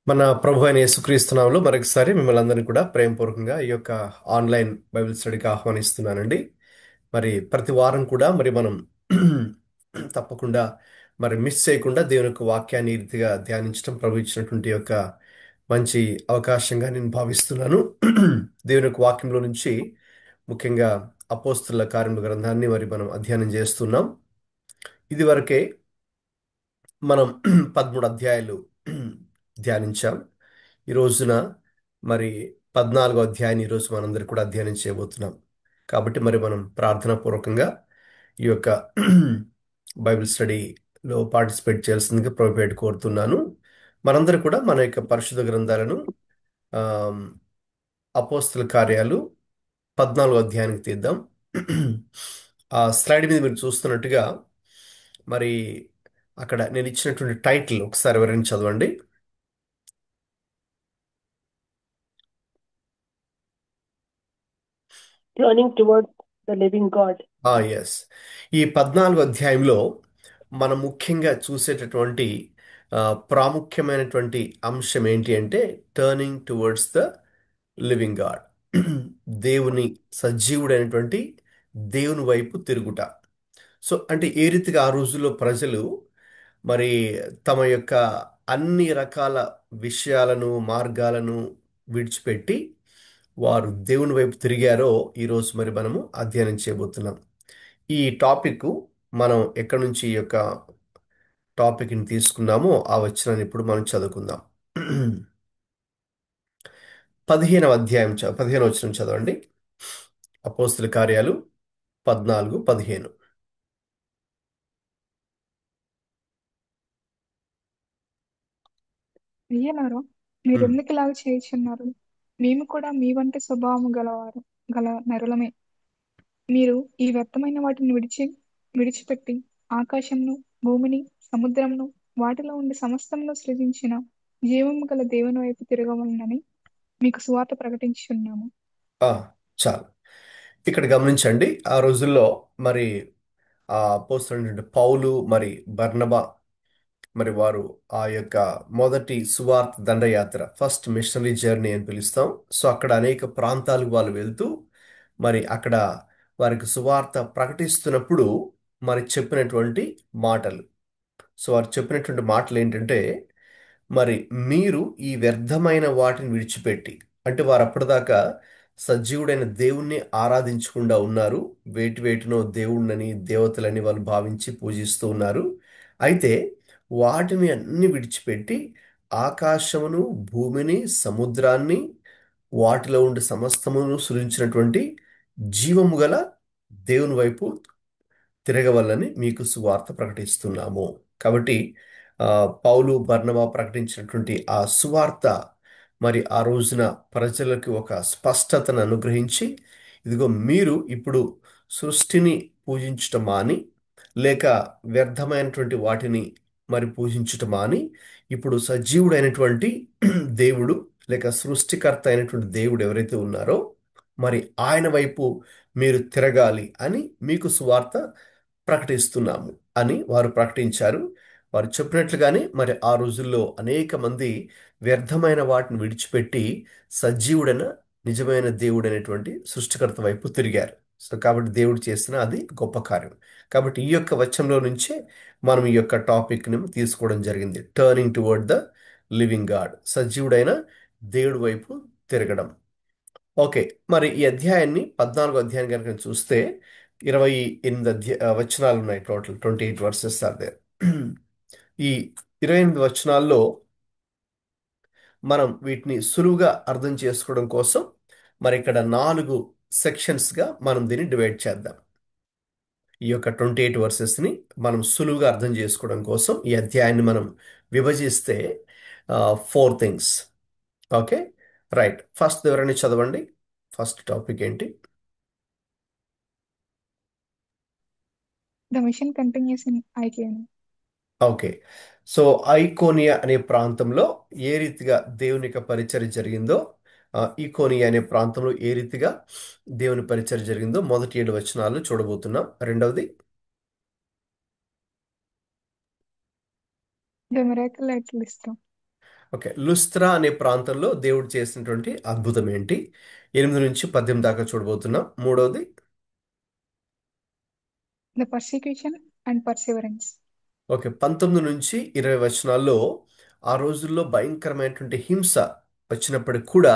మన ప్రభు అయిన యేసుక్రీస్తు నామములో మరొకసారి మిమ్మల్ని అందరినీ కూడా ప్రేమపూర్వకంగా ఈ యొక్క ఆన్లైన్ బైబిల్ స్టడీకి ఆహ్వానిస్తున్నానండి. మరి ప్రతి వారం కూడా మనం తప్పకుండా మిస్ చేయకుండా దేవుని యొక్క వాక్యాన్ని ఈ రీతిగా ధ్యానించడం ప్రభు ఇచ్చినటువంటి యొక్క మంచి అవకాశంగా నేను భావిస్తున్నాను. దేవుని యొక్క వాక్యంలో నుంచి ముఖ్యంగా అపోస్తుల కార్యముల గ్రంథాన్ని మనం అధ్యయనం చేస్తున్నాం. ఇది వరకే మనం 13 అధ్యాయాలు ధ్యానించాం. ఈ రోజున మరి 14వ అధ్యాయాన్ని ఈరోజు మనందరం కూడా అధ్యయనం చేయబోతున్నాం. కాబట్టి మనం ప్రార్థనా పూర్వకంగా ఈ యొక్క బైబిల్ స్టడీలో పార్టిసిపేట్ చేయాల్సిందిగా ప్రభుపేట కోరుతున్నాను. మనందరం కూడా మన యొక్క పరిశుద్ధ గ్రంథాలను ఆమ్, అపోస్తల కార్యాలు 14వ అధ్యాయానికి తీద్దాం. ఆ స్లైడ్ మీద మీరు చూస్తున్నట్టుగా మరి అక్కడ నేను ఇచ్చినటువంటి టైటిల్ ఒకసారి ఎవరైనా చదవండి. Turning towards the living God. Yes, ఈ 14వ అధ్యాయంలో మనం ముఖ్యంగా చూసేటటువంటి ఆ, ప్రాముఖ్యమైనటువంటి అంశం ఏంటి అంటే turning towards the living God. దేవుని సజీవుడైనటువంటి దేవుని వైపు తిరుగుట. సో అంటే ఏ రీతిగా ఆ రోజుల్లో ప్రజలు మరి తమ యొక్క అన్ని రకాల విషయాలను మార్గాలను విడిచిపెట్టి వారు దేవుని వైపు తిరిగారో ఈరోజు మనము అధ్యయనం చేయబోతున్నాం. ఈ టాపిక్ మనం ఎక్కడి నుంచి ఈ యొక్క టాపిక్ని తీసుకున్నామో ఆ వచనాన్ని ఇప్పుడు మనం చదువుకుందాం. 15వ వచనం చదవండి. అపోస్తుల కార్యాలు 14:15. అయ్యలారా, ఉమ్, మీరెందుకు ఇలాగ చేయుచున్నారు? మేము కూడా మీ వంటి స్వభావము గల నరులమే. మీరు ఈ వ్యర్థమైన వాటిని విడిచిపెట్టి ఆకాశంను, భూమిని, సముద్రమును, వాటిలో ఉండి సమస్తమును సృజించిన జీవము గల దేవుని వైపు తిరగవలనని మీకు సువార్త ప్రకటించుచున్నాము. ఆ, చాలు. ఇక్కడ గమనించండి, ఆ రోజుల్లో మరి ఆ అపోస్తలుడైన పౌలు బర్నబా వారు ఆ యొక్క మొదటి సువార్త దండయాత్ర, ఫస్ట్ మిషనరీ జర్నీ అని పిలుస్తాం. సో అక్కడ అనేక ప్రాంతాలకు వాళ్ళు వెళ్తూ అక్కడ వారికి సువార్త ప్రకటిస్తున్నప్పుడు చెప్పినటువంటి మాటలు. సో వారు చెప్పినటువంటి మాటలు ఏంటంటే, మరి మీరు ఈ వ్యర్థమైన వాటిని విడిచిపెట్టి, అంటే వారు అప్పటిదాకా సజీవుడైన దేవుణ్ణి ఆరాధించకుండా ఉన్నారు. వేటి వేటినో దేవుణ్ణని దేవతలని వాళ్ళు భావించి పూజిస్తూ ఉన్నారు. అయితే వాటిని అన్ని విడిచిపెట్టి ఆకాశమును, భూమిని, సముద్రాన్ని, వాటిలో ఉండే సమస్తమును సృజించినటువంటి జీవము గల దేవుని వైపు తిరగవల్లని మీకు సువార్త ప్రకటిస్తున్నాము. కాబట్టి ఆ, పౌలు బర్నబా ప్రకటించినటువంటి ఆ సువార్త ఆ రోజున ప్రజలకు ఒక స్పష్టతను అనుగ్రహించి, ఇదిగో మీరు ఇప్పుడు సృష్టిని పూజించటం మాని, లేక వ్యర్థమైనటువంటి వాటిని పూజించటం మాని, ఇప్పుడు సజీవుడైనటువంటి దేవుడు లేక సృష్టికర్త అయినటువంటి దేవుడు ఎవరైతే ఉన్నారో ఆయన వైపు మీరు తిరగాలి అని మీకు సువార్త ప్రకటిస్తున్నాము అని వారు ప్రకటించారు. వారు చెప్పినట్లుగానే ఆ రోజుల్లో అనేక మంది వ్యర్థమైన వాటిని విడిచిపెట్టి సజీవుడైన నిజమైన దేవుడైనటువంటి సృష్టికర్త వైపు తిరిగారు. సో కాబట్టి దేవుడు చేసిన అది గొప్ప కార్యం. కాబట్టి ఈ యొక్క వచనంలో నుంచే మనం ఈ యొక్క టాపిక్ని తీసుకోవడం జరిగింది. Turning towards the living God, సజీవుడైన దేవుడి వైపు తిరగడం. ఓకే, ఈ అధ్యాయాన్ని 14వ అధ్యాయం కనుక చూస్తే 28 వచనాలు ఉన్నాయి. Total 28 verses are there. ఈ 28 వచనాల్లో మనం వీటిని సులువుగా అర్థం చేసుకోవడం కోసం ఇక్కడ 4 సెక్షన్స్గా మనం దీన్ని డివైడ్ చేద్దాం. ఈ యొక్క 28 వర్సెస్ని మనం సులువుగా అర్థం చేసుకోవడం కోసం ఈ అధ్యాయాన్ని మనం విభజిస్తే 4 థింగ్స్. Okay, right. ఫస్ట్ ఎవరైనా చదవండి. ఫస్ట్ టాపిక్ ఏంటి? The mission continues in Iconium. Okay, so ఐకోనియా అనే ప్రాంతంలో ఏ రీతిగా దేవుని యొక్క పరిచర్య జరిగిందో, ఈకోనియా అనే ప్రాంతంలో ఏ రీతిగా దేవుని పరిచర్య జరిగిందో మొదటి 7 వచనాలు చూడబోతున్నాం. రెండవది, ద మిరాకిల్ ఎట్ లిస్ట్రా. ఓకే, లుస్త్రా అనే ప్రాంతంలో దేవుడు చేసినటువంటి అద్భుతం ఏంటి? 8 నుంచి 18 దాకా చూడబోతున్నాం. మూడవది. The persecution and Perseverance. Okay, 19 నుంచి 20 వచనాల్లో ఆ రోజుల్లో భయంకరమైనటువంటి హింస వచ్చినప్పటికి కూడా,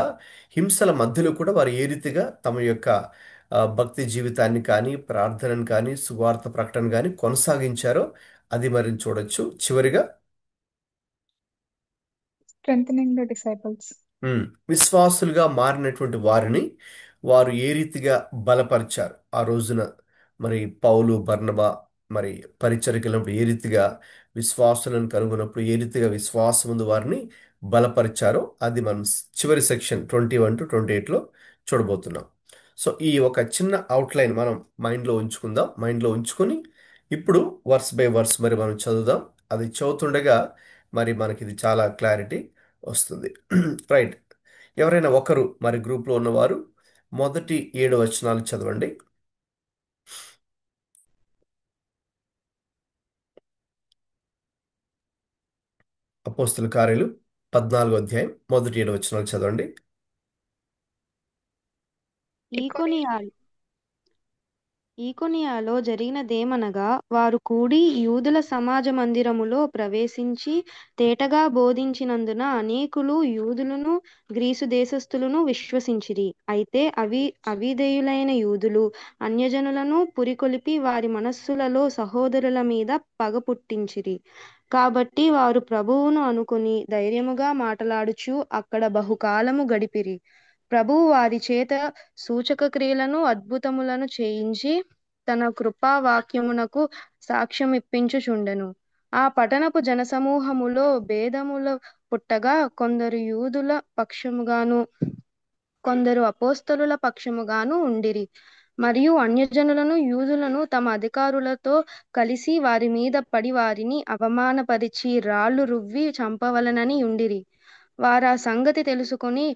హింసల మధ్యలో కూడా వారు ఏ రీతిగా తమ యొక్క భక్తి జీవితాన్ని కానీ, ప్రార్థనను కానీ, సువార్త ప్రకటన కానీ కొనసాగించారో అది మరి చూడొచ్చు. చివరిగా స్ట్రెంథనింగ్ ద డిసైపుల్స్. ఉమ్, విశ్వాసులుగా మారినటువంటి వారిని వారు ఏ రీతిగా బలపరిచారు ఆ రోజున. మరి పౌలు బర్నబా మరి పరిచర్యకులప్పుడు ఏ రీతిగా విశ్వాసులను కనుగొన్నప్పుడు ఏ రీతిగా విశ్వాసముందు వారిని బలపరిచారో అది మనం చివరి సెక్షన్ 21 to 28లో చూడబోతున్నాం. సో ఈ ఒక చిన్న అవుట్లైన్ మనం మైండ్లో ఉంచుకుందాం. మైండ్లో ఉంచుకొని ఇప్పుడు వర్స్ బై వర్స్ మరి మనం చదువుదాం. అది చదువుతుండగా మరి మనకి ఇది చాలా క్లారిటీ వస్తుంది. రైట్. ఎవరైనా ఒకరు మరి గ్రూప్లో ఉన్నవారు మొదటి 7 వచనాలు చదవండి. అపోస్తుల కార్యాలు 14వ అధ్యాయం మొదటి 7 వచనాలు చదవండి. ఈకొని ఈకొనియా ఈకొనియాలో జరిగినదేమనగా, వారు కూడి యూదుల సమాజ మందిరములో ప్రవేశించి తేటగా బోధించినందున అనేకులు యూదులను గ్రీసు దేశస్థులను విశ్వసించిరి. అయితే అవిధేయులైన యూదులు అన్యజనులను పురికొలిపి వారి మనస్సులలో సహోదరుల మీద పగ పుట్టించిరి. కాబట్టి వారు ప్రభువును అనుకుని ధైర్యముగా మాటలాడుచు అక్కడ బహుకాలము గడిపిరి. ప్రభువు వారి చేత సూచక క్రియలను అద్భుతములను చేయించి తన కృపా వాక్యమునకు సాక్ష్యమిప్పించుచుండెను. ఆ పట్టణపు జనసమూహములో భేదములు పుట్టగా, కొందరు యూదుల పక్షముగాను కొందరు అపోస్తలుల పక్షముగాను ఉండిరి. మరియు అన్యజనులను యూదులను తమ అధికారులతో కలిసి వారి మీద పడి వారిని అవమానపరిచి రాళ్లు రువ్వి చంపవలెనని ఉండిరి. వారా సంగతి తెలుసుకొని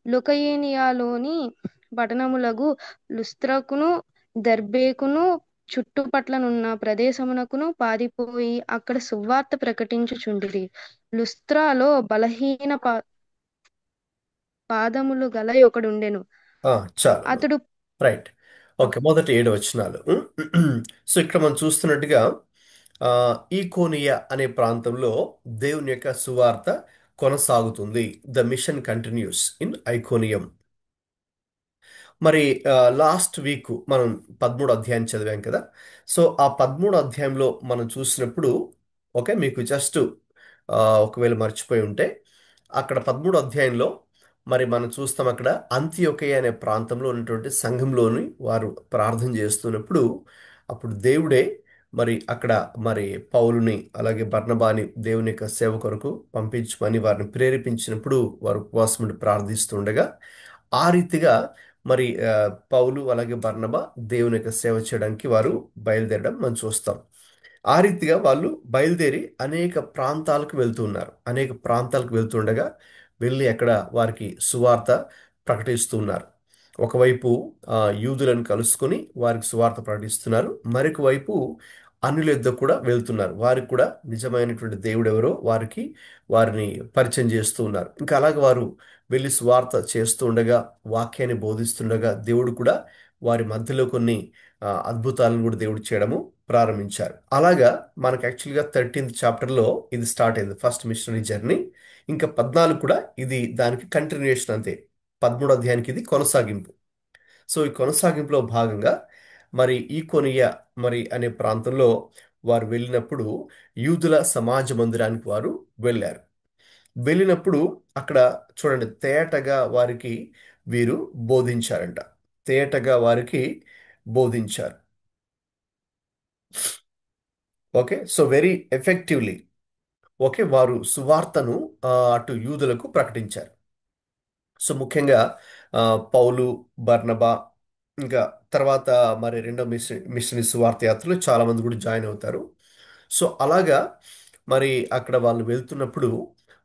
లుకయేనియాలోని పట్టణములగు లుస్త్రకును దెర్బేకును చుట్టుపట్లనున్న ప్రదేశమునకును పారిపోయి అక్కడ సువార్త ప్రకటించుచుండిరి. లుస్త్రాలో బలహీన పాదములు గల ఒకడుండెను. ఆ, చాలు. అతడు రైట్. ఆ, ఓకే, మొదటి 7 వచనాలు. సో ఇక్కడ మనం చూస్తున్నట్టుగా ఆ, ఈకోనియా అనే ప్రాంతంలో దేవుని యొక్క సువార్త కొనసాగుతుంది. The mission continues in Iconium. మరి లాస్ట్ వీక్ మనం 13 అధ్యాయం చదివాం కదా. సో ఆ 13 అధ్యాయంలో మనం చూసినప్పుడు, ఓకే, మీకు జస్ట్ ఒకవేళ మర్చిపోయి ఉంటే అక్కడ 13 అధ్యాయంలో మరి మనం చూస్తాం అక్కడ అంత్యొకయ అనే ప్రాంతంలో ఉన్నటువంటి సంఘంలోని వారు ప్రార్థన చేస్తున్నప్పుడు అప్పుడు దేవుడే మరి అక్కడ మరి పౌలుని అలాగే బర్నబాని దేవుని యొక్క సేవ కొరకు పంపించమని వారిని ప్రేరేపించినప్పుడు వారు ఉపవాసం ఉండి ప్రార్థిస్తుండగా ఆ రీతిగా మరి పౌలు అలాగే బర్నబా దేవుని యొక్క సేవ చేయడానికి వారు బయలుదేరడం మనం చూస్తాం. ఆ రీతిగా వాళ్ళు బయలుదేరి అనేక ప్రాంతాలకు వెళ్తూ ఉన్నారు. అనేక ప్రాంతాలకు వెళ్తుండగా వెళ్ళి అక్కడ వారికి సువార్త ప్రకటిస్తూ ఉన్నారు. ఒకవైపు యూదులను కలుసుకొని వారికి సువార్త ప్రకటిస్తున్నారు. మరొక వైపు అన్యుల యొద్దకు కూడా వెళ్తున్నారు. వారికి కూడా నిజమైనటువంటి దేవుడు ఎవరో వారిని పరిచయం చేస్తూ ఉన్నారు. ఇంకా అలాగే వారు వెళ్ళి సువార్త చేస్తూ ఉండగా, వాక్యాన్ని బోధిస్తుండగా దేవుడు కూడా వారి మధ్యలో కొన్ని అద్భుతాలను కూడా దేవుడు చేయడము ప్రారంభించారు. అలాగా మనకు యాక్చువల్గా 13th చాప్టర్లో ఇది స్టార్ట్ అయింది, ఫస్ట్ మిషనరీ జర్నీ. ఇంకా 14 కూడా ఇది దానికి కంటిన్యూషన్ అంతే. 13 అధ్యాయానికి ఇది కొనసాగింపు. సో ఈ కొనసాగింపులో భాగంగా మరి ఈ కొనియా మరి అనే ప్రాంతంలో వారు వెళ్ళినప్పుడు యూదుల సమాజ మందిరానికి వారు వెళ్ళారు. వెళ్ళినప్పుడు అక్కడ చూడండి, తేటగా వారికి వీరు బోధించారంట. తేటగా వారికి బోధించారు. Okay, so very effectively okay వారు సువార్తను అటు యూదులకు ప్రకటించారు. సో ముఖ్యంగా ఆ, పౌలు బర్నబా ఇంకా తర్వాత మరి రెండో మిషనరీ సువార్త యాత్రలో చాలా మంది కూడా జాయిన్ అవుతారు. సో అలాగా మరి అక్కడ వాళ్ళు వెళ్తున్నప్పుడు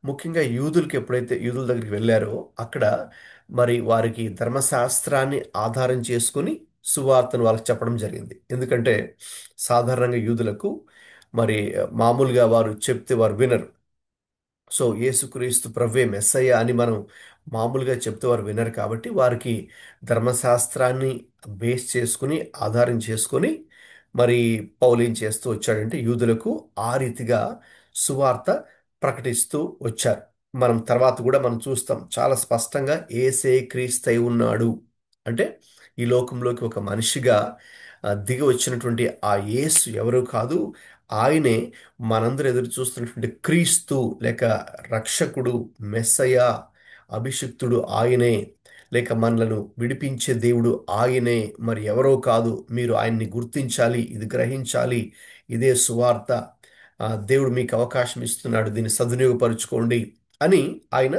ముఖ్యంగా యూదులకి ఎప్పుడైతే యూదుల దగ్గరికి వెళ్ళారో అక్కడ మరి వారికి ధర్మశాస్త్రాన్ని ఆధారం చేసుకొని సువార్తను వాళ్ళకి చెప్పడం జరిగింది. ఎందుకంటే సాధారణంగా యూదులకు మరి మామూలుగా వారు చెప్తే వారు వినరు. సో యేసుక్రీస్తు ప్రభువే మెస్సయ్య అని మనం మామూలుగా చెప్తే వారు వినరు కాబట్టి వారికి ధర్మశాస్త్రాన్ని బేస్ చేసుకుని ఆధారం చేసుకొని మరి పౌలు ఏం చేస్తూ వచ్చాడంటే యూదులకు ఆ రీతిగా సువార్త ప్రకటిస్తూ వచ్చారు. మనం తర్వాత కూడా మనం చూస్తాం చాలా స్పష్టంగా ఏసే క్రీస్తై ఉన్నాడు అంటే ఈ లోకంలోకి ఒక మనిషిగా దిగి వచ్చినటువంటి ఆ యేసు ఎవరు కాదు, ఆయనే మనందరూ ఎదురు చూస్తున్నటువంటి క్రీస్తు లేక రక్షకుడు, మెస్సయ, అభిషిక్తుడు ఆయనే, లేక మనలను విడిపించే దేవుడు ఆయనే, మరి ఎవరో కాదు. మీరు ఆయన్ని గుర్తించాలి, ఇది గ్రహించాలి, ఇదే సువార్త. దేవుడు మీకు అవకాశం ఇస్తున్నాడు, దీన్ని సద్వినియోగపరుచుకోండి అని ఆయన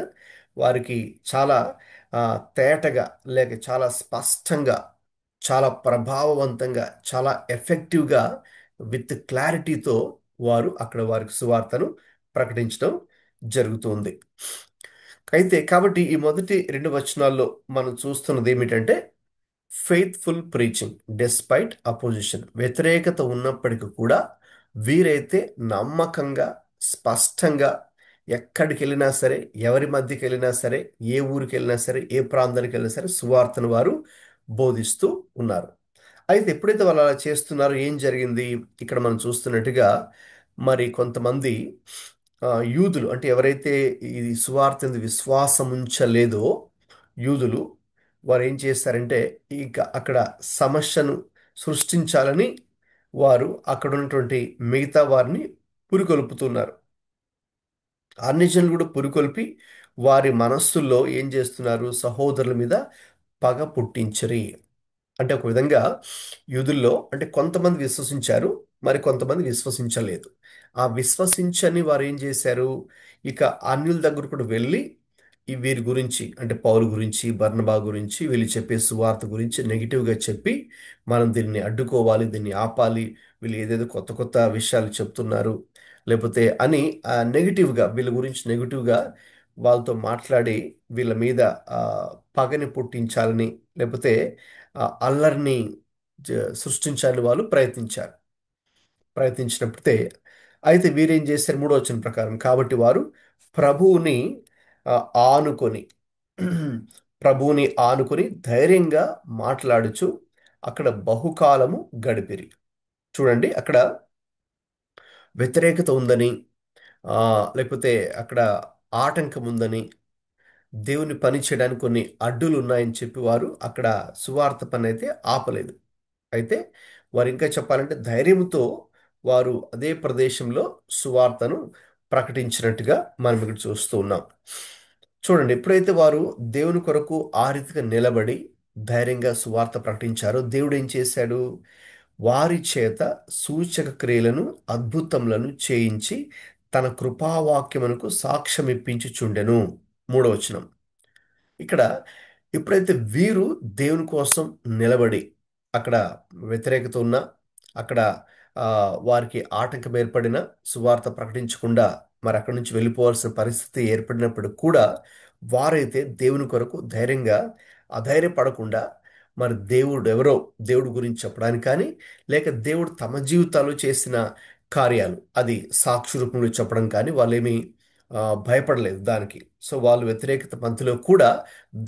వారికి చాలా ఆ, తేటగా లేక చాలా స్పష్టంగా, చాలా ప్రభావవంతంగా, చాలా ఎఫెక్టివ్గా, విత్ క్లారిటీతో వారు అక్కడ వారికి సువార్తను ప్రకటించడం జరుగుతుంది. అయితే కాబట్టి ఈ మొదటి 2 వచనాల్లో మనం చూస్తున్నది ఏమిటంటే ఫెయిత్ఫుల్ ప్రీచింగ్ డెస్పైట్ అపోజిషన్. వ్యతిరేకత ఉన్నప్పటికీ కూడా వీరైతే నమ్మకంగా, స్పష్టంగా, ఎక్కడికి వెళ్ళినా సరే, ఎవరి మధ్యకి వెళ్ళినా సరే, ఏ ఊరికి వెళ్ళినా సరే, ఏ ప్రాంతానికి వెళ్ళినా సరే సువార్తను వారు బోధిస్తూ ఉన్నారు. అయితే ఎప్పుడైతే వాళ్ళు అలా చేస్తున్నారో ఏం జరిగింది? ఇక్కడ మనం చూస్తున్నట్టుగా మరి కొంతమంది యూదులు అంటే ఎవరైతే ఈ సువార్త యందు విశ్వాసం ఉంచలేదో యూదులు, వారు ఏం చేస్తారంటే ఇక అక్కడ సమస్యను సృష్టించాలని వారు అక్కడ ఉన్నటువంటి మిగతా వారిని పురికొల్పుతున్నారు. అన్ని జనులు కూడా పురికొల్పి వారి మనస్సుల్లో ఏం చేస్తున్నారు? సహోదరుల మీద పగ పుట్టించరి. అంటే ఒక విధంగా యూదుల్లో అంటే కొంతమంది విశ్వసించారు, మరి కొంతమంది విశ్వసించలేదు. ఆ విశ్వసించని వారు ఏం చేశారు? ఇక అన్యుల దగ్గర కూడా వెళ్ళి ఈ వీరి గురించి అంటే పౌలు గురించి, బర్నబా గురించి, వీళ్ళు చెప్పే సువార్త గురించి నెగిటివ్గా చెప్పి మనం దీన్ని అడ్డుకోవాలి, దీన్ని ఆపాలి, వీళ్ళు ఏదేదో కొత్త కొత్త విషయాలు చెప్తున్నారు లేకపోతే అని నెగిటివ్గా వీళ్ళ గురించి నెగిటివ్గా వాళ్ళతో మాట్లాడి వీళ్ళ మీద ఆ, పగని పుట్టించాలని లేకపోతే అల్లరిని సృష్టించాలని వాళ్ళు ప్రయత్నించినప్పుడే అయితే వీరేం చేశారు? 3వ వచనం ప్రకారం కాబట్టి వారు ప్రభువుని ఆ, ఆనుకొని ప్రభువుని ఆనుకొని ధైర్యంగా మాట్లాడుచు అక్కడ బహుకాలము గడిపిరి. చూడండి, అక్కడ వ్యతిరేకత ఉందని ఆ, లేకపోతే అక్కడ ఆటంకం ఉందని, దేవుని పని చేయడానికి కొన్ని అడ్డులు ఉన్నాయని చెప్పి వారు అక్కడ సువార్త పని అయితే ఆపలేదు. అయితే వారు ఇంకా చెప్పాలంటే ధైర్యంతో వారు అదే ప్రదేశంలో సువార్తను ప్రకటించినట్టుగా మనం ఇక్కడ చూస్తూ ఉన్నాం. చూడండి, ఎప్పుడైతే వారు దేవుని కొరకు ఆ రీతిగా నిలబడి ధైర్యంగా సువార్త ప్రకటించారో దేవుడు ఏం చేశాడు? వారి చేత సూచక క్రియలను అద్భుతములను చేయించి తన కృపావాక్యమునకు సాక్ష్యం ఇప్పించుచుండెను. 3వ వచనం. ఇక్కడ ఎప్పుడైతే వీరు దేవుని కోసం నిలబడి అక్కడ వ్యతిరేకత ఉన్నా, అక్కడ ఆ, వారికి ఆటంకం ఏర్పడిన సువార్త ప్రకటించకుండా మరి అక్కడి నుంచి వెళ్ళిపోవాల్సిన పరిస్థితి ఏర్పడినప్పుడు కూడా వారైతే దేవుని కొరకు ధైర్యంగా అధైర్యపడకుండా మరి దేవుడు ఎవరో దేవుడి గురించి చెప్పడానికి కానీ లేక దేవుడు తమ జీవితాల్లో చేసిన కార్యాలు అది సాక్షి రూపంలో చెప్పడం కానీ వాళ్ళేమీ భయపడలేదు దానికి. సో వాళ్ళు వ్యతిరేకత పంక్తిలో కూడా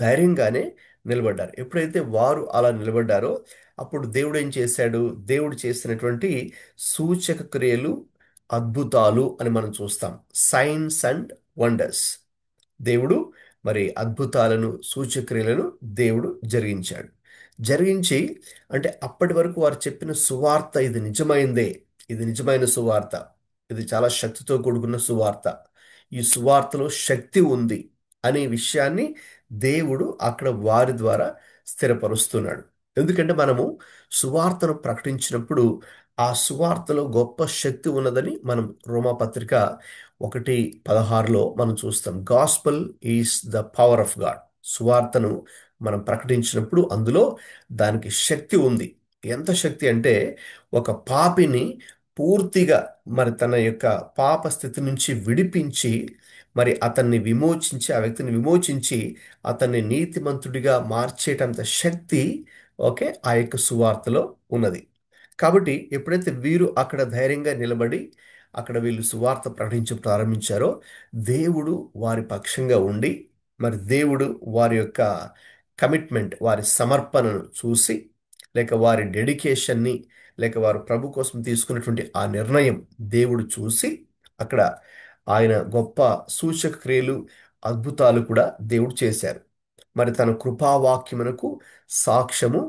ధైర్యంగానే నిలబడ్డారు. ఎప్పుడైతే వారు అలా నిలబడ్డారో అప్పుడు దేవుడు ఏం చేశాడు? దేవుడు చేసినటువంటి సూచక క్రియలు, అద్భుతాలు అని మనం చూస్తాం. Science and wonders. దేవుడు మరి అద్భుతాలను, సూచక్రియలను దేవుడు జరిగించాడు. జరిగించి అంటే అప్పటి వరకు వారు చెప్పిన సువార్త ఇది నిజమైందే, ఇది నిజమైన సువార్త, ఇది చాలా శక్తితో కూడుకున్న సువార్త, ఈ సువార్తలో శక్తి ఉంది అనే విషయాన్ని దేవుడు అక్కడ వారి ద్వారా స్థిరపరుస్తున్నాడు. ఎందుకంటే మనము సువార్తను ప్రకటించినప్పుడు ఆ సువార్తలో గొప్ప శక్తి ఉన్నదని మనం రోమాపత్రిక 1:16లో మనం చూస్తాం. Gospel is the power of God. సువార్తను మనం ప్రకటించినప్పుడు అందులో దానికి శక్తి ఉంది. ఎంత శక్తి అంటే ఒక పాపిని పూర్తిగా మరి తన యొక్క పాప స్థితి నుంచి విడిపించి మరి అతన్ని విమోచించి ఆ వ్యక్తిని విమోచించి అతన్ని నీతిమంతుడిగా మార్చేటంత శక్తి ఓకే ఆ యొక్క సువార్తలో ఉన్నది. కాబట్టి ఎప్పుడైతే వీరు అక్కడ ధైర్యంగా నిలబడి అక్కడ వీళ్ళు సువార్త ప్రకటించి ప్రారంభించారో దేవుడు వారి పక్షంగా ఉండి మరి దేవుడు వారి యొక్క కమిట్మెంట్ వారి సమర్పణను చూసి లేక వారి డెడికేషన్ని లేక వారు ప్రభు కోసం తీసుకున్నటువంటి ఆ నిర్ణయం దేవుడు చూసి అక్కడ ఆయన గొప్ప సూచక క్రియలు అద్భుతాలు కూడా దేవుడు చేశారు. మరి తన కృపావాక్యమునకు సాక్ష్యము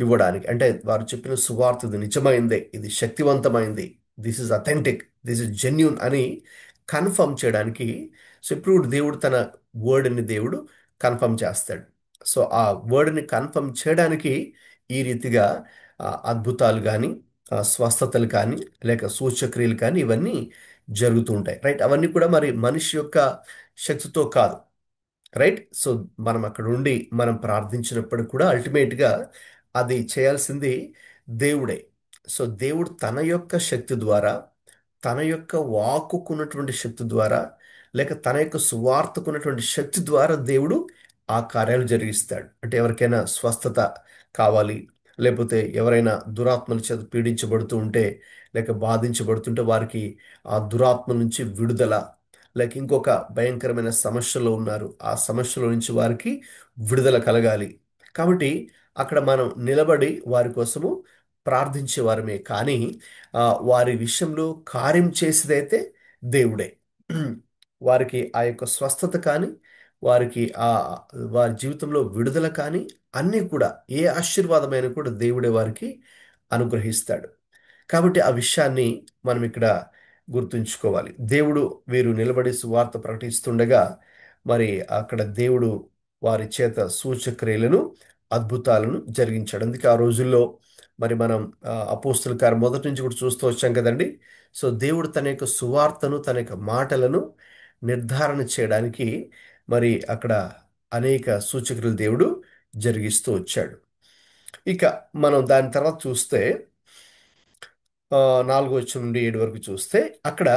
ఇవ్వడానికి అంటే వారు చెప్పిన సువార్త ఇది నిజమైందే, ఇది శక్తివంతమైంది, this is authentic, this is genuine అని కన్ఫర్మ్ చేయడానికి. సో ఇప్పుడు దేవుడు తన వర్డ్ని దేవుడు కన్ఫర్మ్ చేస్తాడు. సో ఆ వర్డ్ని కన్ఫర్మ్ చేయడానికి ఈ రీతిగా అద్భుతాలు కానీ స్వస్థతలు కానీ లేక సూచక్రియలు కానీ ఇవన్నీ జరుగుతూ ఉంటాయి. రైట్, అవన్నీ కూడా మరి మనిషి యొక్క శక్తితో కాదు. రైట్, సో మనం అక్కడ ఉండి మనం ప్రార్థించినప్పుడు కూడా అల్టిమేట్గా అది చేయాల్సింది దేవుడే. సో దేవుడు తన యొక్క శక్తి ద్వారా తన యొక్క వాక్కుకున్నటువంటి శక్తి ద్వారా లేక తన యొక్క సువార్తకున్నటువంటి శక్తి ద్వారా దేవుడు ఆ కార్యాలు జరిగిస్తాడు. అంటే ఎవరికైనా స్వస్థత కావాలి, లేకపోతే ఎవరైనా దురాత్మల చేత పీడించబడుతూ ఉంటే లేక బాధించబడుతుంటే వారికి ఆ దురాత్మ నుంచి విడుదల, లేక ఇంకొక భయంకరమైన సమస్యలో ఉన్నారు, ఆ సమస్యలో నుంచి వారికి విడుదల కలగాలి. కాబట్టి అక్కడ మనం నిలబడి వారి కోసము ప్రార్థించే వారమే కానీ ఆ, వారి విషయంలో కార్యం చేసేదైతే దేవుడే. వారికి ఆ యొక్క స్వస్థత కానీ వారికి వారి జీవితంలో విడుదల కానీ అన్నీ కూడా ఏ ఆశీర్వాదమైన కూడా దేవుడే వారికి అనుగ్రహిస్తాడు. కాబట్టి ఆ విషయాన్ని మనం ఇక్కడ గుర్తుంచుకోవాలి. దేవుడు వీరు నిలబడి సువార్త ప్రకటిస్తుండగా మరి అక్కడ దేవుడు వారి చేత సూచక్రియలను అద్భుతాలను జరిగించాడు. అందుకే ఆ రోజుల్లో మరి మనం అపోస్తుల కార్యం మొదటి నుంచి కూడా చూస్తూ వచ్చాం కదండి. సో దేవుడు తన యొక్క సువార్తను తన యొక్క మాటలను నిర్ధారణ చేయడానికి మరి అక్కడ అనేక సూచక్రియలు దేవుడు జరిగిస్తూ వచ్చాడు. ఇక మనం దాని తర్వాత చూస్తే 4వ వచనం నుండి 7 వరకు చూస్తే అక్కడ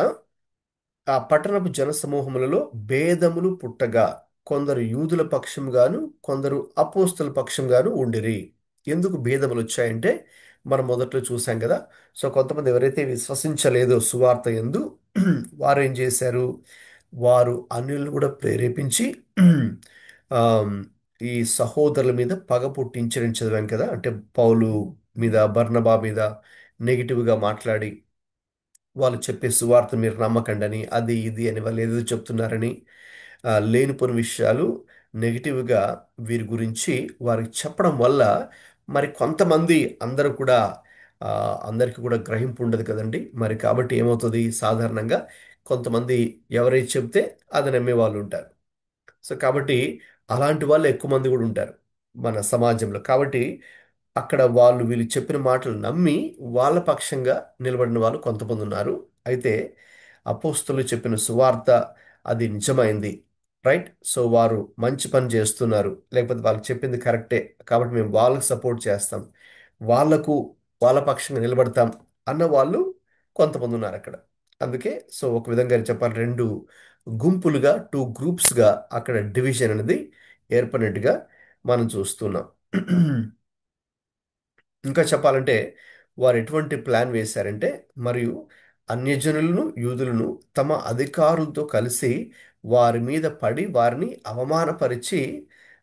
ఆ పట్టణపు జనసమూహములలో భేదములు పుట్టగా కొందరు యూదుల పక్షంగాను కొందరు అపోస్తల పక్షంగాను ఉండిరి. ఎందుకు భేదములు వచ్చాయంటే మనం మొదట్లో చూసాం కదా. సో కొంతమంది ఎవరైతే విశ్వసించలేదో సువార్త యందు వారు ఏం చేశారు, వారు అన్యులను కూడా ప్రేరేపించి ఆమ్, ఈ సహోదరుల మీద పగ పుట్టించడం చదివాం కదా. అంటే పౌలు మీద బర్నబా మీద నెగిటివ్గా మాట్లాడి వాళ్ళు చెప్పే సువార్త మీరు నమ్మకండి అని అది ఇది అని వాళ్ళు ఏదో చెప్తున్నారని లేనిపోని విషయాలు నెగిటివ్గా వీరి గురించి వారికి చెప్పడం వల్ల మరి కొంతమంది అందరూ కూడా ఆ, అందరికీ కూడా గ్రహింపు ఉండదు కదండి. మరి కాబట్టి ఏమవుతుంది, సాధారణంగా కొంతమంది ఎవరైతే చెప్తే అది నమ్మే వాళ్ళు ఉంటారు. సో కాబట్టి అలాంటి వాళ్ళు ఎక్కువ మంది కూడా ఉంటారు మన సమాజంలో. కాబట్టి అక్కడ వాళ్ళు వీళ్ళు చెప్పిన మాటలు నమ్మి వాళ్ళ పక్షంగా నిలబడిన వాళ్ళు కొంతమంది ఉన్నారు. అయితే అపోస్తలు చెప్పిన సువార్త అది నిజమైంది, రైట్. సో వారు మంచి పని చేస్తున్నారు, లేకపోతే వాళ్ళు చెప్పింది కరెక్టే కాబట్టి మేము వాళ్ళకి సపోర్ట్ చేస్తాం, వాళ్ళకు వాళ్ళ పక్షంగా నిలబడతాం అన్న వాళ్ళు కొంతమంది ఉన్నారు అక్కడ. అందుకే సో ఒక విధంగా చెప్పాలి, రెండు గుంపులుగా, టూ గ్రూప్స్గా అక్కడ డివిజన్ అనేది ఏర్పడినట్టుగా మనం చూస్తున్నాం. ఇంకా చెప్పాలంటే వారు ఎటువంటి ప్లాన్ వేశారంటే మరియు అన్యజనులను యూదులను తమ అధికారులతో కలిసి వారి మీద పడి వారిని అవమానపరిచి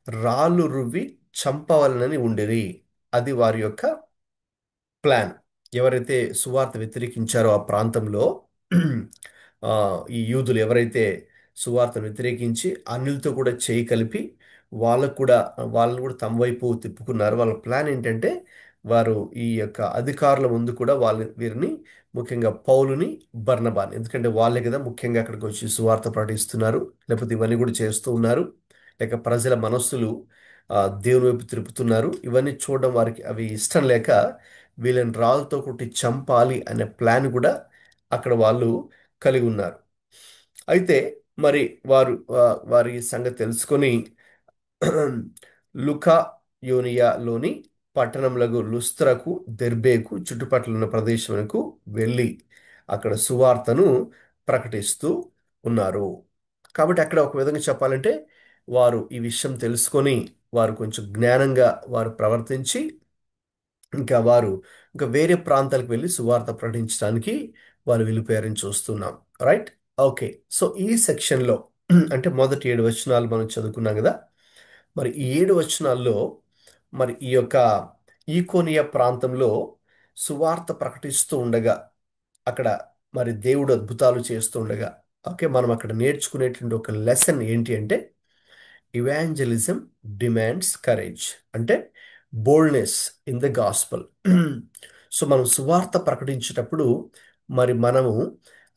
రాళ్ళు రువ్వి చంపవలనని ఉండేది. అది వారి యొక్క ప్లాన్. ఎవరైతే సువార్త వ్యతిరేకించారో ఆ ప్రాంతంలో ఆ, ఈ యూదులు ఎవరైతే సువార్తను వ్యతిరేకించి అన్యులతో కూడా చేయి కలిపి వాళ్ళకు కూడా వాళ్ళని కూడా తమ వైపు తిప్పుకున్నారు. వాళ్ళ ప్లాన్ ఏంటంటే వారు ఈ యొక్క అధికారుల ముందు కూడా వీరిని ముఖ్యంగా పౌలుని బర్నబాని, ఎందుకంటే వాళ్ళే కదా ముఖ్యంగా అక్కడికి వచ్చి సువార్త ప్రకటిస్తున్నారు, లేకపోతే ఇవన్నీ కూడా చేస్తూ ఉన్నారు, లేక ప్రజల మనస్సులు దేవుని వైపు తిరుపుతున్నారు. ఇవన్నీ చూడడం వారికి అవి ఇష్టం లేక వీళ్ళని రాళ్ళతో కొట్టి చంపాలి అనే ప్లాన్ కూడా అక్కడ వాళ్ళు కలిగి ఉన్నారు. అయితే మరి వారు వారి సంగతి తెలుసుకొని లుకా యోనియాలోని పట్టణములకు లుస్త్రకు దెర్బేకు చుట్టుపక్కల ఉన్న ప్రదేశములకు వెళ్ళి అక్కడ సువార్తను ప్రకటిస్తూ ఉన్నారు. కాబట్టి అక్కడ ఒక విధంగా చెప్పాలంటే వారు ఈ విషయం తెలుసుకొని వారు కొంచెం జ్ఞానంగా వారు ప్రవర్తించి ఇంకా వారు ఇంకా వేరే ప్రాంతాలకు వెళ్ళి సువార్త ప్రకటించడానికి వాళ్ళు వెళ్ళిపోయారని చూస్తున్నాం. రైట్. ఓకే. సో ఈ సెక్షన్లో అంటే మొదటి 7 వచనాలు మనం చదువుకున్నాం కదా. మరి ఈ 7 వచనాల్లో మరి ఈ యొక్క ఈకోనియ ప్రాంతంలో సువార్త ప్రకటిస్తూ ఉండగా అక్కడ మరి దేవుడు అద్భుతాలు చేస్తూ ఉండగా, ఓకే, మనం అక్కడ నేర్చుకునేటువంటి ఒక లెసన్ ఏంటి అంటే ఇవాంజలిజం డిమాండ్స్ కరేజ్, అంటే boldness in the gospel. So మనం సువార్త ప్రకటించేటప్పుడు మరి మనము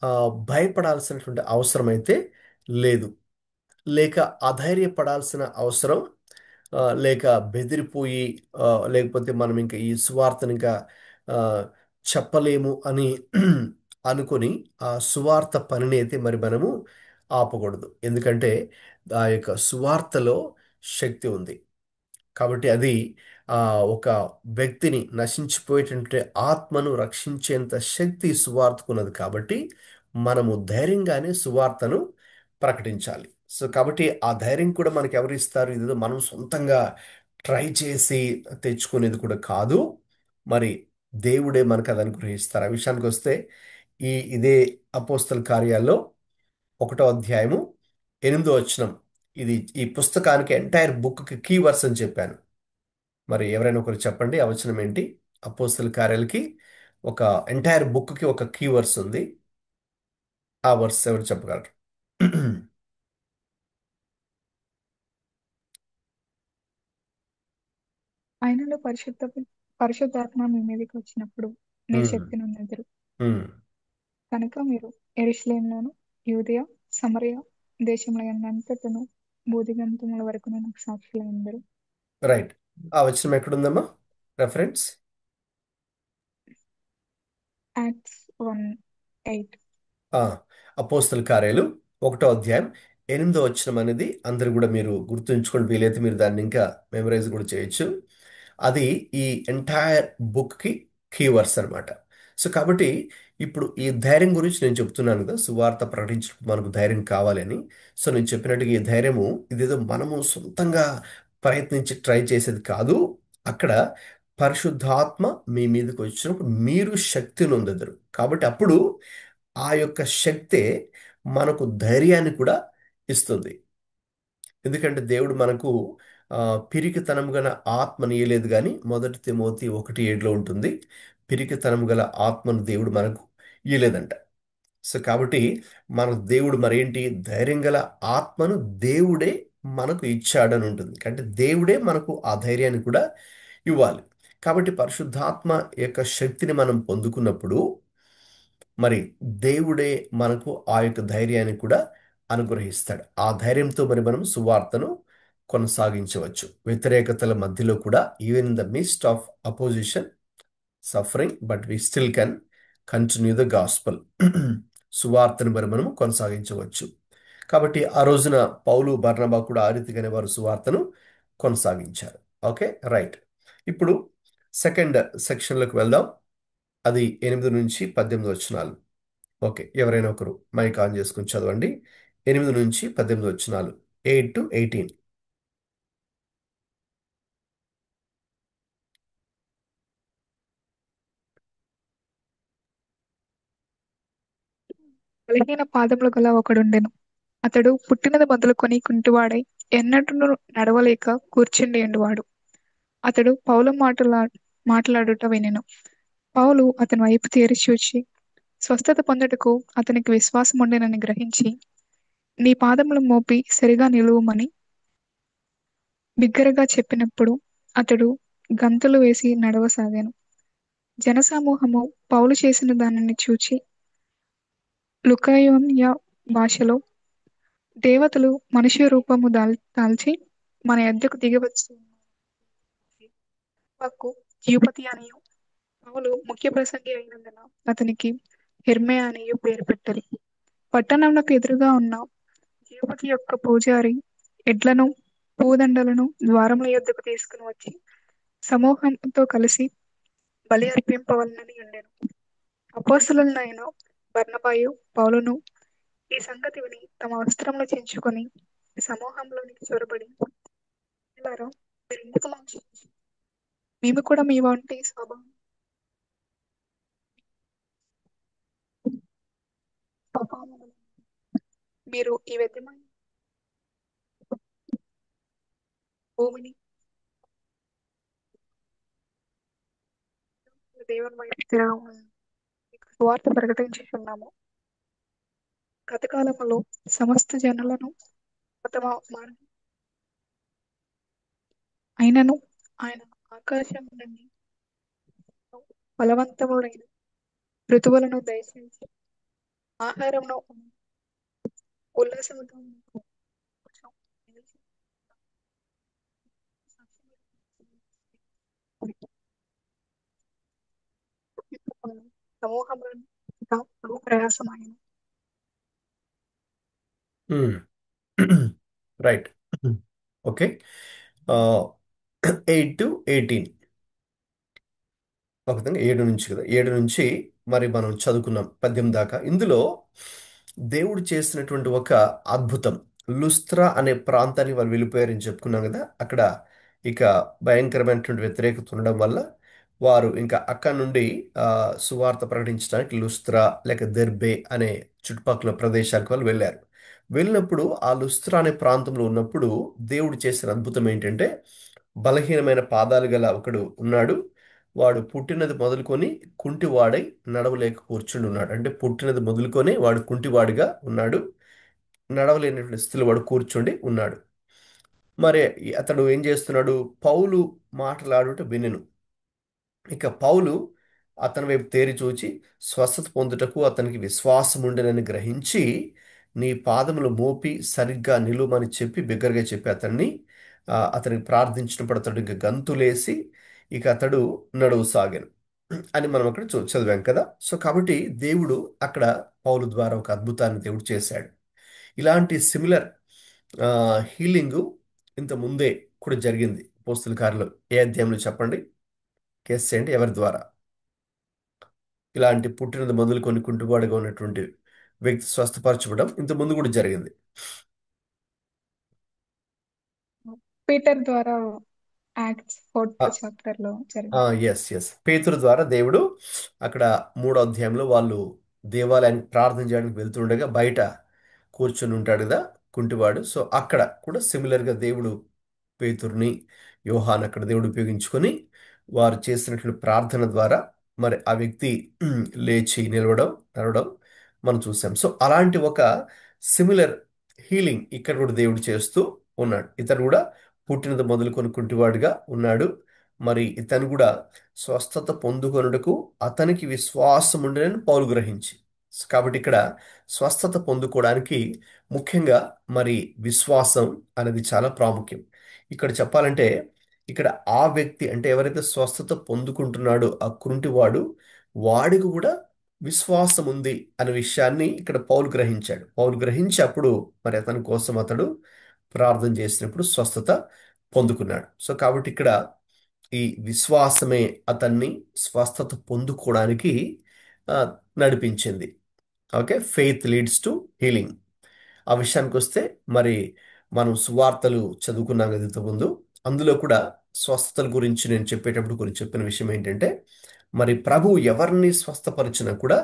ఆ, భయపడాల్సినటువంటి అవసరం అయితే లేదు, లేక అధైర్యపడాల్సిన అవసరం లేక బెదిరిపోయి లేకపోతే మనం ఇంకా ఈ సువార్తను ఇంకా ఆ, చెప్పలేము అని అనుకొని ఆ సువార్త పనిని అయితే మరి మనము ఆపకూడదు. ఎందుకంటే ఆ యొక్క సువార్తలో శక్తి ఉంది. కాబట్టి అది ఆ, ఒక వ్యక్తిని నశించిపోయేటటువంటి ఆత్మను రక్షించేంత శక్తి సువార్తకున్నది. కాబట్టి మనము ధైర్యంగానే సువార్తను ప్రకటించాలి. సో కాబట్టి ఆ ధైర్యం కూడా మనకి ఎవరు ఇస్తారు? ఇదేదో మనం సొంతంగా ట్రై చేసి తెచ్చుకునేది కూడా కాదు. మరి దేవుడే మనకు అది అనుగ్రహిస్తారు. ఆ విషయానికి వస్తే ఇదే అపోస్తల కార్యాల్లో 1వ అధ్యాయము 8వ వచనం, ఇది ఈ పుస్తకానికి ఎంటైర్ బుక్కి కీ వర్స్ అని చెప్పాను. మరి ఎవరైనా ఒకరు చెప్పండి ఆ వచనం ఏంటి? అపోస్తల కార్యాలకి ఒక ఎంటైర్ బుక్కి ఒక కీ వర్స్ ఉంది. ఆ వర్స్ ఎవరు చెప్పగలరు? ఆయనలో పరిశుద్ధాత్మ మీ మీదకి వచ్చినప్పుడు మీరు ఉమ్, శక్తిని పొందెదరు. ఉమ్, కనుక మీరు యెరూషలేములోను యూదయ సమరయ దేశముల యందంతటను బూదిగంతముల వరకు నాకు సాక్షులైందరు. రైట్. ఆ వచనం ఎక్కడుందమ్మా రెఫరెన్స్? యాక్ట్స్ 1:8. ఆ, అపోస్తల కార్యాలు 1వ అధ్యాయం 8వ వచనం అనేది అందరు కూడా మీరు గుర్తుంచుకోండి. వీలైతే మీరు దాన్ని ఇంకా మెమరైజ్ కూడా చేయొచ్చు. అది ఈ ఎంటైర్ బుక్కి కీవర్డ్స్ అనమాట. సో కాబట్టి ఇప్పుడు ఈ ధైర్యం గురించి నేను చెప్తున్నాను కదా, సువార్త ప్రకటించినప్పుడు మనకు ధైర్యం కావాలని. సో నేను చెప్పినట్టుగా ఈ ధైర్యము ఇదేదో మనము సొంతంగా ప్రయత్నించి ట్రై చేసేది కాదు. అక్కడ పరిశుద్ధాత్మ మీ మీదకి వచ్చినప్పుడు మీరు శక్తిని పొందెదరు. కాబట్టి అప్పుడు ఆ యొక్క శక్తే మనకు ధైర్యాన్ని కూడా ఇస్తుంది. ఎందుకంటే దేవుడు మనకు ఆ, పిరికితనము గల ఆత్మని ఇయ్యలేదు, కానీ 1 తిమోతి 1:7 ఉంటుంది. పిరికితనము గల ఆత్మను దేవుడు మనకు ఇయ్యలేదంట. సో కాబట్టి మన దేవుడు మరేంటి, ధైర్యం గల ఆత్మను దేవుడే మనకు ఇచ్చాడని ఉంటుంది. అంటే దేవుడే మనకు ఆ ధైర్యాన్ని కూడా ఇవ్వాలి. కాబట్టి పరిశుద్ధాత్మ యొక్క శక్తిని మనం పొందుకున్నప్పుడు మరి దేవుడే మనకు ఆ యొక్క ధైర్యాన్ని కూడా అనుగ్రహిస్తాడు. ఆ ధైర్యంతో మరి మనం సువార్తను కొనసాగించవచ్చు. వ్యతిరేకతల మధ్యలో కూడా, even in the midst of opposition, suffering, but we still can continue the gospel. సువార్తను మరి మనం కొనసాగించవచ్చు. కాబట్టి ఆ రోజున పౌలు బర్నబా కూడా ఆ రీతిగానే వారు సువార్తను కొనసాగించారు. Okay, right. ఇప్పుడు సెకండ్ సెక్షన్లోకి వెళ్దాం. అది 8 నుంచి 18 వచనాలు. ఓకే, ఎవరైనా ఒకరు మైక్ ఆన్ చేసుకుని చదవండి. 8 నుంచి 18 వచనాలు, 8 to 18. బలహీన పాదములు గల ఒకడుండెను. అతడు పుట్టినది మొదలుకొని కుంటివాడై ఎన్నటూ నడవలేక కూర్చుండి ఉండువాడు. అతడు పౌలు మాట్లాడుట వినెను. పౌలు అతని వైపు తేరి చూచి స్వస్థత పొందుటకు అతనికి విశ్వాసం ఉండెనని గ్రహించి, నీ పాదములు మోపి సరిగా నిలువుమని బిగ్గరగా చెప్పినప్పుడు అతడు గంతులు వేసి నడవసాగాను. జనసమూహము పౌలు చేసిన దానిని చూచి లుకయోన్య భాషలో, దేవతలు మనుష్య రూపము దాల్చి మన యొద్దకు దిగివచ్చి వాక్కు యూపతి అనియు, పౌలు ముఖ్య ప్రసంగి అయినందున అతనికి హెర్మే అనియు పేరు పెట్టారు. పట్టణంలో ఎదురుగా ఉన్న యూపతి యొక్క పూజారి ఎడ్లను పూదండలను ద్వారముల యొద్దకు తీసుకుని వచ్చి సమూహంతో కలిసి బలి అర్పింపవలనని ఉండెను. అపోస్తలులైన బర్నబాయు పౌలును ఈ సంగతి విని తమ వస్త్రములు చించుకొని సమూహంలోనికి చొరబడి, "ప్రియులారా, మీరు ఎందుకు మంచి మేము కూడా మీ వంటి స్వభావం స్వభావములు మీరు ఈ విధమైన భూమిని దేవుని వైపు తిరగడం మీకు సువార్త ప్రకటించుచున్నాము. గతకాలములో సమస్త జనులను తమ మార్గం అయినను ఆయన ఆకాశం నుండి బలవంతముడైన ఋతువులను దయచేసి ఆహారంలో ఉల్లాసముతో సమూహములను బహు ప్రయాసమైన రైట్. ఓకే. 8 to 18 ఒక విధంగా 7 నుంచి కదా, 7 నుంచి మరి మనం చదువుకున్నాం 18 దాకా. ఇందులో దేవుడు చేసినటువంటి ఒక అద్భుతం, లుస్త్రా అనే ప్రాంతానికి వాళ్ళు వెళ్ళిపోయారని చెప్పుకున్నాం కదా. అక్కడ ఇక భయంకరమైనటువంటి వ్యతిరేకత ఉండడం వల్ల వారు ఇంకా అక్కడ నుండి ఆ, సువార్త ప్రకటించడానికి లుస్త్రా లేక దెర్బే అనే చుట్టుపక్కల ప్రదేశాలకు వాళ్ళు వెళ్ళారు. వెళ్ళినప్పుడు ఆ లుస్త్రా అనే ప్రాంతంలో ఉన్నప్పుడు దేవుడు చేసిన అద్భుతం ఏంటంటే, బలహీనమైన పాదాలు గల ఒకడు ఉన్నాడు. వాడు పుట్టినది మొదలుకొని కుంటివాడై నడవలేక కూర్చుని ఉన్నాడు. అంటే పుట్టినది మొదలుకొని వాడు కుంటివాడిగా ఉన్నాడు, నడవలేనటువంటి స్థితిలో వాడు కూర్చుండి ఉన్నాడు. మరి అతడు ఏం చేస్తున్నాడు? పౌలు మాటలాడుట వినెను. ఇక పౌలు అతని వైపు తేరి చూచి స్వస్థత పొందుటకు అతనికి విశ్వాసం ఉండనని గ్రహించి, నీ పాదములు మోపి సరిగ్గా నిలువమని చెప్పి బిగ్గరగా చెప్పి అతనికి ప్రార్థించినప్పుడు అతడు ఇక గంతులేసి ఇక అతడు నడువు సాగాను అని మనం అక్కడ చదివాం కదా. సో కాబట్టి దేవుడు అక్కడ పౌలు ద్వారా ఒక అద్భుతాన్ని దేవుడు చేశాడు. ఇలాంటి సిమిలర్ హీలింగ్ ఇంత ముందే కూడా జరిగింది అపోస్తల కార్యాలు. ఏ అధ్యాయంలో చెప్పండి? కేసు చేయండి. ఎవరి ద్వారా? ఇలాంటి పుట్టినది మొదలుకొని కుంటుబాటుగా ఉన్నటువంటి వ్యక్తి స్వస్థపరచబడడం ఇంత ముందు కూడా జరిగింది. పీటర్ ద్వారా యాక్ట్స్ 4th చాప్టర్ లో జరిగింది. ఎస్ పేతురు ద్వారా దేవుడు అక్కడ 3వ అధ్యాయంలో వాళ్ళు దేవాలయానికి ప్రార్థన చేయడానికి వెళ్తుండగా బయట కూర్చొని ఉంటాడు కదా కుంటివాడు. సో అక్కడ కూడా సిమిలర్గా దేవుడు పేతుర్ని, యోహాన్ అక్కడ దేవుడు ఉపయోగించుకొని వారు చేసినటువంటి ప్రార్థన ద్వారా మరి ఆ వ్యక్తి లేచి నిలవడం, నడవడం మనం చూసాం. సో అలాంటి ఒక సిమిలర్ హీలింగ్ ఇక్కడ కూడా దేవుడు చేస్తూ ఉన్నాడు. ఇతను కూడా పుట్టినది మొదలుకొని కుంటివాడిగా ఉన్నాడు. మరి ఇతను కూడా స్వస్థత పొందుకొనుటకు అతనికి విశ్వాసం ఉండేనని పౌలు గ్రహించి. కాబట్టి ఇక్కడ స్వస్థత పొందుకోవడానికి ముఖ్యంగా మరి విశ్వాసం అనేది చాలా ప్రాముఖ్యం. ఇక్కడ చెప్పాలంటే ఇక్కడ ఆ వ్యక్తి అంటే ఎవరైతే స్వస్థత పొందుకుంటున్నాడో ఆ కుంటివాడు, వాడికి కూడా విశ్వాసం ఉంది అనే విషయాన్ని ఇక్కడ పౌలు గ్రహించాడు. పౌలు గ్రహించి అప్పుడు మరి అతని కోసం అతడు ప్రార్థన చేసినప్పుడు స్వస్థత పొందుకున్నాడు. సో కాబట్టి ఇక్కడ ఈ విశ్వాసమే అతన్ని స్వస్థత పొందుకోవడానికి ఆ, నడిపించింది. Okay, faith leads to healing. ఆ విషయానికి వస్తే మరి మనం సువార్తలు చదువుకున్నాం కదా ఇంతకుముందు. అందులో కూడా స్వస్థతల గురించి నేను చెప్పేటప్పుడు గురించి చెప్పిన విషయం ఏంటంటే, మరి ప్రభు ఎవరిని స్వస్థపరిచినా కూడా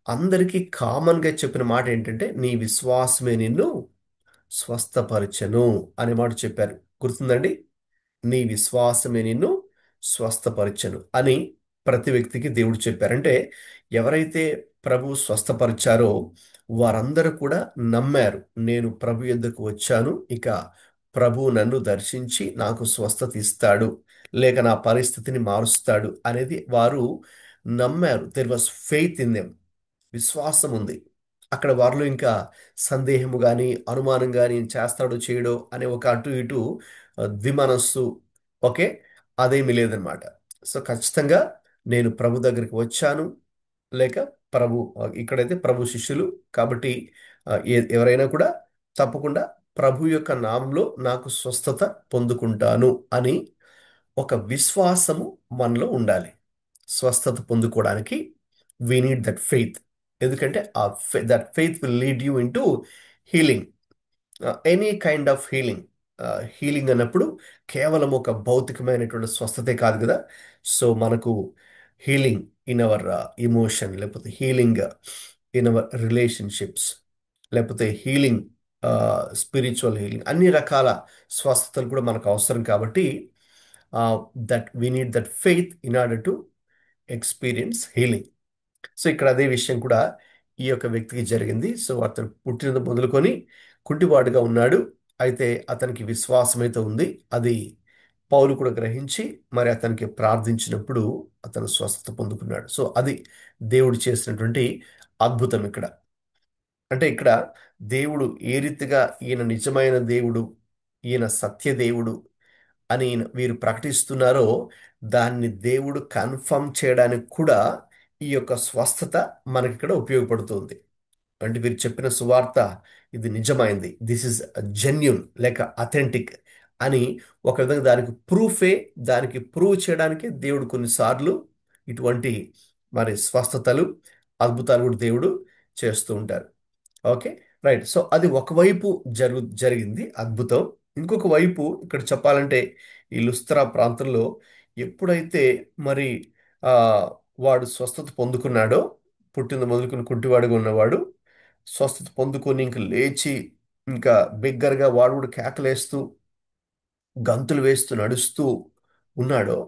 అందరికీ కామన్గా చెప్పిన మాట ఏంటంటే, నీ విశ్వాసమే నిన్ను స్వస్థపరచను అనే మాట చెప్పారు. గుర్తుందండి? నీ విశ్వాసమే నిన్ను స్వస్థపరచను అని ప్రతి వ్యక్తికి దేవుడు చెప్పారంటే, ఎవరైతే ప్రభు స్వస్థపరిచారో వారందరూ కూడా నమ్మారు, నేను ప్రభు యొద్దకు వచ్చాను, ఇక ప్రభు నన్ను దర్శించి నాకు స్వస్థత ఇస్తాడు, లేక నా పరిస్థితిని మారుస్తాడు అనేది వారు నమ్మారు. There was faith in them. విశ్వాసం ఉంది అక్కడ వారిలో. ఇంకా సందేహము కానీ అనుమానం కానీ చేస్తాడో చేయడో అనే ఒక అటు ఇటు ద్విమనస్సు, ఓకే, అదేమీ లేదనమాట. సో ఖచ్చితంగా నేను ప్రభు దగ్గరికి వచ్చాను, లేక ప్రభు ఇక్కడైతే ప్రభు శిష్యులు కాబట్టి ఎవరైనా కూడా తప్పకుండా ప్రభు యొక్క నామంలో నాకు స్వస్థత పొందుకుంటాను అని ఒక విశ్వాసము మనలో ఉండాలి. స్వస్థత పొందుకోవడానికి వీ నీడ్ దట్ ఫెయిత్. ఎందుకంటే that faith will lead you in to healing, any kind of healing. Healing అన్నప్పుడు కేవలం ఒక భౌతికమైనటువంటి స్వస్థతే కాదు కదా. సో మనకు హీలింగ్ ఇన్ అవర్ ఇమోషన్, లేకపోతే హీలింగ్ ఇన్ అవర్ రిలేషన్షిప్స్, లేకపోతే హీలింగ్, స్పిరిచువల్ హీలింగ్, అన్ని రకాల స్వస్థతలు కూడా మనకు అవసరం కాబట్టి that we need that faith in order to experience healing. So ఇక్కడ అదే విషయం కూడా ఈ యొక్క వ్యక్తికి జరిగింది. సో అతను పుట్టినది మొదలుకొని కుంటివాడుగా ఉన్నాడు. అయితే అతనికి విశ్వాసం అయితే ఉంది. అది పౌలు కూడా గ్రహించి మరి అతనికి ప్రార్థించినప్పుడు అతను స్వస్థత పొందుకున్నాడు. సో అది దేవుడు చేసినటువంటి అద్భుతం ఇక్కడ. అంటే ఇక్కడ దేవుడు ఏ రీతిగా ఈయన నిజమైన దేవుడు, ఈయన సత్య దేవుడు అని వీరు ప్రకటిస్తున్నారో దాన్ని దేవుడు కన్ఫర్మ్ చేయడానికి కూడా ఈ యొక్క స్వస్థత మనకి ఇక్కడ ఉపయోగపడుతుంది. అంటే వీరు చెప్పిన సువార్త ఇది నిజమైంది, దిస్ ఇస్ జెన్యున్ లేక అథెంటిక్ అని ఒక విధంగా దానికి ప్రూఫే, దానికి ప్రూవ్ చేయడానికి దేవుడు కొన్నిసార్లు ఇటువంటి మరి స్వస్థతలు, అద్భుతాలు కూడా దేవుడు చేస్తూ ఉంటారు. Okay, right. సో అది ఒకవైపు జరిగింది అద్భుతం. ఇంకొక వైపు ఇక్కడ చెప్పాలంటే ఈ లుస్త్రా ప్రాంతంలో ఎప్పుడైతే మరి ఆ వాడు స్వస్థత పొందుకున్నాడో, పుట్టిన మొదలుకొని కుంటివాడుగా ఉన్నవాడు స్వస్థత పొందుకొని ఇంక లేచి ఇంకా బిగ్గరగా వాడు కూడా కేకలేస్తూ గంతులు వేస్తూ నడుస్తూ ఉన్నాడో,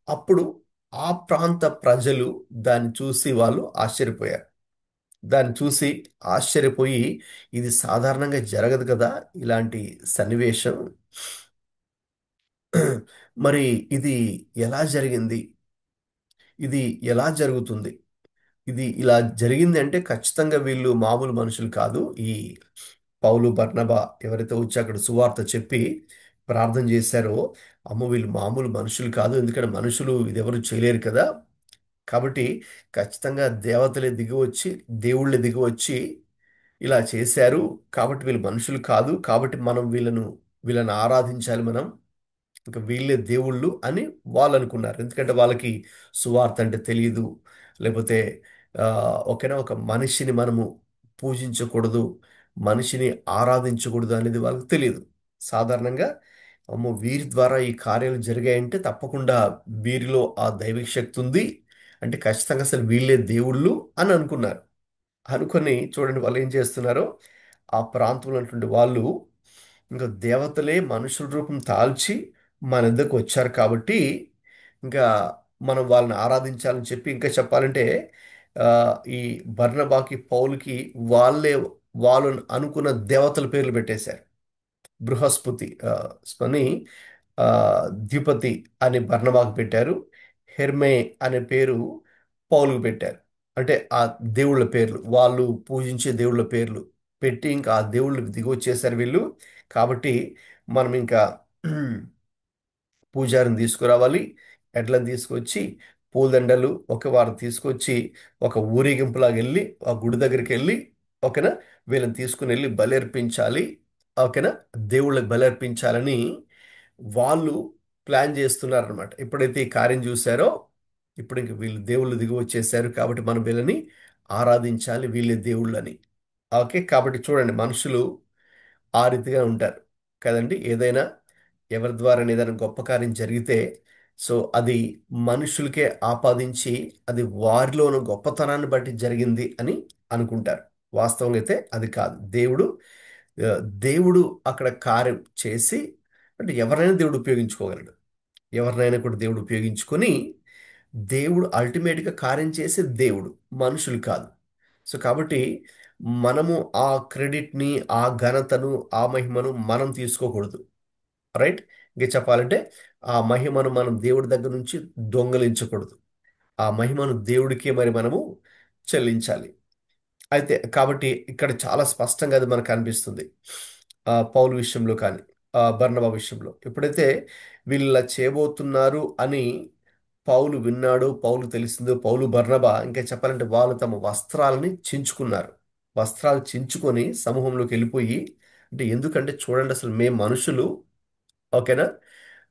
అప్పుడు ఆ ప్రాంత ప్రజలు దాన్ని చూసి వాళ్ళు ఆశ్చర్యపోయారు. దాన్ని చూసి ఆశ్చర్యపోయి ఇది సాధారణంగా జరగదు కదా ఇలాంటి సన్నివేశం, మరి ఇది ఎలా జరిగింది, ఇది ఎలా జరుగుతుంది, ఇది ఇలా జరిగింది అంటే ఖచ్చితంగా వీళ్ళు మామూలు మనుషులు కాదు. ఈ పౌలు బర్నబా ఎవరైతే వచ్చి అక్కడ సువార్త చెప్పి ప్రార్థన చేశారో, అమ్మో వీళ్ళు మామూలు మనుషులు కాదు, ఎందుకంటే మనుషులు ఇది ఎవరు చేయలేరు కదా, కాబట్టి ఖచ్చితంగా దేవతలే దిగి వచ్చి, దేవుళ్ళే దిగి వచ్చి ఇలా చేశారు, కాబట్టి వీళ్ళు మనుషులు కాదు, కాబట్టి మనం వీళ్ళని ఆరాధించాలి, మనం ఇంకా వీళ్ళే దేవుళ్ళు అని వాళ్ళు అనుకున్నారు. ఎందుకంటే వాళ్ళకి సువార్త అంటే తెలియదు, లేకపోతే ఆ, ఓకేనా, ఒక మనిషిని మనము పూజించకూడదు, మనిషిని ఆరాధించకూడదు అనేది వాళ్ళకి తెలియదు. సాధారణంగా అమ్మో వీరి ద్వారా ఈ కార్యాలు జరిగాయంటే తప్పకుండా వీరిలో ఆ దైవిక శక్తి ఉంది, అంటే ఖచ్చితంగా అసలు వీళ్ళే దేవుళ్ళు అని అనుకున్నారు. అనుకొని చూడండి వాళ్ళు ఏం చేస్తున్నారో, ఆ ప్రాంతంలో ఉన్నటువంటి వాళ్ళు ఇంకా దేవతలే మనుషుల రూపం తాల్చి మన దగ్గరకు వచ్చారు కాబట్టి ఇంకా మనం వాళ్ళని ఆరాధించాలని చెప్పి, ఇంకా చెప్పాలంటే ఆ, ఈ బర్నబాకి పౌలుకి వాళ్ళు అనుకున్న దేవతల పేర్లు పెట్టేశారు. బృహస్పతి అని ఆ, ద్విపతి అని బర్నబాకు పెట్టారు. హెర్మే అనే పేరు పౌలుకు పెట్టారు. అంటే ఆ దేవుళ్ళ పేర్లు, వాళ్ళు పూజించే దేవుళ్ళ పేర్లు పెట్టి ఇంకా ఆ దేవుళ్ళు దిగొచ్చేసారు వీళ్ళు. కాబట్టి మనం ఇంకా పూజారిని తీసుకురావాలి, ఎడ్లను తీసుకొచ్చి పూలదండలు ఒక వారు తీసుకొచ్చి ఒక ఊరేగింపులాగా వెళ్ళి ఆ గుడి దగ్గరికి వెళ్ళి, ఓకేనా, వీళ్ళని తీసుకుని వెళ్ళి బలర్పించాలి, ఓకేనా, దేవుళ్ళకి బలర్పించాలని వాళ్ళు ప్లాన్ చేస్తున్నారనమాట. ఎప్పుడైతే ఈ కార్యం చూశారో ఇప్పుడు ఇంక వీళ్ళు దేవుళ్ళు దిగి వచ్చేసారు, కాబట్టి మనం వీళ్ళని ఆరాధించాలి, వీళ్ళే దేవుళ్ళని. ఓకే, కాబట్టి చూడండి మనుషులు ఆ రీతిగా ఉంటారు కదండి. ఏదైనా ఎవరి ద్వారా ఏదైనా గొప్ప కార్యం జరిగితే సో అది మనుషులకే ఆపాదించి అది వారిలోని గొప్పతనాన్ని బట్టి జరిగింది అని అనుకుంటారు. వాస్తవంగా అయితే అది కాదు. ఆ, దేవుడు అక్కడ కార్యం చేసి, అంటే ఎవరినైనా దేవుడు ఉపయోగించుకోగలడు, ఎవరినైనా కూడా దేవుడు ఉపయోగించుకొని దేవుడు అల్టిమేట్గా కార్యం చేసే దేవుడు, మనుషులు కాదు. సో కాబట్టి మనము ఆ క్రెడిట్ని, ఆ ఘనతను, ఆ మహిమను మనం తీసుకోకూడదు. రైట్. ఇంకా చెప్పాలంటే ఆ మహిమను మనం దేవుడి దగ్గర నుంచి దొంగలించకూడదు. ఆ మహిమను దేవుడికే మరి మనము చెల్లించాలి. అయితే కాబట్టి ఇక్కడ చాలా స్పష్టంగా అది మనకు అనిపిస్తుంది. పౌలు విషయంలో కానీ బర్నబా విషయంలో ఎప్పుడైతే వీళ్ళు ఇలా చేయబోతున్నారు అని పౌలు విన్నాడు, పౌలు తెలిసిందో, పౌలు బర్నబా ఇంకా చెప్పాలంటే వాళ్ళు తమ వస్త్రాలని చించుకున్నారు. వస్త్రాలు చించుకొని సమూహంలోకి వెళ్ళిపోయి, అంటే ఎందుకంటే చూడండి అసలు మేము మనుషులు, ఓకేనా,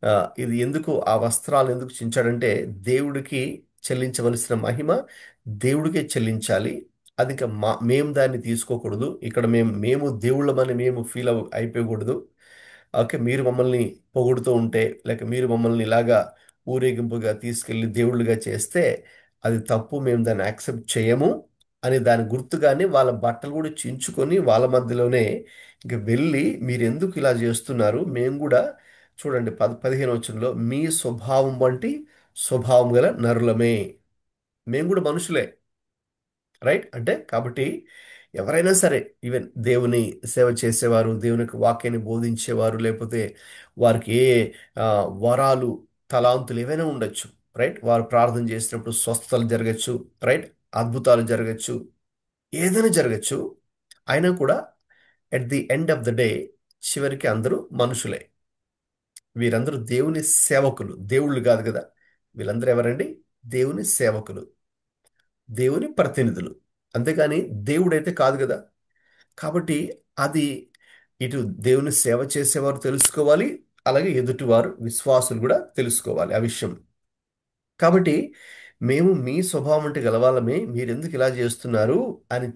ఆ, ఇది ఎందుకు ఆ వస్త్రాలు ఎందుకు చించాడంటే దేవుడికి చెల్లించవలసిన మహిమ దేవుడికే చెల్లించాలి. అది ఇంకా మేము దాన్ని తీసుకోకూడదు. ఇక్కడ మేము దేవుళ్ళమని మేము అయిపోకూడదు. ఓకే, మీరు మమ్మల్ని పొగుడుతూ ఉంటే లేక మీరు మమ్మల్ని ఇలాగా ఊరేగింపుగా తీసుకెళ్ళి దేవుళ్ళుగా చేస్తే అది తప్పు, మేము దాన్ని యాక్సెప్ట్ చేయము అని దాని గుర్తుగానే వాళ్ళ బట్టలు కూడా చించుకొని వాళ్ళ మధ్యలోనే ఇంక వెళ్ళి మీరు ఎందుకు ఇలా చేస్తున్నారు, మేము కూడా చూడండి 15 వచనంలో మీ స్వభావం వంటి స్వభావం గల నరులమే, మేము కూడా మనుషులే. రైట్ అంటే కాబట్టి ఎవరైనా సరే, ఈవెన్ దేవుని సేవ చేసేవారు, దేవుని యొక్క వాక్యాన్ని బోధించేవారు, లేకపోతే వారికి ఏ ఆ, వరాలు తలాంతులు ఏవైనా ఉండొచ్చు. రైట్ వారు ప్రార్థన చేసినప్పుడు స్వస్థతలు జరగచ్చు. రైట్ అద్భుతాలు జరగచ్చు, ఏదైనా జరగచ్చు. అయినా కూడా at the end of the day చివరికి అందరూ మనుషులే. వీరందరూ దేవుని సేవకులు, దేవుళ్ళు కాదు కదా. వీళ్ళందరూ ఎవరండి? దేవుని సేవకులు, దేవుని ప్రతినిధులు, అంతేకాని దేవుడైతే కాదు కదా. కాబట్టి అది ఇటు దేవుని సేవ చేసేవారు తెలుసుకోవాలి, అలాగే ఎదుటివారు విశ్వాసులు కూడా తెలుసుకోవాలి ఆ విషయం. కాబట్టి మేము మీ స్వభావం అంటే గలవాళ్ళమే, మీరెందుకు ఇలా చేస్తున్నారు అని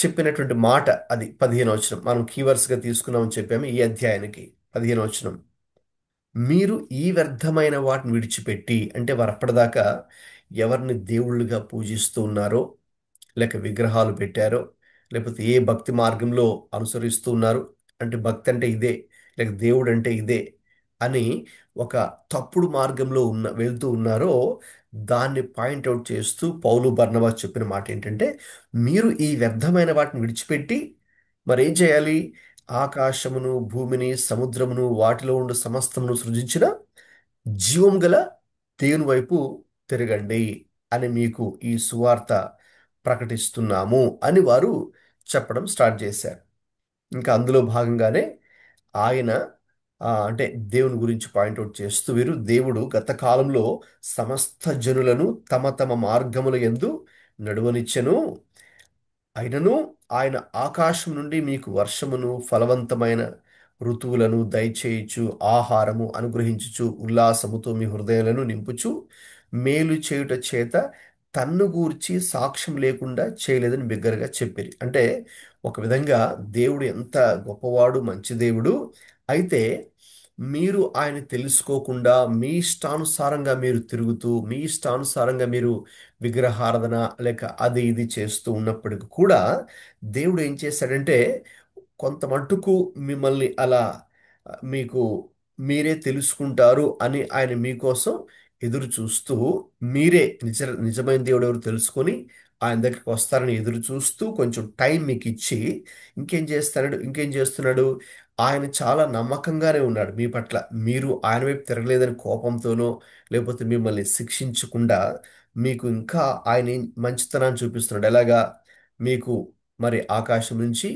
చెప్పినటువంటి మాట అది 15 వచనం. మనం కీవర్స్గా తీసుకున్నామని చెప్పాము ఈ అధ్యాయానికి. 15 వచనం, మీరు ఈ వ్యర్థమైన వాటిని విడిచిపెట్టి, అంటే వారు అప్పటిదాకా ఎవరిని దేవుళ్ళుగా పూజిస్తూ ఉన్నారో, లేక విగ్రహాలు పెట్టారో, లేకపోతే ఏ భక్తి మార్గంలో అనుసరిస్తూ ఉన్నారు, అంటే భక్తి అంటే ఇదే, లేక దేవుడు అంటే ఇదే అని ఒక తప్పుడు మార్గంలో వెళ్తూ ఉన్నారో, దాన్ని పాయింట్అవుట్ చేస్తూ పౌలు బర్నబా చెప్పిన మాట ఏంటంటే, మీరు ఈ వ్యర్థమైన వాటిని విడిచిపెట్టి మరేం చేయాలి? ఆకాశమును భూమిని సముద్రమును వాటిలో ఉండు సమస్తమును సృజించిన జీవం గల దేవుని వైపు తిరగండి అని మీకు ఈ సువార్త ప్రకటిస్తున్నాము అని వారు చెప్పడం స్టార్ట్ చేశారు. ఇంకా అందులో భాగంగానే ఆయన అంటే దేవుని గురించి పాయింట్అవుట్ చేస్తూ, వీరు దేవుడు గత కాలంలో సమస్త జనులను తమ తమ మార్గముల యందు నడువనిచ్చెను, అయినను ఆయన ఆకాశం నుండి మీకు వర్షమును ఫలవంతమైన ఋతువులను దయచేయుచు ఆహారము అనుగ్రహించుచు ఉల్లాసముతో మీ హృదయాలను నింపుచు మేలు చేయుట చేత తన్ను గూర్చి సాక్ష్యం లేకుండా చేయలేదని బిగ్గరగా చెప్పిరి. అంటే ఒక విధంగా దేవుడు ఎంత గొప్పవాడు, మంచి దేవుడు. అయితే మీరు ఆయన తెలుసుకోకుండా మీ ఇష్టానుసారంగా మీరు తిరుగుతూ, మీ ఇష్టానుసారంగా మీరు విగ్రహారాధన లేక అది ఇది చేస్తూ ఉన్నప్పటికీ కూడా దేవుడు ఏం చేశాడంటే కొంత మట్టుకు మిమ్మల్ని అలా మీకు మీరే తెలుసుకుంటారు అని ఆయన మీకోసం ఎదురు చూస్తూ, మీరే నిజమైన దేవుడు ఎవరు తెలుసుకొని ఆయన దగ్గరికి వస్తారని ఎదురు చూస్తూ కొంచెం టైం మీకు ఇచ్చి ఇంకేం చేస్తున్నాడు? ఆయన చాలా నమ్మకంగానే ఉన్నాడు మీ పట్ల. మీరు ఆయన వైపు తిరగలేదని కోపంతోనో, లేకపోతే మిమ్మల్ని శిక్షించకుండా మీకు ఇంకా ఆయన మంచితనాన్ని చూపిస్తున్నాడు. ఎలాగా? మీకు మరి ఆకాశం నుంచి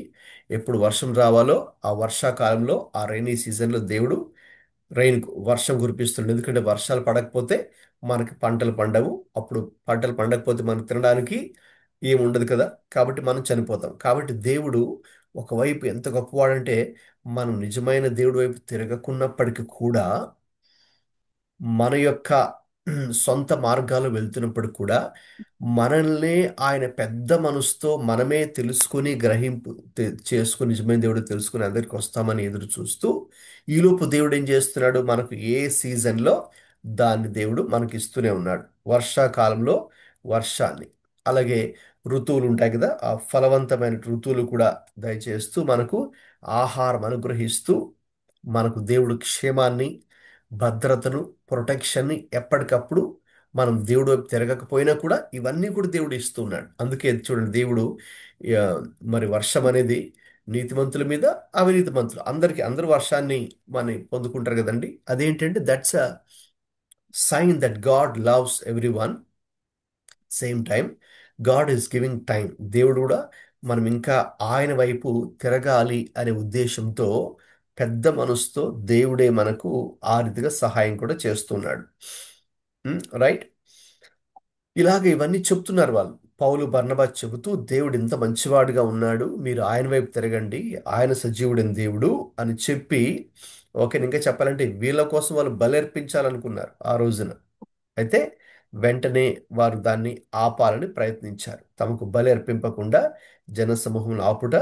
ఎప్పుడు వర్షం రావాలో ఆ వర్షాకాలంలో, ఆ రైనీ సీజన్లో దేవుడు రైన్ వర్షం కురిపిస్తుండే. ఎందుకంటే వర్షాలు పడకపోతే మనకి పంటలు పండవు. అప్పుడు పంటలు పండకపోతే మనకు తినడానికి ఏమి ఉండదు కదా. కాబట్టి మనం చనిపోతాం. కాబట్టి దేవుడు ఒకవైపు ఎంత గొప్పవాడంటే, మనం నిజమైన దేవుడి వైపు తిరగకున్నప్పటికీ కూడా మన యొక్క సొంత మార్గాలు వెళ్తున్నప్పుడు కూడా మనల్ని ఆయన పెద్ద మనసుతో మనమే తెలుసుకుని గ్రహింపు చేసుకుని నిజమైన దేవుడు తెలుసుకుని అందరికి వస్తామని ఎదురు చూస్తూ, ఈలోపు దేవుడు ఏం చేస్తున్నాడు? మనకు ఏ సీజన్లో దాన్ని దేవుడు మనకి ఇస్తూనే ఉన్నాడు. వర్షాకాలంలో వర్షాన్ని, అలాగే ఋతువులు ఉంటాయి కదా, ఆ ఫలవంతమైన ఋతువులు కూడా దయచేస్తూ మనకు ఆహారం అనుగ్రహిస్తూ, మనకు దేవుడు క్షేమాన్ని, భద్రతను, ప్రొటెక్షన్ని ఎప్పటికప్పుడు మనం దేవుడు వైపు తిరగకపోయినా కూడా ఇవన్నీ కూడా దేవుడు ఇస్తూ ఉన్నాడు. అందుకే చూడండి, దేవుడు ఆ, మరి వర్షం అనేది నీతిమంతుల మీద, అవినీతిమంతులు అందరూ వర్షాన్ని మన పొందుకుంటారు కదండి. అదేంటంటే that's a sign that God loves everyone. Same time God is giving time. దేవుడు కూడా మనం ఇంకా ఆయన వైపు తిరగాలి అనే ఉద్దేశంతో పెద్ద మనసుతో దేవుడే మనకు ఆ రీతిగా సహాయం కూడా చేస్తున్నాడు. రైట్. ఇలాగ ఇవన్నీ చెప్తున్నారు వాళ్ళు. పౌలు బర్నబా చెబుతూ దేవుడు ఇంత మంచివాడుగా ఉన్నాడు, మీరు ఆయన వైపు తిరగండి, ఆయన సజీవుడైన దేవుడు అని చెప్పి, ఓకే ఇంకా చెప్పాలంటే వీళ్ళ కోసం వాళ్ళు బలర్పించాలనుకున్నారు ఆ రోజున. అయితే వెంటనే వారు దాన్ని ఆపాలని ప్రయత్నించారు. తమకు బలి అర్పింపకుండా జనసమూహం ఆపుట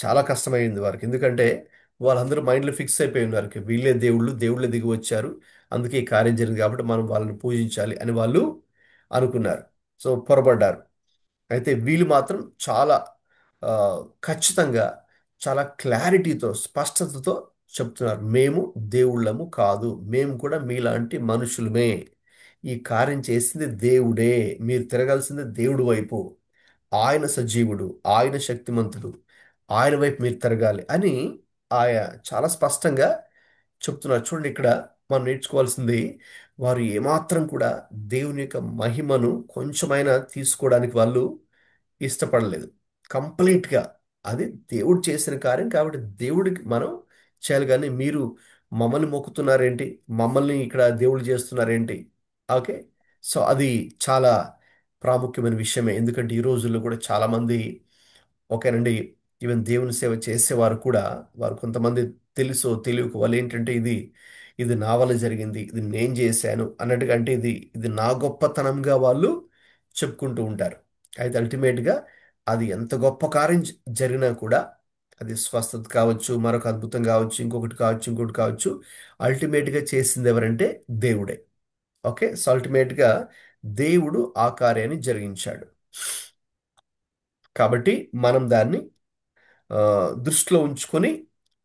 చాలా కష్టమైంది వారికి. ఎందుకంటే వాళ్ళందరూ మైండ్లో ఫిక్స్ అయిపోయి ఉన్నారు, వీళ్ళే దేవుళ్ళే దిగి వచ్చారు, అందుకే ఈ కార్యం జరిగింది కాబట్టి మనం వాళ్ళని పూజించాలి అని వాళ్ళు అనుకున్నారు. సో పొరపడ్డారు. అయితే వీళ్ళు మాత్రం చాలా ఆ, ఖచ్చితంగా చాలా క్లారిటీతో స్పష్టతతో చెప్తున్నారు, మేము దేవుళ్ళము కాదు, మేము కూడా మీలాంటి మనుషులమే, ఈ కార్యం చేసింది దేవుడే, మీరు తిరగాల్సింది దేవుడి వైపు, ఆయన సజీవుడు, ఆయన శక్తిమంతుడు, ఆయన వైపు మీరు తిరగాలి అని ఆయన చాలా స్పష్టంగా చెప్తున్నారు. చూడండి, ఇక్కడ మనం నేర్చుకోవాల్సింది, వారు ఏమాత్రం కూడా దేవుని యొక్క మహిమను కొంచెమైనా తీసుకోవడానికి వాళ్ళు ఇష్టపడలేదు. కంప్లీట్గా అది దేవుడు చేసిన కార్యం కాబట్టి దేవుడికి మనం చేయాలి. కానీ మీరు మమ్మల్ని మొక్కుతున్నారేంటి, మమ్మల్ని ఇక్కడ దేవుడు చేస్తున్నారేంటి? ఓకే. సో అది చాలా ప్రాముఖ్యమైన విషయమే. ఎందుకంటే ఈ రోజుల్లో కూడా చాలామంది, ఓకేనండి, ఈవెన్ దేవుని సేవ చేసేవారు కూడా, వారు కొంతమంది తెలుసో తెలియక వాళ్ళు ఏంటంటే, ఇది ఇది నా వల్ల జరిగింది, ఇది నేను చేశాను అన్నట్టుగా, అంటే ఇది ఇది నా గొప్పతనంగా వాళ్ళు చెప్పుకుంటూ ఉంటారు. అయితే అల్టిమేట్గా అది ఎంత గొప్ప కార్యం జరిగినా కూడా, అది స్వస్థత కావచ్చు, మరొక అద్భుతం కావచ్చు, ఇంకొకటి కావచ్చు, ఇంకొకటి కావచ్చు, అల్టిమేట్గా చేసింది ఎవరంటే దేవుడే. ఓకే. సో అల్టిమేట్గా దేవుడు ఆ కార్యాన్ని జరిగించాడు. కాబట్టి మనం దాన్ని ఆ, దృష్టిలో ఉంచుకొని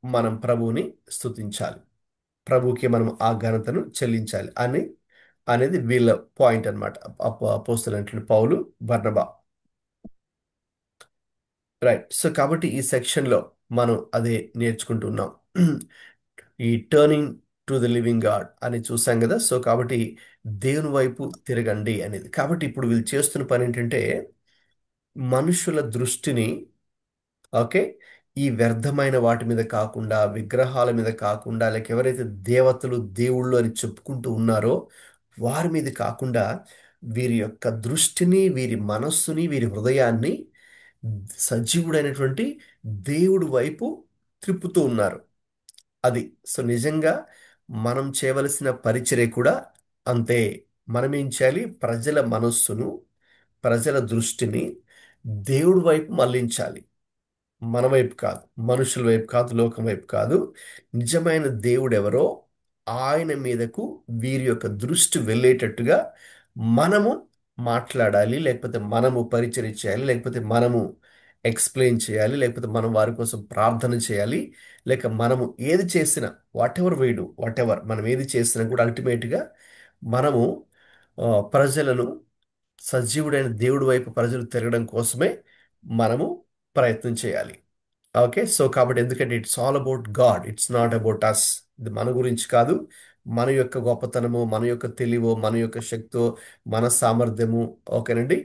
మనం ప్రభువుని స్తుతించాలి, ప్రభువుకి మనం ఆ ఘనతను చెల్లించాలి అనేది వీళ్ళ పాయింట్ అనమాట. అపోస్తలులైనటువంటి పౌలు, బర్నబా. రైట్. సో కాబట్టి ఈ సెక్షన్లో మనం అదే నేర్చుకుంటున్నాం. ఈ turning to the living God అని చూసాం కదా. సో కాబట్టి దేవుని వైపు తిరగండి అనేది. కాబట్టి ఇప్పుడు వీళ్ళు చేస్తున్న పని ఏంటంటే, మనుషుల దృష్టిని, ఓకే, ఈ వ్యర్థమైన వాటి మీద కాకుండా, విగ్రహాల మీద కాకుండా, లేక ఎవరైతే దేవతలు దేవుళ్ళు అని చెప్పుకుంటూ ఉన్నారో వారి మీద కాకుండా, వీరి యొక్క దృష్టిని, వీరి మనస్సుని, వీరి హృదయాన్ని సజీవుడైనటువంటి దేవుడి వైపు త్రిప్పుతూ ఉన్నారు. అది సో నిజంగా మనం చేయవలసిన పరిచర్య కూడా అంతే. మనం ఏం చేయాలి? ప్రజల మనస్సును, ప్రజల దృష్టిని దేవుడి వైపు మళ్ళించాలి. మన వైపు కాదు, మనుషుల వైపు కాదు, లోకం వైపు కాదు. నిజమైన దేవుడు ఎవరో ఆయన మీదకు వీరి యొక్క దృష్టి వెళ్ళేటట్టుగా మనము మాట్లాడాలి, లేకపోతే మనము పరిచయం చేయాలి, లేకపోతే మనము ఎక్స్ప్లెయిన్ చేయాలి, లేకపోతే మనం వారి కోసం ప్రార్థన చేయాలి, లేక మనము ఏది చేసినా, వాట్ ఎవర్ మనం ఏది చేసినా కూడా అల్టిమేట్గా మనము ఆ, ప్రజలను, సజీవుడైన దేవుడి వైపు ప్రజలు తిరగడం కోసమే మనము ప్రయత్నం చేయాలి. ఓకే. సో కాబట్టి ఎందుకంటే it's all about God, it's not about us. ఇది మన గురించి కాదు, మన యొక్క గొప్పతనము, మన యొక్క తెలివో, మన యొక్క శక్తో, మన సామర్థ్యము, ఓకేనండి,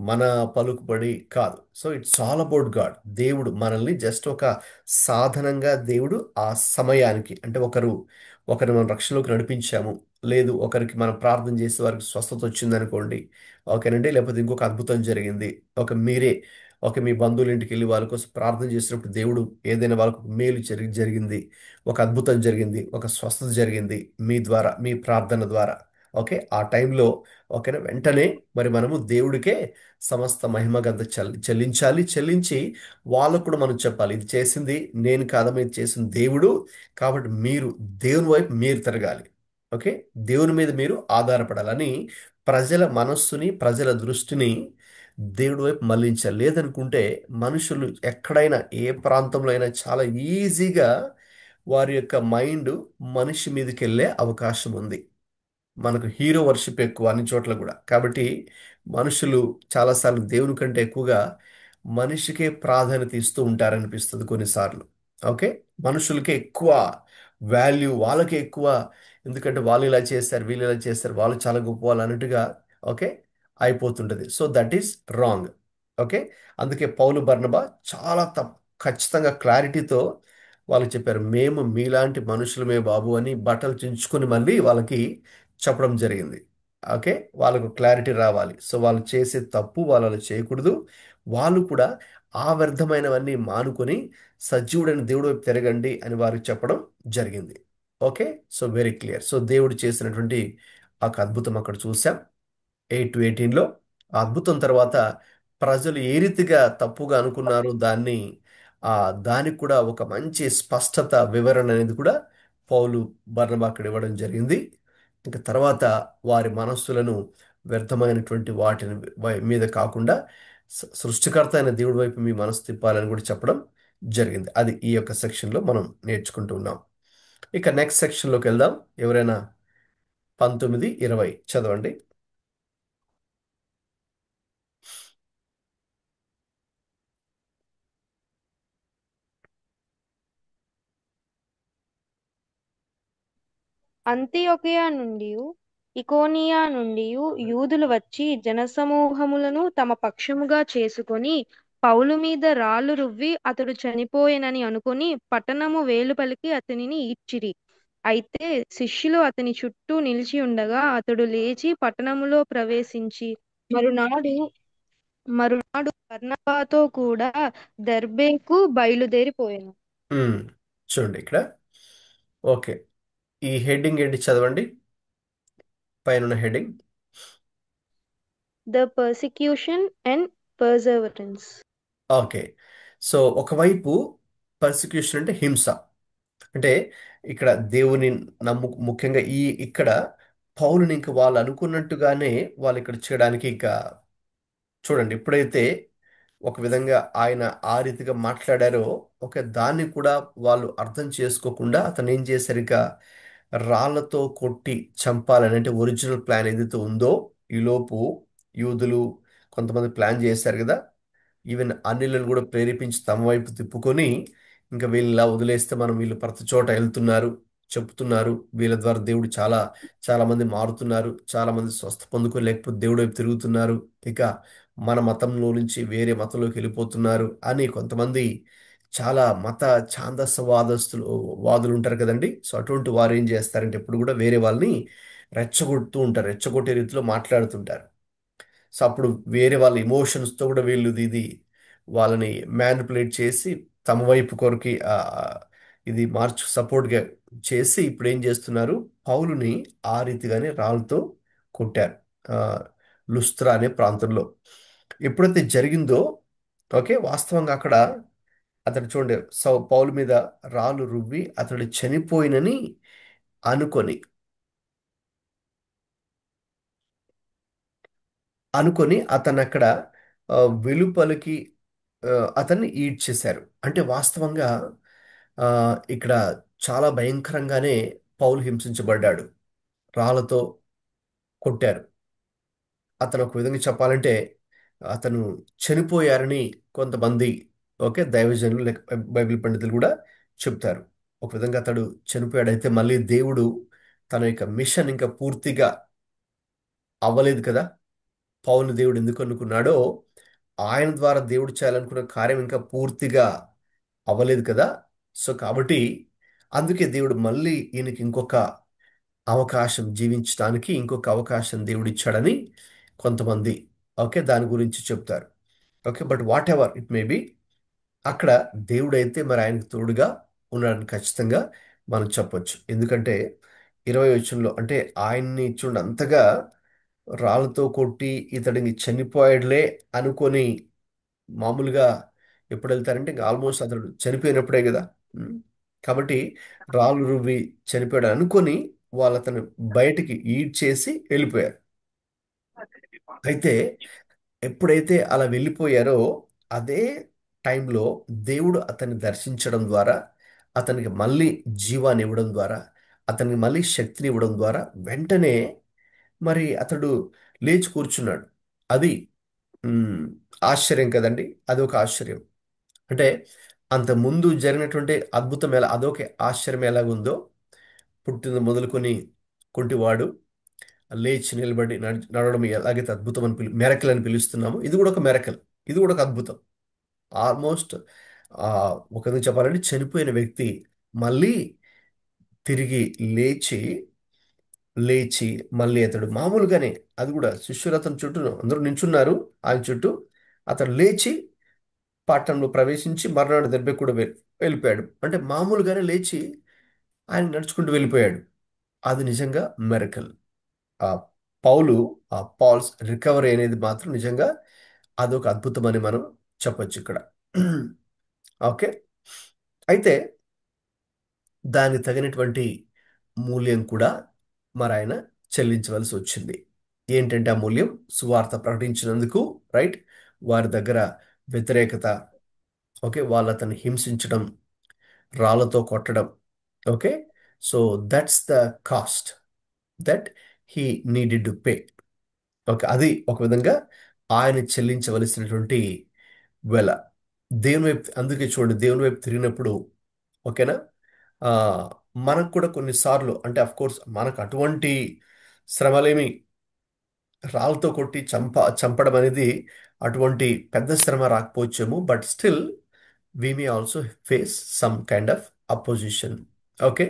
మన పలుకుబడి కాదు. So it's all about God. దేవుడు మనల్ని జస్ట్ ఒక సాధనంగా, దేవుడు ఆ సమయానికి, అంటే ఒకరిని మనం రక్షణలోకి నడిపించాము, లేదు ఒకరికి మనం ప్రార్థన చేసి వారికి స్వస్థత వచ్చింది అనుకోండి, ఓకేనండి, లేకపోతే ఇంకొక అద్భుతం జరిగింది, మీరే మీ బంధువుల ఇంటికి వెళ్ళి వాళ్ళ కోసం ప్రార్థన చేసినప్పుడు దేవుడు ఏదైనా వాళ్ళకు మేలు జరిగింది, ఒక అద్భుతం జరిగింది, ఒక స్వస్థత జరిగింది మీ ద్వారా, మీ ప్రార్థన ద్వారా. ఓకే. ఆ టైంలో, ఓకేనా, వెంటనే మరి మనము దేవుడికే సమస్త మహిమ గంత చెల్లించాలి. చెల్లించి వాళ్ళకు కూడా మనం చెప్పాలి, ఇది చేసింది నేను కాదమ్మా, ఇది చేసింది దేవుడు, కాబట్టి మీరు దేవుని వైపు మీరు తిరగాలి. ఓకే. దేవుని మీద మీరు ఆధారపడాలని ప్రజల మనస్సుని, ప్రజల దృష్టిని దేవుడి వైపు మళ్ళించాలి. లేదనుకుంటే మనుషులు ఎక్కడైనా, ఏ ప్రాంతంలో అయినా చాలా ఈజీగా వారి యొక్క మైండ్ మనిషి మీదకి వెళ్ళే అవకాశం ఉంది. మనకు హీరో వర్షిప్ ఎక్కువ అన్ని చోట్ల కూడా. కాబట్టి మనుషులు చాలాసార్లు దేవుని కంటే ఎక్కువగా మనిషికే ప్రాధాన్యత ఇస్తూ ఉంటారనిపిస్తుంది కొన్నిసార్లు. ఓకే. మనుషులకే ఎక్కువ వాల్యూ, వాళ్ళకే ఎక్కువ, ఎందుకంటే వాళ్ళు ఇలా చేశారు, వీళ్ళు ఇలా చేశారు, వాళ్ళు చాలా గొప్ప వాళ్ళు అన్నట్టుగా, ఓకే, అయిపోతుంటది. So that is wrong. Okay. అందుకే పౌలు, బర్నబా చాలా ఖచ్చితంగా క్లారిటీతో వాళ్ళు చెప్పారు, మేము మీలాంటి మనుషులమే బాబు అని బట్టలు చించుకొని మళ్ళీ వాళ్ళకి చెప్పడం జరిగింది. ఓకే. వాళ్ళకు క్లారిటీ రావాలి. సో వాళ్ళు చేసే తప్పు వాళ్ళు అలా చేయకూడదు. వాళ్ళు కూడా ఆ వ్యర్థమైనవన్నీ మానుకొని సజీవుడైన దేవుడు వైపు తిరగండి అని వారికి చెప్పడం జరిగింది. Okay. So very clear. So దేవుడు చేసినటువంటి ఒక అద్భుతం అక్కడ చూసాం 8-18లో. ఆ అద్భుతం తర్వాత ప్రజలు ఏ రీతిగా తప్పుగా అనుకున్నారో ఆ దానికి కూడా ఒక మంచి స్పష్టత, వివరణ అనేది కూడా పౌలు, బర్నబా అక్కడ ఇవ్వడం జరిగింది. ఇంకా తర్వాత వారి మనస్సులను వ్యర్థమైనటువంటి వాటిని మీద కాకుండా సృష్టికర్త అయిన దేవుడి వైపు మీ మనసు తిప్పాలని కూడా చెప్పడం జరిగింది. అది ఈ యొక్క సెక్షన్లో మనం నేర్చుకుంటూ ఉన్నాం. ఇక నెక్స్ట్ సెక్షన్లోకి వెళ్దాం. ఎవరైనా 19, 20 చదవండి. అంతియొకయ నుండి ఇకోనియా నుండి యూదులు వచ్చి జనసమూహములను తమ పక్షముగా చేసుకొని పౌలు మీద రాళ్లు రువ్వి అతడు చనిపోయెనని అనుకొని పట్టణము వేలు పలికి అతనిని ఈడ్చిరి. అయితే శిష్యులు అతని చుట్టూ నిలిచి ఉండగా అతడు లేచి పట్టణములో ప్రవేశించి మరునాడు మరునాడు బర్నబాతో కూడా దెర్బేకు బయలుదేరిపోయాను. ఉమ్, చూడండి ఇక్కడ. ఓకే, ఈ హెడ్డింగ్ ఏంటి చదవండి, పైన heading. The persecution and perseverance. Okay, so ఒకవైపు పర్సిక్యూషన్ అంటే హింస, అంటే ఇక్కడ దేవుని ముఖ్యంగా ఇక్కడ పౌలుని ఇంక వాళ్ళు అనుకున్నట్టుగానే వాళ్ళు ఇక్కడ చేయడానికి ఇంకా చూడండి, ఎప్పుడైతే ఒక విధంగా ఆయన ఆ రీతిగా మాట్లాడారో దాన్ని కూడా వాళ్ళు అర్థం చేసుకోకుండా అతను ఏం చేశారు, ఇక రాళ్లతో కొట్టి చంపాలని, అంటే ఒరిజినల్ ప్లాన్ ఏదైతే ఉందో ఈలోపు యూదులు కొంతమంది ప్లాన్ చేశారు కదా. ఈవెన్ అన్యులను కూడా ప్రేరేపించి తమ వైపు తిప్పుకొని ఇంకా వీళ్ళు ఇలా వదిలేస్తే మనం వీళ్ళు ప్రతి చోట వెళ్తున్నారు చెప్తున్నారు, వీళ్ళ ద్వారా దేవుడు చాలా చాలా మంది మారుతున్నారు, చాలా మంది స్వస్థ పొందుకొని లేకపోతే దేవుడు వైపు తిరుగుతున్నారు, ఇక మన మతంలో నుంచి వేరే మతంలోకి వెళ్ళిపోతున్నారు అని కొంతమంది చాలా మత ఛాందసవాదస్తులు వాదులు ఉంటారు కదండి. సో అటువంటి వారు ఏం చేస్తారంటే ఎప్పుడు కూడా వేరే వాళ్ళని రెచ్చగొడుతూ ఉంటారు, రెచ్చగొట్టే రీతిలో మాట్లాడుతుంటారు. సో అప్పుడు వేరే వాళ్ళ ఎమోషన్స్తో కూడా వీళ్ళు ఇది వాళ్ళని మ్యానిపులేట్ చేసి తమ వైపు కొరికి ఇది మార్చు సపోర్ట్గా చేసి ఇప్పుడు ఏం చేస్తున్నారు, పౌలుని ఆ రీతిగానే రాళ్ళతో కొట్టారు, ఆ, లుస్త్రా అనే ప్రాంతంలో. ఎప్పుడైతే జరిగిందో ఓకే, వాస్తవంగా అక్కడ అతడు చూడండి, పౌలు మీద రాళ్ళు రువ్వి అతడు చనిపోయినని అనుకొని అనుకొని అతను అక్కడ ఆ, వెలుపలికి ఆ, అతన్ని ఈడ్చేశారు. అంటే వాస్తవంగా ఆ, ఇక్కడ చాలా భయంకరంగానే పౌలు హింసించబడ్డాడు, రాళ్ళతో కొట్టారు. అతను ఒక విధంగా చెప్పాలంటే అతను చనిపోయారని కొంతమంది ఓకే దైవజనులు లేక బైబిల్ పండితులు కూడా చెప్తారు. ఒక విధంగా అతడు చనిపోయాడైతే మళ్ళీ దేవుడు తన యొక్క మిషన్ ఇంకా పూర్తిగా అవ్వలేదు కదా. పౌలు దేవుడు ఎందుకు అనుకున్నాడో ఆయన ద్వారా దేవుడు చేయాలనుకున్న కార్యం ఇంకా పూర్తిగా అవ్వలేదు కదా. సో కాబట్టి అందుకే దేవుడు మళ్ళీ ఈయనకి ఇంకొక అవకాశం, జీవించడానికి ఇంకొక అవకాశం దేవుడు ఇచ్చాడని కొంతమంది ఓకే దాని గురించి చెప్తారు. Okay, but what ever it may be, అక్కడ దేవుడైతే మరి ఆయనకు తోడుగా ఉన్నాడని ఖచ్చితంగా మనం చెప్పొచ్చు. ఎందుకంటే 20 వచనంలో అంటే ఆయన్ని చూడండి అంతగా రాళ్ళతో కొట్టి ఇతడిని చనిపోయాడులే అనుకొని మామూలుగా ఎప్పుడు వెళ్తారంటే ఇంకా ఆల్మోస్ట్ అతడు చనిపోయినప్పుడే కదా. ఉమ్. కాబట్టి రాళ్ళు రువ్వి చనిపోయాడు అనుకొని వాళ్ళు అతను బయటికి ఈడ్చేసి వెళ్ళిపోయారు. అయితే ఎప్పుడైతే అలా వెళ్ళిపోయారో అదే టైంలో దేవుడు అతన్ని దర్శించడం ద్వారా అతనికి మళ్ళీ జీవాన్ని ఇవ్వడం ద్వారా అతనికి మళ్ళీ శక్తిని ఇవ్వడం ద్వారా వెంటనే మరి అతడు లేచి కూర్చున్నాడు. అది మ్, ఆశ్చర్యం కదండి, అది ఒక ఆశ్చర్యం. అంటే అంత ముందు జరిగినటువంటి అద్భుతం ఎలా, అదొక ఆశ్చర్యం ఎలాగుందో, పుట్టిన మొదలుకొని కుంటివాడు లేచి నిలబడి నడవడం ఎలాగైతే అద్భుతం అని మెరకల్ అని పిలుస్తున్నామో, ఇది కూడా ఒక మెరకల్, ఇది కూడా ఒక అద్భుతం. ఆల్మోస్ట్ ఆ ఒక విధంగా చెప్పాలంటే చనిపోయిన వ్యక్తి మళ్ళీ తిరిగి లేచి లేచి మళ్ళీ అతడు మామూలుగానే, అది కూడా శిష్యులు అతని చుట్టూ అందరూ నించున్నారు ఆయన చుట్టూ, అతడు లేచి పట్టణంలో ప్రవేశించి మర్నాడు దెబ్బ కూడా వెళ్ళిపోయాడు. అంటే మామూలుగానే లేచి ఆయన నడుచుకుంటూ వెళ్ళిపోయాడు. అది నిజంగా మెరకల్. ఆ పౌలు ఆ పాల్స్ రికవరీ అనేది మాత్రం నిజంగా అదొక అద్భుతం అని మనం చెప్పొచ్చు ఇక్కడ. ఓకే, అయితే దానికి తగినటువంటి మూల్యం కూడా మరి ఆయన చెల్లించవలసి వచ్చింది. ఏంటంటే ఆ మూల్యం సువార్త ప్రకటించినందుకు, రైట్, వారి దగ్గర వ్యతిరేకత, ఓకే, వాళ్ళు అతన్ని హింసించడం, రాళ్ళతో కొట్టడం. Okay, so that's the cost that he needed to pay. Okay, అది ఒక విధంగా ఆయన చెల్లించవలసినటువంటి వెల. దేవుని వైపు, అందుకే చూడండి, దేవుని వైపు తిరిగినప్పుడు, ఓకేనా, ఆ, మనకు కూడా కొన్నిసార్లు అంటే అఫ్ కోర్స్ మనకు అటువంటి శ్రమలేమి, రాళ్ళతో కొట్టి చంపడం అనేది అటువంటి పెద్ద శ్రమ రాకపోవచ్చేమో, but still we may also face some kind of opposition. Okay,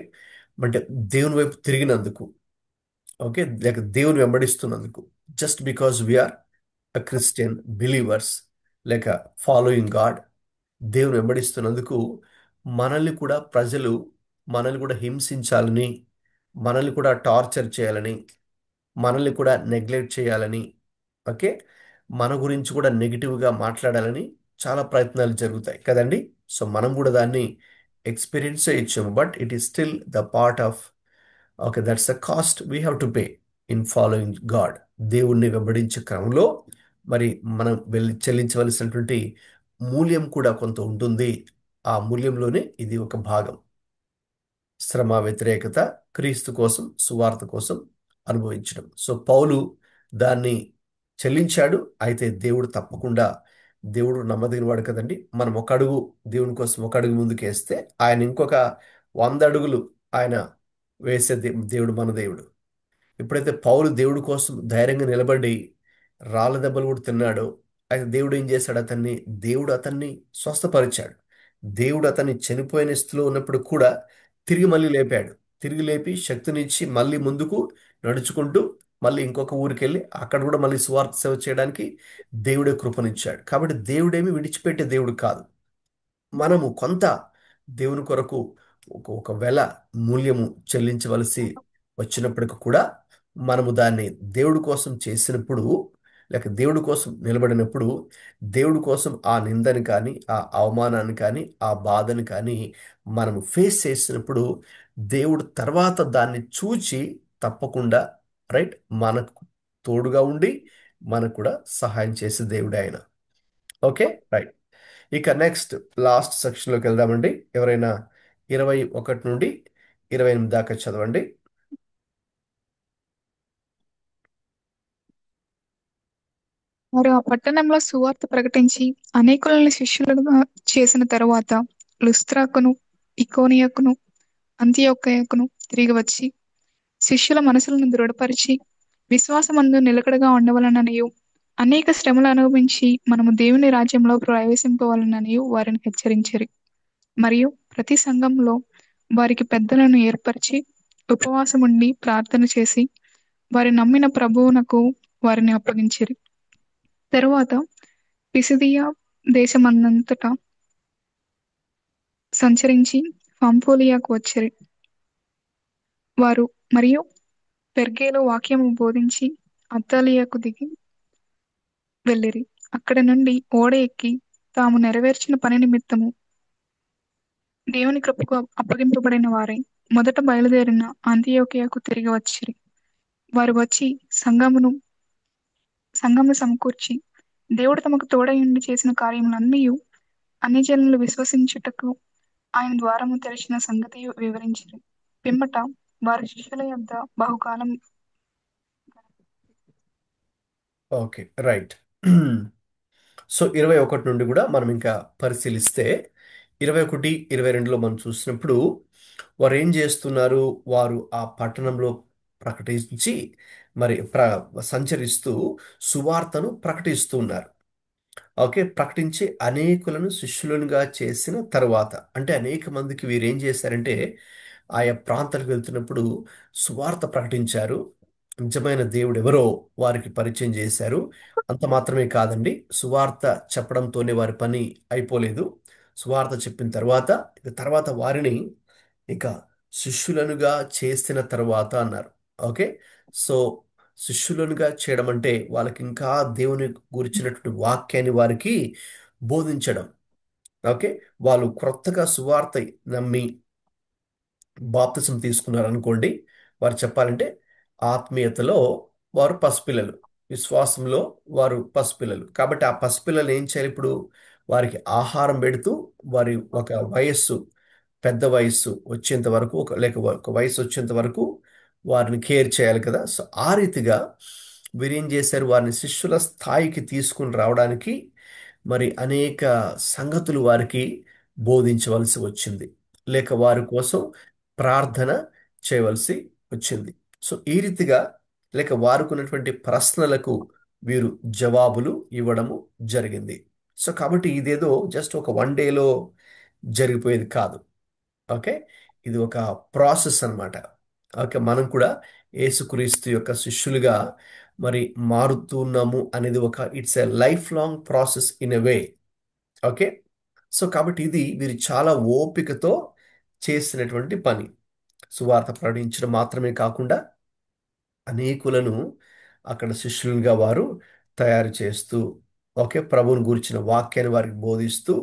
అంటే దేవుని వైపు తిరిగినందుకు, ఓకే, లేక దేవుని వెంబడిస్తున్నందుకు, just because we are a Christian believers, లేక ఫాలోయింగ్ గాడ్, దేవుని వెంబడిస్తున్నందుకు మనల్ని కూడా ప్రజలు మనల్ని కూడా హింసించాలని, మనల్ని కూడా టార్చర్ చేయాలని, మనల్ని కూడా నెగ్లెక్ట్ చేయాలని, ఓకే, మన గురించి కూడా నెగిటివ్గా మాట్లాడాలని చాలా ప్రయత్నాలు జరుగుతాయి కదండి. సో మనం కూడా దాన్ని ఎక్స్పీరియన్స్ చేయొచ్చాము, but it is still the part of, okay, that's the cost we have to pay in following God. దేవుణ్ణి వెంబడించే క్రమంలో మరి మనం వెళ్ళి చెల్లించవలసినటువంటి మూల్యం కూడా కొంత ఉంటుంది. ఆ మూల్యంలోనే ఇది ఒక భాగం. శ్రమ, వ్యతిరేకత, క్రీస్తు కోసం, సువార్త కోసం అనుభవించడం. సో పౌలు దాన్ని చెల్లించాడు. అయితే దేవుడు తప్పకుండా, దేవుడు నమ్మదగిన వాడు కదండి. మనం ఒక అడుగు దేవుని కోసం ఒక అడుగు ముందుకేస్తే ఆయన ఇంకొక 100 అడుగులు ఆయన వేసే దేవుడు మన దేవుడు. ఎప్పుడైతే పౌలు దేవుడి కోసం ధైర్యంగా నిలబడి రాళ్ళ దెబ్బలు కూడా తిన్నాడో, అయితే దేవుడు ఏం చేశాడు? దేవుడు అతన్ని స్వస్థపరిచాడు. దేవుడు అతన్ని చనిపోయిన స్థితిలో ఉన్నప్పుడు కూడా తిరిగి మళ్ళీ లేపాడు. తిరిగి లేపి శక్తినిచ్చి మళ్ళీ ముందుకు నడుచుకుంటూ మళ్ళీ ఇంకొక ఊరికి వెళ్ళి అక్కడ కూడా మళ్ళీ సువార్త సేవ చేయడానికి దేవుడే కృపనిచ్చాడు. కాబట్టి దేవుడేమి విడిచిపెట్టే దేవుడు కాదు. మనము కొంత దేవుని కొరకు ఒక వెల, మూల్యము చెల్లించవలసి వచ్చినప్పటికి కూడా మనము దాన్ని దేవుడి కోసం చేసినప్పుడు, లేక దేవుడి కోసం నిలబడినప్పుడు, దేవుడి కోసం ఆ నిందని కానీ, ఆ అవమానాన్ని కానీ, ఆ బాధని కానీ మనము ఫేస్ చేసినప్పుడు, దేవుడు తర్వాత దాన్ని చూచి తప్పకుండా, రైట్, మనకు తోడుగా ఉండి మనకు కూడా సహాయం చేసే దేవుడే ఆయన. Okay, right. ఇక నెక్స్ట్ లాస్ట్ సెక్షన్లోకి వెళ్దామండి. ఎవరైనా 21 నుండి 28 దాకా చదవండి. వారు ఆ పట్టణంలో సువార్త ప్రకటించి అనేకులను శిష్యులుగా చేసిన తరువాత లుస్త్రాకును, ఇకోనియకును, అంతియొక్కయకును తిరిగి వచ్చి శిష్యుల మనసులను దృఢపరిచి విశ్వాసమందు నిలకడగా ఉండవలననియు అనేక శ్రమలు అనుభవించి మనము దేవుని రాజ్యంలో ప్రవేశింపవలననియు వారిని హెచ్చరించిరి. మరియు ప్రతి సంఘంలో వారికి పెద్దలను ఏర్పరిచి ఉపవాసముండి ప్రార్థన చేసి వారి నమ్మిన ప్రభువునకు వారిని అప్పగించిరి. తరువాత పిసిదియా దేశమందంతటా సంచరించి పంఫూలియాకు వచ్చిరి. వారు మరియు పెర్గేలో వాక్యము బోధించి అత్తాలియాకు దిగి వెళ్ళిరి. అక్కడ నుండి ఓడ ఎక్కి తాము నెరవేర్చిన పని నిమిత్తము దేవుని కృపకు అప్పగింపబడిన వారై మొదట బయలుదేరిన అంతియోకియాకు తిరిగి వచ్చిరి. వారు వచ్చి సంఘమును సమకూర్చి దేవుడు తమకు తోడై ఉండి చేసిన కార్యములన్నీ అన్ని జనులు విశ్వసించుటకు ఆయన ద్వారము తెరిచిన సంగతి వివరించిరి. పిమ్మట వారి శిష్యుల యొద్ద బహుకాలం ఓకే, రైట్. సో 21 నుండి కూడా మనం ఇంకా పరిశీలిస్తే 21, 22లో మనం చూసినప్పుడు వారు ఏం చేస్తున్నారు? వారు ఆ పట్టణంలో ప్రకటించి మరి సంచరిస్తూ సువార్తను ప్రకటిస్తూ ఉన్నారు. ఓకే, ప్రకటించి అనేకులను శిష్యులుగా చేసిన తర్వాత, అంటే అనేక మందికి వీరు ఏం చేశారంటే ఆయా ప్రాంతాలకు వెళ్తున్నప్పుడు సువార్త ప్రకటించారు. నిజమైన దేవుడు ఎవరో వారికి పరిచయం చేశారు. అంత మాత్రమే కాదండి, సువార్త చెప్పడంతోనే వారి పని అయిపోలేదు. సువార్త చెప్పిన తర్వాత తర్వాత వారిని ఇక శిష్యులనుగా చేసిన తర్వాత అన్నారు. ఓకే, సో శిష్యులనుగా చేయడం అంటే వాళ్ళకి ఇంకా దేవుని గురించినటువంటి వాక్యాన్ని వారికి బోధించడం. ఓకే, వాళ్ళు క్రొత్తగా సువార్త నమ్మి బాప్తిసం తీసుకున్నారు అనుకోండి, వారు చెప్పాలంటే ఆత్మీయతలో వారు పసిపిల్లలు. విశ్వాసంలో వారు పసిపిల్లలు కాబట్టి ఆ పసిపిల్లలు ఏం చేయాలి ఇప్పుడు? వారికి ఆహారం పెడుతూ వారి ఒక వయస్సు, పెద్ద వయస్సు వచ్చేంత వరకు లేక ఒక వయసు వచ్చేంత వరకు వారిని కేర్ చేయాలి కదా. సో ఆ రీతిగా వీరేం చేశారు? వారిని శిష్యుల స్థాయికి తీసుకుని రావడానికి మరి అనేక సంగతులు వారికి బోధించవలసి వచ్చింది, లేక వారి కోసం ప్రార్థన చేయవలసి వచ్చింది. సో ఈ రీతిగా లేక వారికి ఉన్నటువంటి ప్రశ్నలకు వీరు జవాబులు ఇవ్వడము జరిగింది. సో కాబట్టి ఇదేదో జస్ట్ ఒక వన్ డేలో జరిగిపోయేది కాదు. ఓకే, ఇది ఒక ప్రాసెస్ అన్నమాట. ఓకే, మనం కూడా యేసుక్రీస్తు యొక్క శిష్యులుగా మరి మారుతున్నాము అనేది ఒక it's a life long process in a way. Okay, so కాబట్టి ఇది వీరు చాలా ఓపికతో చేసినటువంటి పని. సువార్త ప్రకటించడం మాత్రమే కాకుండా అనేకులను అక్కడ శిష్యులుగా వారు తయారు చేస్తూ, ఓకే, ప్రభువుని గురించిన వాక్యాన్ని వారికి బోధిస్తూ,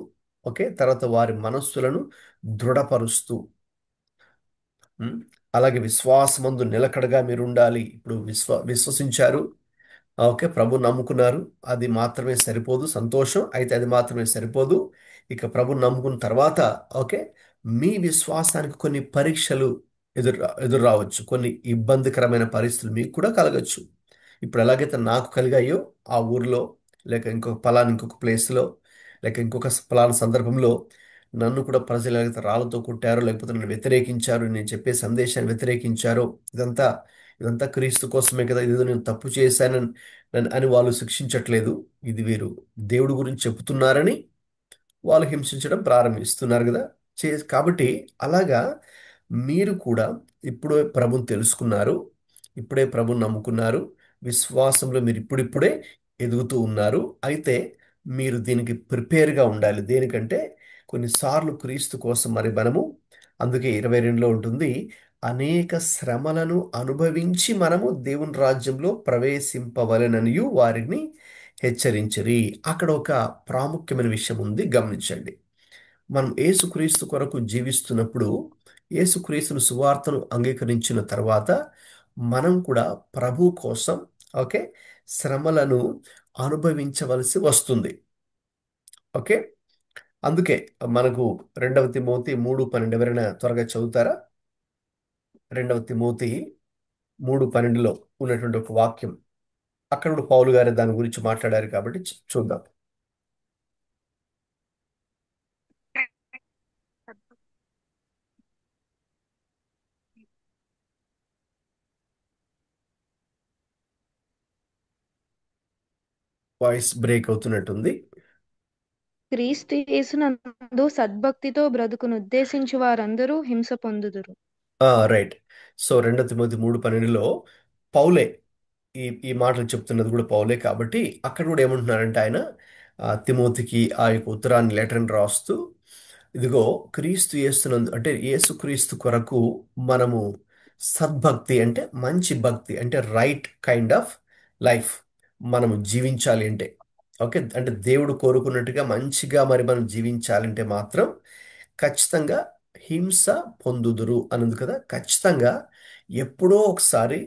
ఓకే, తర్వాత వారి మనస్సులను దృఢపరుస్తూ, ఉమ్, అలాగే విశ్వాసమందు నిలకడగా మీరు ఉండాలి. ఇప్పుడు విశ్వసించారు, ఓకే, ప్రభు నమ్ముకున్నారు, అది మాత్రమే సరిపోదు. సంతోషం, అయితే అది మాత్రమే సరిపోదు. ఇక ప్రభు నమ్ముకున్న తర్వాత, ఓకే, మీ విశ్వాసానికి కొన్ని పరీక్షలు ఎదురు రావచ్చు, కొన్ని ఇబ్బందికరమైన పరిస్థితులు మీకు కూడా కలగచ్చు. ఇప్పుడు ఎలాగైతే నాకు కలిగాయో ఆ ఊర్లో, లేక ఇంకొక ప్లేస్లో, లేక ఇంకొక పలానా సందర్భంలో నన్ను కూడా ప్రజలు ఎలాగైతే రాళ్ళతో కొట్టారో, లేకపోతే నన్ను వ్యతిరేకించారు, నేను చెప్పే సందేశాన్ని వ్యతిరేకించారో, ఇదంతా ఇదంతా క్రీస్తు కోసమే కదా, ఇదేదో నేను తప్పు చేశానని అని వాళ్ళు శిక్షించట్లేదు. ఇది వీరు దేవుడి గురించి చెబుతున్నారని వాళ్ళు హింసించడం ప్రారంభిస్తున్నారు కదా. కాబట్టి అలాగా మీరు కూడా ఇప్పుడే ప్రభుని తెలుసుకున్నారు, ఇప్పుడే ప్రభుని నమ్ముకున్నారు, విశ్వాసంలో మీరు ఇప్పుడిప్పుడే ఎదుగుతూ ఉన్నారు. అయితే మీరు దీనికి ప్రిపేర్గా ఉండాలి. దేనికంటే కొన్నిసార్లు క్రీస్తు కోసం మరి మనము, అందుకే 22లో ఉంటుంది, అనేక శ్రమలను అనుభవించి మనము దేవుని రాజ్యంలో ప్రవేశింపవలెననియు వారిని హెచ్చరించరి. అక్కడ ఒక ప్రాముఖ్యమైన విషయం ఉంది, గమనించండి. మనం యేసుక్రీస్తు కొరకు జీవిస్తున్నప్పుడు, యేసుక్రీస్తును సువార్తను అంగీకరించిన తర్వాత మనం కూడా ప్రభు కోసం, ఓకే, శ్రమలను అనుభవించవలసి వస్తుంది. ఓకే, అందుకే మనకు 2 తిమోతి 3:12 ఎవరైనా త్వరగా చదువుతారా? 2 తిమోతి 3:12లో ఉన్నటువంటి ఒక వాక్యం, అక్కడ కూడా పౌలు గారు దాని గురించి మాట్లాడారు కాబట్టి చూద్దాం. వాయిస్ బ్రేక్ అవుతున్నట్టుంది. క్రీస్తు యేసునందు సద్భక్తితో బ్రతుకును ఉద్దేశించి వారందరూ హింస పొందుదురు. రైట్. సో 2 తిమోతి 3:12లో పౌలే ఈ ఈ మాటలు చెప్తున్నది కూడా పౌలే కాబట్టి అక్కడ కూడా ఏమంటున్నారంటే ఆయన తిమోతికి ఆ యొక్క ఉత్తరాన్ని లెటర్ని రాస్తూ, ఇదిగో క్రీస్తు యేసునందు అంటే యేసుక్రీస్తు కొరకు మనము సద్భక్తి అంటే మంచి భక్తి అంటే రైట్ కైండ్ ఆఫ్ లైఫ్ మనము జీవించాలి అంటే, ఓకే, అంటే దేవుడు కోరుకున్నట్టుగా మంచిగా మరి మనం జీవించాలంటే మాత్రం ఖచ్చితంగా హింస పొందుదురు అన్నది కదా. ఖచ్చితంగా ఎప్పుడో ఒకసారి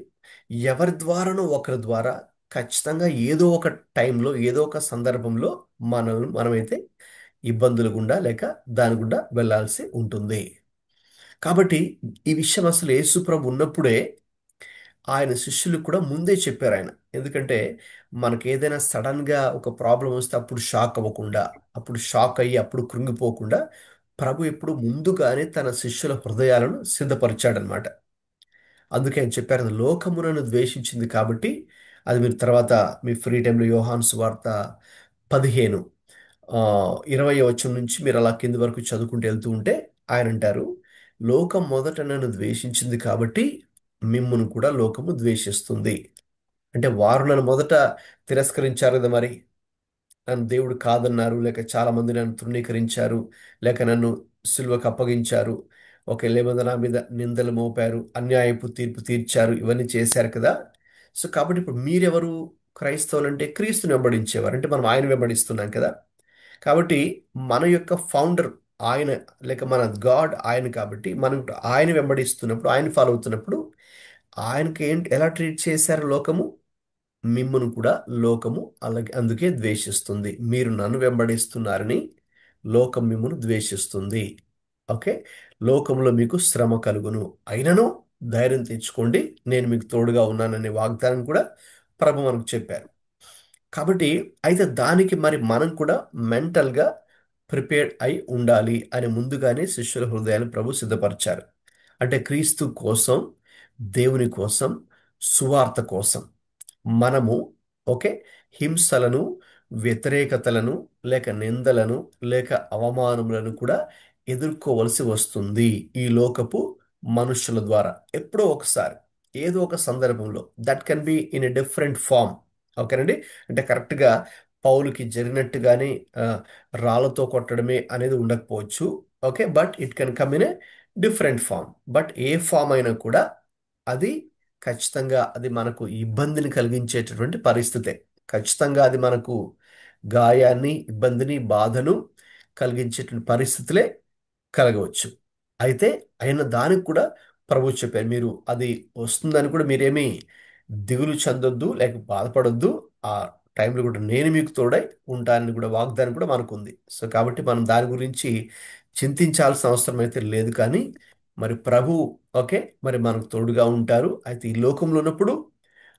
ఎవరి ద్వారానో ఒకరి ద్వారా ఖచ్చితంగా ఏదో ఒక టైంలో ఏదో ఒక సందర్భంలో మనమైతే ఇబ్బందులు గుండా లేక దాని గుండా వెళ్ళాల్సి ఉంటుంది. కాబట్టి ఈ విషయం అసలు యేసుప్రభు ఉన్నప్పుడే ఆయన శిష్యులకు కూడా ముందే చెప్పారు ఆయన. ఎందుకంటే మనకి ఏదైనా సడన్గా ఒక ప్రాబ్లం వస్తే అప్పుడు షాక్ అవ్వకుండా, అప్పుడు షాక్ అయ్యి అప్పుడు కృంగిపోకుండా ప్రభు ఎప్పుడు ముందుగానే తన శిష్యుల హృదయాలను సిద్ధపరిచాడనమాట. అందుకే ఆయన చెప్పారు, "అది లోకమునను ద్వేషించింది కాబట్టి." అది మీరు తర్వాత మీ ఫ్రీ టైంలో యోహాను సువార్త 15 20వ వచనం నుంచి మీరు అలా కింది వరకు చదువుకుంటూ వెళ్తూ ఉంటే ఆయన అంటారు, లోకం మొదట నన్ను ద్వేషించింది కాబట్టి మిమ్మును కూడా లోకము ద్వేషిస్తుంది. అంటే వారు నన్ను మొదట తిరస్కరించారు కదా మరి, నన్ను దేవుడు కాదన్నారు, లేక చాలా మంది నన్ను తృణీకరించారు, లేక నన్ను సిలువకు అప్పగించారు, ఒక లేమంది నా మీద నిందలు మోపారు, అన్యాయపు తీర్పు తీర్చారు, ఇవన్నీ చేశారు కదా. సో కాబట్టి ఇప్పుడు మీరెవరు? క్రైస్తవులు అంటే క్రీస్తుని వెంబడించేవారు, అంటే మనం ఆయన వెంబడిస్తున్నాం కదా. కాబట్టి మన యొక్క ఫౌండర్ ఆయన, లేక మన గాడ్ ఆయన, కాబట్టి మనం ఇప్పుడు ఆయన వెంబడిస్తున్నప్పుడు, ఆయన ఫాలో అవుతున్నప్పుడు ఆయనకి ఎలా ట్రీట్ చేశారు లోకము? మిమ్మును కూడా లోకము అలాగే అందుకే ద్వేషిస్తుంది. మీరు నన్ను వెంబడిస్తున్నారని లోకం మిమ్మును ద్వేషిస్తుంది. ఓకే, లోకంలో మీకు శ్రమ కలుగును, అయినను ధైర్యం తెచ్చుకోండి, నేను మీకు తోడుగా ఉన్నాననే వాగ్దానం కూడా ప్రభు మనకు చెప్పారు. కాబట్టి అయితే దానికి మరి మనం కూడా మెంటల్గా ప్రిపేర్డ్ అయి ఉండాలి అని ముందుగానే శిష్యుల హృదయాన్ని ప్రభు సిద్ధపరిచారు. అంటే క్రీస్తు కోసం, దేవుని కోసం, సువార్త కోసం మనము ఓకే హింసలను, వ్యతిరేకతలను, లేక నిందలను, లేక అవమానములను కూడా ఎదుర్కోవలసి వస్తుంది ఈ లోకపు మనుషుల ద్వారా. ఎప్పుడో ఒకసారి, ఏదో ఒక సందర్భంలో, that can be in a different form. ఓకేనండి. అంటే కరెక్ట్గా పౌలుకి జరిగినట్టుగానే ఆ, రాళ్ళతో కొట్టడమే అనేది ఉండకపోవచ్చు. Okay, but it can come in a different form. But a form అయినా కూడా అది ఖచ్చితంగా అది మనకు ఇబ్బందిని కలిగించేటటువంటి పరిస్థితే. ఖచ్చితంగా అది మనకు గాయాన్ని, ఇబ్బందిని, బాధను కలిగించేటువంటి పరిస్థితులే కలగవచ్చు. అయితే అయిన దానికి కూడా ప్రభు చెప్పారు, మీరు అది వస్తుందని కూడా మీరేమీ దిగులు చెందొద్దు, లేక బాధపడొద్దు. ఆ టైంలో కూడా నేను మీకు తోడై ఉంటానని కూడా వాగ్దానం కూడా మనకుంది. సో కాబట్టి మనం దాని గురించి చింతించాల్సిన అవసరం అయితే లేదు. కానీ మరి ప్రభు ఓకే మరి మనకు తోడుగా ఉంటారు. అయితే ఈ లోకంలో ఉన్నప్పుడు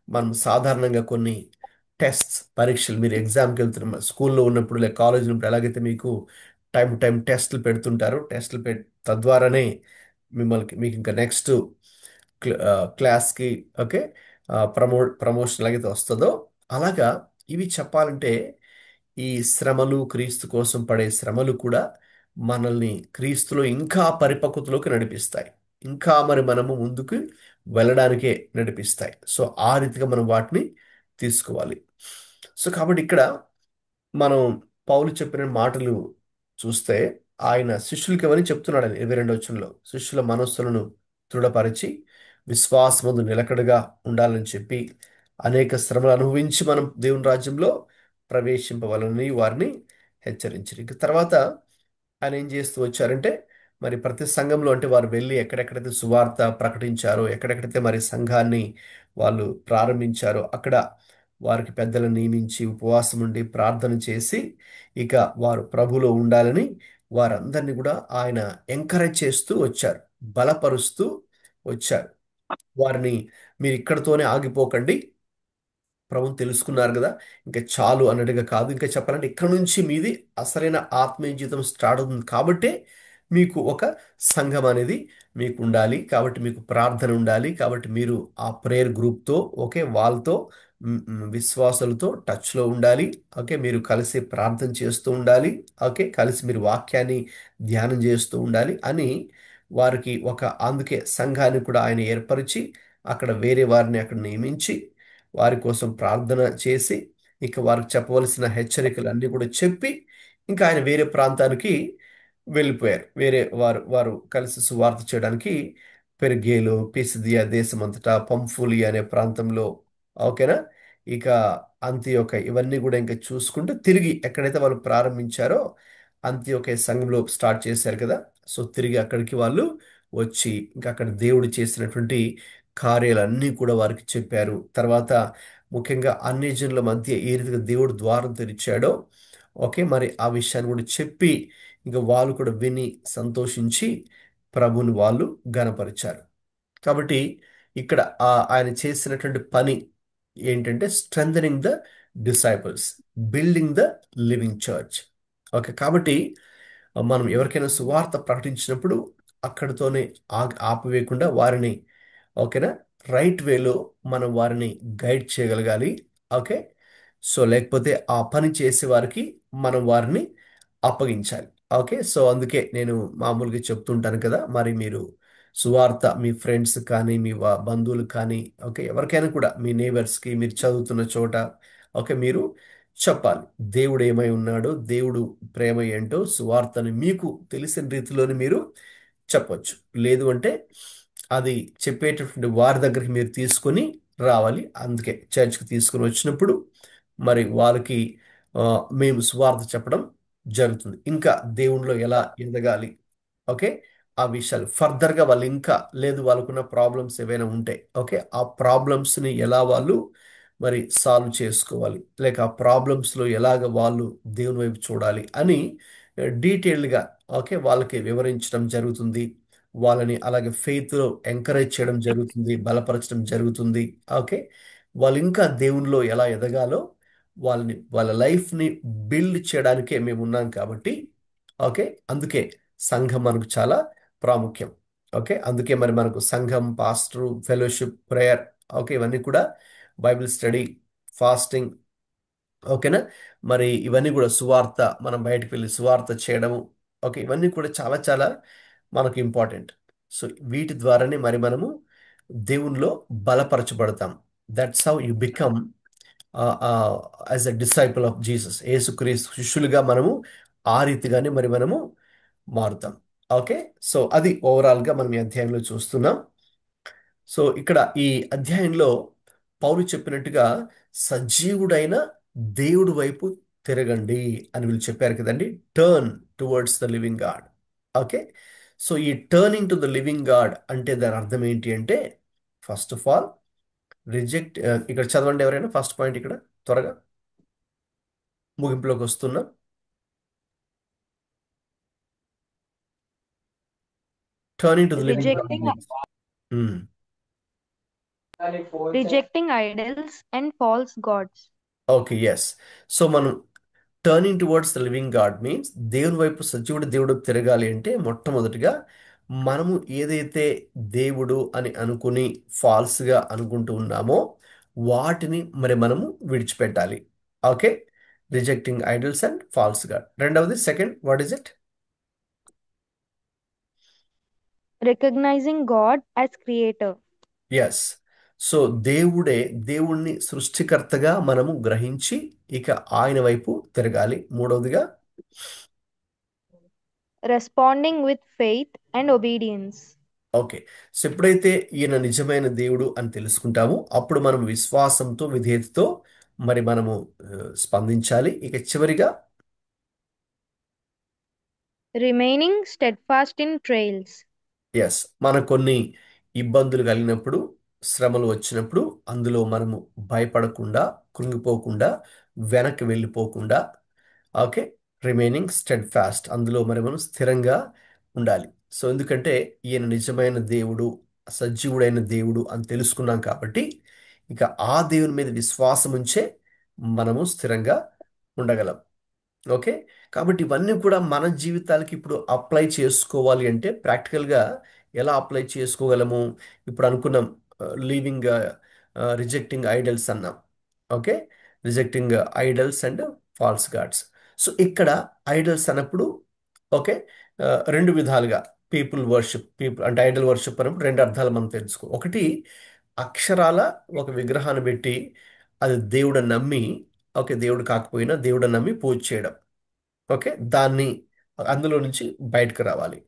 మనం సాధారణంగా కొన్ని టెస్ట్స్, పరీక్షలు, మీరు ఎగ్జామ్కి వెళ్తున్న స్కూల్లో ఉన్నప్పుడు లేక కాలేజీలో ఉన్నప్పుడు ఎలాగైతే మీకు టైం టు టైం టెస్టులు పెడుతుంటారో, తద్వారానే మీకు ఇంకా నెక్స్ట్ క్లాస్కి ఓకే ప్రమోషన్ ఎలాగైతే వస్తుందో, అలాగా ఇవి చెప్పాలంటే ఈ శ్రమలు, క్రీస్తు కోసం పడే శ్రమలు కూడా మనల్ని క్రీస్తులో ఇంకా పరిపక్వతలోకి నడిపిస్తాయి. ఇంకా మరి మనము ముందుకు వెళ్ళడానికే నడిపిస్తాయి. సో ఆ రీతిగా మనం వాటిని తీసుకోవాలి. సో కాబట్టి ఇక్కడ మనం పౌలు చెప్పిన మాటలు చూస్తే ఆయన శిష్యులకి ఎవరని చెప్తున్నాడు. ఆయన 22 వచనంలో శిష్యుల మనస్సులను దృఢపరిచి విశ్వాసమందు నిలకడగా ఉండాలని చెప్పి అనేక శ్రమలు అనుభవించి మనం దేవుని రాజ్యంలో ప్రవేశింపవాలని వారిని హెచ్చరించారు. ఇక తర్వాత ఆయన ఏం చేస్తూ వచ్చారంటే మరి ప్రతి సంఘంలో అంటే వారు వెళ్ళి ఎక్కడెక్కడైతే సువార్త ప్రకటించారో, ఎక్కడెక్కడైతే మరి సంఘాన్ని వాళ్ళు ప్రారంభించారో అక్కడ వారికి పెద్దలను నియమించి ఉపవాసం ఉండి ప్రార్థన చేసి ఇక వారు ప్రభులో ఉండాలని వారందరినీ కూడా ఆయన ఎంకరేజ్ చేస్తూ వచ్చారు, బలపరుస్తూ వచ్చారు. వారిని మీరు ఇక్కడితోనే ఆగిపోకండి, ప్రభుని తెలుసుకున్నారు కదా ఇంకా చాలు అన్నట్టుగా కాదు. ఇంకా చెప్పాలంటే ఇక్కడ నుంచి మీది అసలైన ఆత్మీయ జీవితం స్టార్ట్ అవుతుంది. కాబట్టే మీకు ఒక సంఘం అనేది మీకు ఉండాలి, కాబట్టి మీకు ప్రార్థన ఉండాలి, కాబట్టి మీరు ఆ ప్రేయర్ గ్రూప్తో ఓకే వాళ్ళతో విశ్వాసులతో టచ్లో ఉండాలి. ఓకే, మీరు కలిసి ప్రార్థన చేస్తూ ఉండాలి. ఓకే, కలిసి మీరు వాక్యాన్ని ధ్యానం చేస్తూ ఉండాలి అని వారికి అందుకే సంఘాన్ని కూడా ఆయన ఏర్పరిచి అక్కడ వేరే వారిని అక్కడ నియమించి వారి కోసం ప్రార్థన చేసి ఇక వారికి చెప్పవలసిన హెచ్చరికలు అన్నీ కూడా చెప్పి ఇంకా ఆయన వేరే ప్రాంతానికి వెళ్ళిపోయారు. వేరే వారు వారు కలిసి సువార్త చేయడానికి పెర్గేలో, పిసిదియా దేశమంతటా, పంఫూలియా అనే ప్రాంతంలో ఓకేనా, ఇక అంతియోక ఇవన్నీ కూడా ఇంకా చూసుకుంటూ తిరిగి ఎక్కడైతే వాళ్ళు ప్రారంభించారో అంతియోక సంఘంలో స్టార్ట్ చేశారు కదా. సో తిరిగి అక్కడికి వాళ్ళు వచ్చి ఇంకా అక్కడ దేవుడు చేసినటువంటి కార్యాలన్నీ కూడా వారికి చెప్పారు. తర్వాత ముఖ్యంగా అన్ని జనుల మధ్య ఏ రీతిగా దేవుడు ద్వారం తెరిచాడో ఓకే మరి ఆ విషయాన్ని కూడా చెప్పి ఇంకా వాళ్ళు కూడా విని సంతోషించి ప్రభుని వాళ్ళు గనపరిచారు. కాబట్టి ఇక్కడ ఆయన చేసినటువంటి పని ఏంటంటే strengthening the disciples, building the living church. Okay, కాబట్టి మనం ఎవరికైనా సువార్త ప్రకటించినప్పుడు అక్కడితోనే ఆపివేయకుండా వారిని ఓకేనా రైట్ వేలో మనం వారిని గైడ్ చేయగలగాలి. ఓకే, సో లేకపోతే ఆ పని చేసే వారికి మనం వారిని అప్పగించాలి. ఓకే, సో అందుకే నేను మామూలుగా చెప్తుంటాను కదా, మరి మీరు సువార్త మీ ఫ్రెండ్స్ కానీ మీ బంధువులు కానీ ఓకే ఎవరికైనా కూడా మీ నేబర్స్కి మీరు చదువుతున్న చోట ఓకే మీరు చెప్పాలి దేవుడు ఏమై ఉన్నాడో, దేవుడు ప్రేమ ఏంటో సువార్తని మీకు తెలిసిన రీతిలోని మీరు చెప్పొచ్చు. లేదు అంటే అది చెప్పేటటువంటి వారి దగ్గరికి మీరు తీసుకొని రావాలి. అందుకే చర్చ్కి తీసుకొని వచ్చినప్పుడు మరి వాళ్ళకి ఆ, మేము సువార్త చెప్పడం జరుగుతుంది. ఇంకా దేవుణ్ణిలో ఎలా ఎదగాలి ఓకే ఆ విషయాలు ఫర్దర్గా వాళ్ళు ఇంకా లేదు వాళ్ళకున్న ప్రాబ్లమ్స్ ఏవైనా ఉంటే ఓకే ఆ ప్రాబ్లమ్స్ని ఎలా వాళ్ళు మరి సాల్వ్ చేసుకోవాలి, లేక ఆ ప్రాబ్లమ్స్లో ఎలాగ వాళ్ళు దేవుని వైపు చూడాలి అని డీటెయిల్డ్గా ఓకే వాళ్ళకి వివరించడం జరుగుతుంది. వాళ్ళని అలాగే ఫెయిత్లో ఎంకరేజ్ చేయడం జరుగుతుంది, బలపరచడం జరుగుతుంది. ఓకే, వాళ్ళు ఇంకా దేవునిలో ఎలా ఎదగాలో వాళ్ళ లైఫ్ని బిల్డ్ చేయడానికే మేము ఉన్నాం కాబట్టి ఓకే, అందుకే సంఘం మనకు చాలా ప్రాముఖ్యం. ఓకే, అందుకే మరి మనకు సంఘం, పాస్టరు, ఫెలోషిప్, ప్రేయర్ ఓకే, ఇవన్నీ కూడా బైబిల్ స్టడీ, ఫాస్టింగ్ ఓకేనా. మరి ఇవన్నీ కూడా సువార్త, మనం బయటకు వెళ్ళి సువార్త చేయడము ఓకే, ఇవన్నీ కూడా చాలా చాలా మనకు ఇంపార్టెంట్. సో వీటి ద్వారానే మరి మనము దేవునిలో బలపరచబడతాం. That's how you become as a disciple of Jesus. యేసుక్రీస్తు శిష్యులుగా మనము ఆ రీతిగానే మరి మనము మారుతాం. ఓకే, సో అది ఓవరాల్గా మనం ఈ అధ్యాయంలో చూస్తున్నాం. సో ఇక్కడ ఈ అధ్యాయంలో పౌలు చెప్పినట్టుగా సజీవుడైన దేవుడి వైపు తిరగండి అని వీళ్ళు చెప్పారు కదండి. Turn towards the living God. Okay, so ఈ turning to the living God అంటే దాని అర్థం ఏంటి అంటే ఫస్ట్ ఆఫ్ ఆల్ రిజెక్ట్. ఇక్కడ చదవండి ఎవరైనా ఫస్ట్ పాయింట్ ఇక్కడ త్వరగా, ముగింపులోకి వస్తున్నా. Turning to the living God rejecting means rejecting idols and false gods. Okay, yes. So మనం turning towards the living God means దేవుని వైపు, సజీవుడు దేవుడు వైపు తిరగాలి అంటే మొట్టమొదటిగా మనము ఏదైతే దేవుడు అని అనుకుని ఫాల్స్గా అనుకుంటూ ఉన్నామో వాటిని మరి మనము విడిచిపెట్టాలి. Okay, rejecting idols and false god. రెండవది second, what is it? Recognizing God as creator. Yes. So దేవుణ్ణి సృష్టికర్తగా మనము గ్రహించి ఇక ఆయన వైపు తిరగాలి. మూడవదిగా Responding with faith and obedience. Okay, so ఎప్పుడైతే ఈయన నిజమైన దేవుడు అని తెలుసుకుంటామో అప్పుడు మనం విశ్వాసంతో, విధేయతతో మరి మనము స్పందించాలి. ఇక చివరిగా Remaining steadfast in trials. Yes, మనకు కొన్ని ఇబ్బందులు కలిగినప్పుడు, శ్రమలు వచ్చినప్పుడు అందులో మనము భయపడకుండా, కృంగిపోకుండా, వెనక్కి వెళ్ళిపోకుండా ఓకే, రిమైనింగ్ స్టెడ్ ఫాస్ట్, అందులో మరి మనం స్థిరంగా ఉండాలి. సో ఎందుకంటే ఈయన నిజమైన దేవుడు, సజీవుడైన దేవుడు అని తెలుసుకున్నాం కాబట్టి ఇక ఆ దేవుని మీద విశ్వాసం ఉంచే మనము స్థిరంగా ఉండగలం. ఓకే, కాబట్టి ఇవన్నీ కూడా మన జీవితాలకి ఇప్పుడు అప్లై చేసుకోవాలి అంటే ప్రాక్టికల్గా ఎలా అప్లై చేసుకోగలము? ఇప్పుడు అనుకున్నాం లీవింగ్, రిజెక్టింగ్ ఐడల్స్ అన్నాం. Okay, rejecting idols and falls God's. So ఇక్కడ ఐడల్స్ అన్నప్పుడు ఓకే, రెండు విధాలుగా పీపుల్ వర్షిప్, పీపుల్ అంటే ఐడల్ వర్షిప్ అన్నప్పుడు రెండు అర్థాలు మనం తెలుసుకో. ఒకటి అక్షరాల ఒక విగ్రహాన్ని పెట్టి అది దేవుడని నమ్మి, ఓకే దేవుడు కాకపోయినా దేవుడని నమ్మి పూజ చేయడం. ఓకే, దాన్ని అందులో నుంచి బయటకు రావాలి.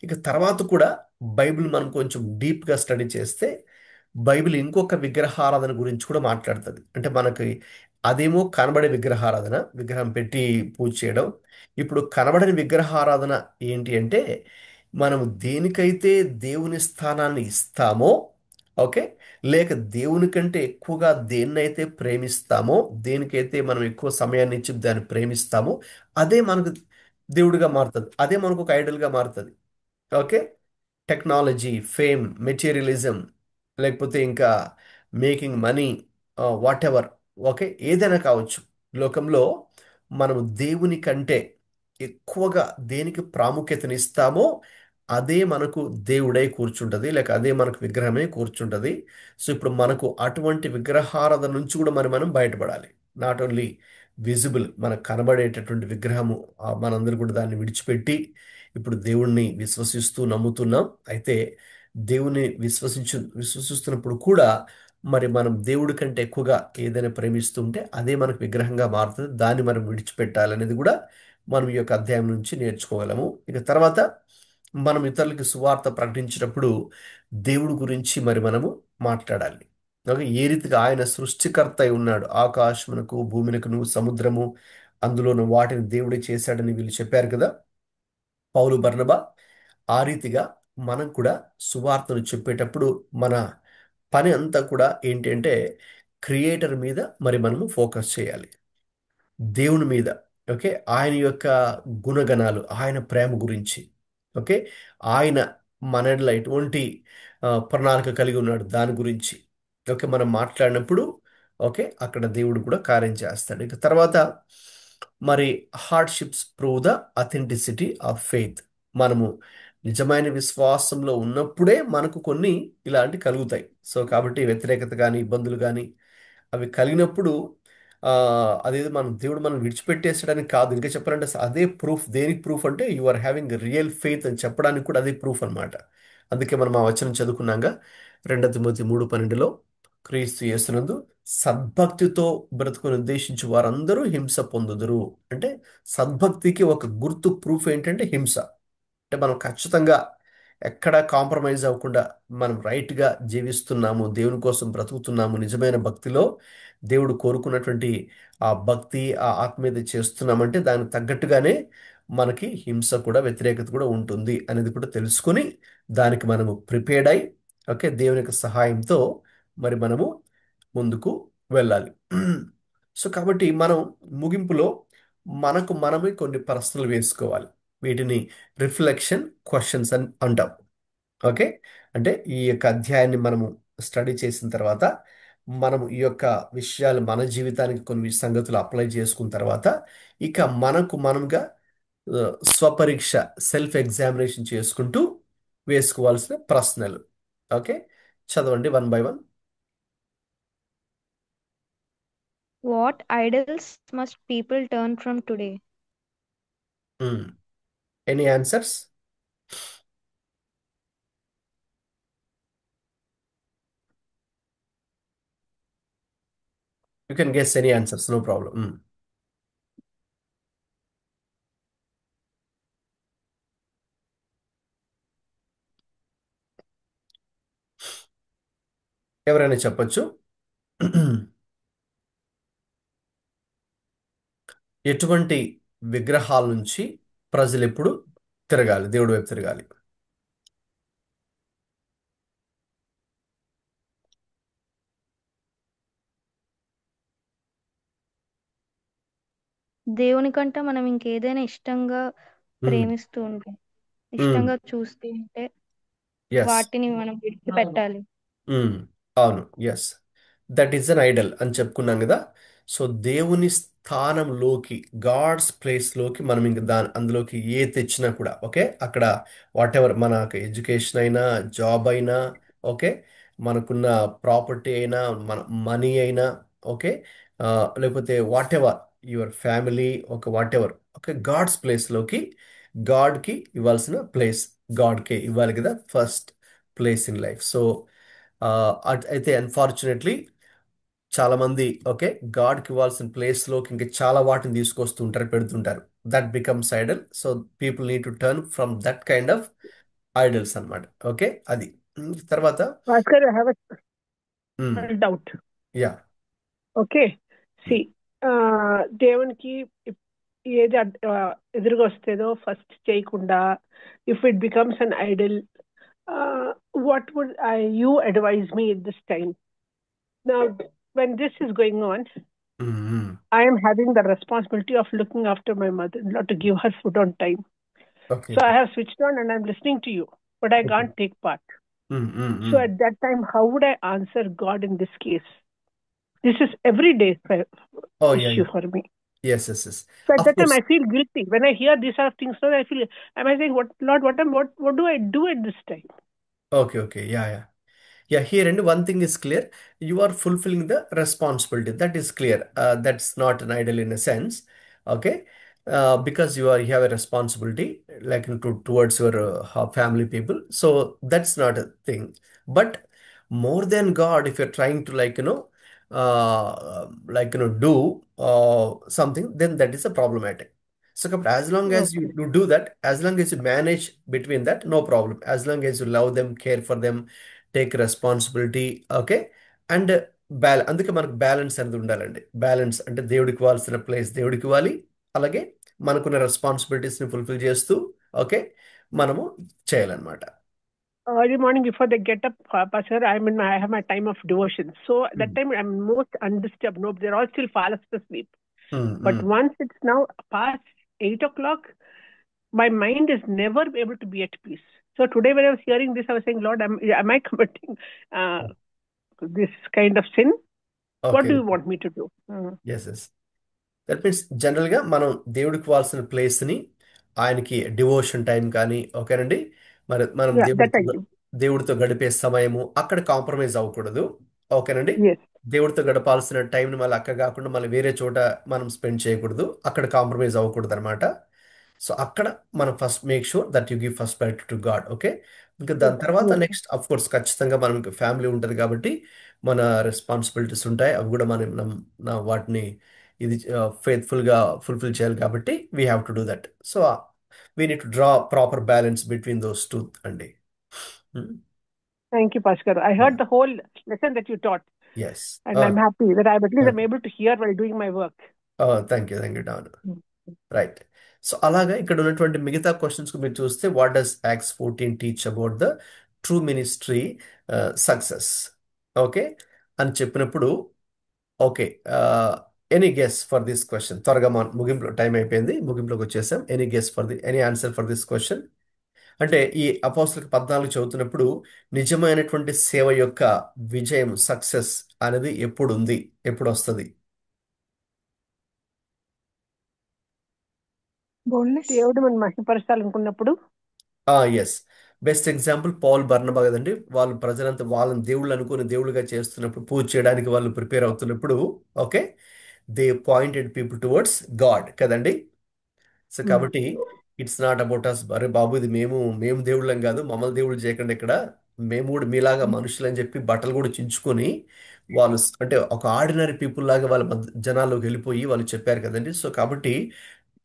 ఇక తర్వాత కూడా బైబిల్ మనం కొంచెం డీప్గా స్టడీ చేస్తే బైబిల్ ఇంకొక విగ్రహారాధన గురించి కూడా మాట్లాడుతుంది. అంటే మనకి అదేమో కనబడే విగ్రహారాధన, విగ్రహం పెట్టి పూజ చేయడం. ఇప్పుడు కనబడని విగ్రహారాధన ఏంటి అంటే మనం దేనికైతే దేవుని స్థానాన్ని ఇస్తామో ఓకే, లేక దేవుని కంటే ఎక్కువగా దేన్నైతే ప్రేమిస్తామో, దేనికైతే మనం ఎక్కువ సమయాన్ని ఇచ్చి దాన్ని ప్రేమిస్తామో అదే మనకు దేవుడిగా మారుతుంది, అదే మనకు ఒక ఐడల్గా మారుతుంది. ఓకే, టెక్నాలజీ, ఫేమ్, మెటీరియలిజం, లేకపోతే ఇంకా making money, what ever okay, ఏదైనా కావచ్చు. లోకంలో మనము దేవుని కంటే ఎక్కువగా దేనికి ప్రాముఖ్యతనిస్తామో అదే మనకు దేవుడై కూర్చుంటుంది, లేక అదే మనకు విగ్రహమే కూర్చుంటుంది. సో ఇప్పుడు మనకు అటువంటి విగ్రహారాధన నుంచి కూడా మనం బయటపడాలి. నాట్ ఓన్లీ విజిబుల్, మనకు కనబడేటటువంటి విగ్రహము మనందరూ కూడా దాన్ని విడిచిపెట్టి ఇప్పుడు దేవుణ్ణి విశ్వసిస్తూ నమ్ముతున్నాం. అయితే దేవుని విశ్వసిస్తున్నప్పుడు కూడా మరి మనం దేవుడి కంటే ఎక్కువగా ఏదైనా ప్రేమిస్తుంటే అదే మనకు విగ్రహంగా మారుతుంది. దాన్ని మనం విడిచిపెట్టాలనేది కూడా మనం ఈ యొక్క అధ్యాయం నుంచి నేర్చుకోగలము. ఇక తర్వాత మనం ఇతరులకి సువార్త ప్రకటించినప్పుడు దేవుడి గురించి మరి మనము మాట్లాడాలి. ఓకే, ఏ రీతిగా ఆయన సృష్టికర్త అయి ఉన్నాడు, ఆకాశమునకు, భూమినకును, సముద్రము అందులోను వాటిని దేవుడే చేశాడని వీళ్ళు చెప్పారు కదా పౌలు, బర్నబా. ఆ రీతిగా మనం కూడా సువార్తను చెప్పేటప్పుడు మన పని అంతా కూడా ఏంటి అంటే క్రియేటర్ మీద మరి మనము ఫోకస్ చేయాలి, దేవుని మీద. ఓకే, ఆయన యొక్క గుణగణాలు, ఆయన ప్రేమ గురించి. ఓకే, ఆయన మనలో ఎటువంటి ప్రణాళిక కలిగి ఉన్నాడు దాని గురించి. ఓకే, మనం మాట్లాడినప్పుడు ఓకే అక్కడ దేవుడు కూడా కార్యం చేస్తాడు. ఇక తర్వాత మరి hardships prove the authenticity of faith. మనము నిజమైన విశ్వాసంలో ఉన్నప్పుడే మనకు కొన్ని ఇలాంటి కలుగుతాయి. సో కాబట్టి వ్యతిరేకత కానీ ఇబ్బందులు కానీ అవి కలిగినప్పుడు ఆ, అదేదో మనం దేవుడు మనం విడిచిపెట్టేసడానికి కాదు, ఇంకా చెప్పాలంటే అదే ప్రూఫ్. దేనికి ప్రూఫ్ అంటే you are having real faith అని చెప్పడానికి కూడా అదే ప్రూఫ్ అన్నమాట. అందుకే మనం ఆ వచనం చదువుకున్నాక 2 తిమోతి 3:12 క్రీస్తు యేసునందు సద్భక్తితో బ్రతుకుని ఉద్దేశించి వారందరూ హింస పొందుదురు. అంటే సద్భక్తికి ఒక గుర్తు ప్రూఫ్ ఏంటంటే హింస. అంటే మనం ఖచ్చితంగా ఎక్కడ కాంప్రమైజ్ అవ్వకుండా మనం రైట్గా జీవిస్తున్నాము, దేవుని కోసం బ్రతుకుతున్నాము, నిజమైన భక్తిలో దేవుడు కోరుకున్నటువంటి ఆ భక్తి ఆ ఆత్మీయత చేస్తున్నామంటే దానికి తగ్గట్టుగానే మనకి హింస కూడా వ్యతిరేకత కూడా ఉంటుంది అనేది కూడా తెలుసుకొని దానికి మనము ప్రిపేర్డ్ అయి ఓకే దేవుని యొక్క సహాయంతో మరి మనము ముందుకు వెళ్ళాలి. సో కాబట్టి మనం ముగింపులో మనకు మనమే కొన్ని ప్రశ్నలు వేసుకోవాలి. వీటిని రిఫ్లెక్షన్ క్వశ్చన్స్ అని అంటాం. ఓకే, అంటే ఈ యొక్క అధ్యాయాన్ని మనము స్టడీ చేసిన తర్వాత మనము ఈ యొక్క విషయాలు మన జీవితానికి కొన్ని సంగతులు అప్లై చేసుకున్న తర్వాత ఇక మనకు మనముగా ఆ, స్వపరీక్ష సెల్ఫ్ ఎగ్జామినేషన్ చేసుకుంటూ వేసుకోవాల్సిన ప్రశ్నలు. ఓకే, చదవండి 1 by 1. What idols must people turn from today? Any answers? You can guess any answers, no problem. ఎవరైనా చెప్పొచ్చు. ఎటువంటి విగ్రహాల నుంచి ప్రజలు ఎప్పుడు తిరగాలి, దేవుడి వైపు తిరగాలి? దేవుని కంటే మనం ఇంకేదైనా ఇష్టంగా ప్రేమిస్తూ ఉంటే, ఇష్టంగా చూస్తూ ఉంటే ఎస్, వాటిని మనం విడిచిపెట్టాలి. అవును, yes, that is an idol అని చెప్పుకున్నాం కదా. సో దేవుని స్థానంలోకి, గాడ్స్ ప్లేస్లోకి మనం ఇంక అందులోకి ఏ తెచ్చినా కూడా ఓకే అక్కడ వాట్ ఎవర్ మనకు ఎడ్యుకేషన్ అయినా జాబ్ అయినా ఓకే మనకున్న ప్రాపర్టీ అయినా మన మనీ అయినా ఓకే లేకపోతే వాట్ ఎవర్ యువర్ ఫ్యామిలీ ఒక వాట్ ఎవర్ ఓకే గాడ్స్ ప్లేస్లోకి గాడ్కి ఇవ్వాల్సిన ప్లేస్ గాడ్కే ఇవ్వాలి కదా first place in life. So అయితే అన్ఫార్చునేట్లీ చాలా మంది ఓకే గాడ్కి ఇవ్వాల్సిన ప్లేస్లోకి ఇంకా చాలా వాటిని తీసుకొస్తూ ఉంటారు, పెడుతుంటారు. That becomes idol. So people need to turn from that kind of idols అన్నమాట. ఓకే అది తర్వాత Bhaskar, I have a doubt. Yeah okay, see దేవునికి ఏది ఎదురుగా వస్తుందో ఫస్ట్ చేయకుండా, if it becomes an idol, what would you advise me at this time? Now, when this is going on, I am having the responsibility of looking after my mother-in-law to give her food on time. Okay So I have switched on and I'm listening to you, but I can't take part. So at that time, how would I answer God in this case? This is everyday Oh, yeah, issue yeah. for me. Yes, yes, yes. So at Of that time, course. I feel guilty. When I hear these sort of things, so I feel, am I saying, Lord, what do I do at this time? Okay, okay. Yeah, yeah. Yeah, here and one thing is clear. You are fulfilling the responsibility. That is clear. That's not an idol in a sense. Okay. Because you have a responsibility like towards your family people. So that's not a thing. But more than God, if you're trying to do something, then that is a problematic. So as long as Okay. you do that, as long as you manage between that, no problem. As long as you love them, care for them, take responsibility okay and అందుకే మనకు balance అనేది ఉండాలండి. Balance అంటే దేవుడికి ఇవ్వాల్సిన place దేవుడికి ఇవ్వాలి, అలాగే మనకున్న రెస్పాన్సిబిలిటీస్ని ఫుల్ఫిల్ చేస్తూ ఓకే మనము చేయాలన్నమాట. early morning before they get up, Pastor, I have my time of devotion. So at that time I'm most undisturbed. No, they're all still fast asleep. But once it's now past 8 o'clock, my mind is never able to be at peace. So today when I was hearing this, I was saying, Lord, am I committing this kind of sin? What okay. do you want me to do? Yes yes. That means జనరల్గా మనం దేవుడికి ఇవ్వాల్సిన ప్లేస్ని ఆయనకి devotion time కానీ ఓకేనండి, మరి మనం Yeah, that I do. దేవుడితో గడిపే సమయము అక్కడ కాంప్రమైజ్ అవ్వకూడదు. ఓకేనండి. Yes. దేవుడితో గడపాల్సిన టైంని మళ్ళీ అక్కడ కాకుండా మళ్ళీ వేరే చోట మనం స్పెండ్ చేయకూడదు, అక్కడ కాంప్రమైజ్ అవ్వకూడదు అనమాట. సో అక్కడ మనం first make sure that you give first priority to God. Okay. ఇంకా దాని తర్వాత Yes. నెక్స్ట్ అఫ్ కోర్స్ ఖచ్చితంగా మనకి ఫ్యామిలీ ఉంటుంది కాబట్టి మన రెస్పాన్సిబిలిటీస్ ఉంటాయి, అవి కూడా మనం వాటిని ఇది ఫెయిత్ఫుల్గా ఫుల్ఫిల్ చేయాలి కాబట్టి we have to do that. So we need to draw proper balance between those two అండి. Thank you, Pastor. I heard the whole lesson that you taught, yes. and I'm happy that at least I'm able to hear while doing my work. Thank you Don. Right. So అలాగా ఇక్కడ ఉన్నటువంటి మిగతా questions మీరు చూస్తే what does Acts 14 teach about the true ministry success, okay అని చెప్పినప్పుడు okay, any guess for this question? త్వరగా ముగింపులో టైం అయిపోయింది, ముగింపులోకి వచ్చేసాం. Any guess for any answer for this question? అంటే ఈ అపోస్తలుల 14 చదువుతున్నప్పుడు నిజమైనటువంటి సేవ యొక్క విజయం సక్సెస్ అనేది ఎప్పుడు ఉంది, ఎప్పుడు వస్తుంది? బోల్డ్నెస్. దేవుడు మనం మహిమపరచాలనుకున్నప్పుడు. ఎస్. బెస్ట్ ఎగ్జాంపుల్ పౌల్ బర్నబా కదండి. వాళ్ళు ప్రజలంతా వాళ్ళని దేవుళ్ళు అనుకుని దేవుళ్ళుగా చేస్తున్నప్పుడు, పూజ చేయడానికి వాళ్ళు ప్రిపేర్ అవుతున్నప్పుడు okay, they pointed people towards God కదండి. సో కాబట్టి ఇట్స్ నాట్ అబౌట్ అస్, అరే బాబు ఇది మేము దేవుళ్ళం కాదు, మమ్మల్ని దేవుళ్ళు చేయకండి, ఇక్కడ మేము కూడా మీలాగా మనుషులు అని చెప్పి బట్టలు కూడా చించుకొని వాళ్ళు అంటే ఒక ఆర్డినరీ పీపుల్ లాగా వాళ్ళ జనాల్లోకి వెళ్ళిపోయి వాళ్ళు చెప్పారు కదండి. సో కాబట్టి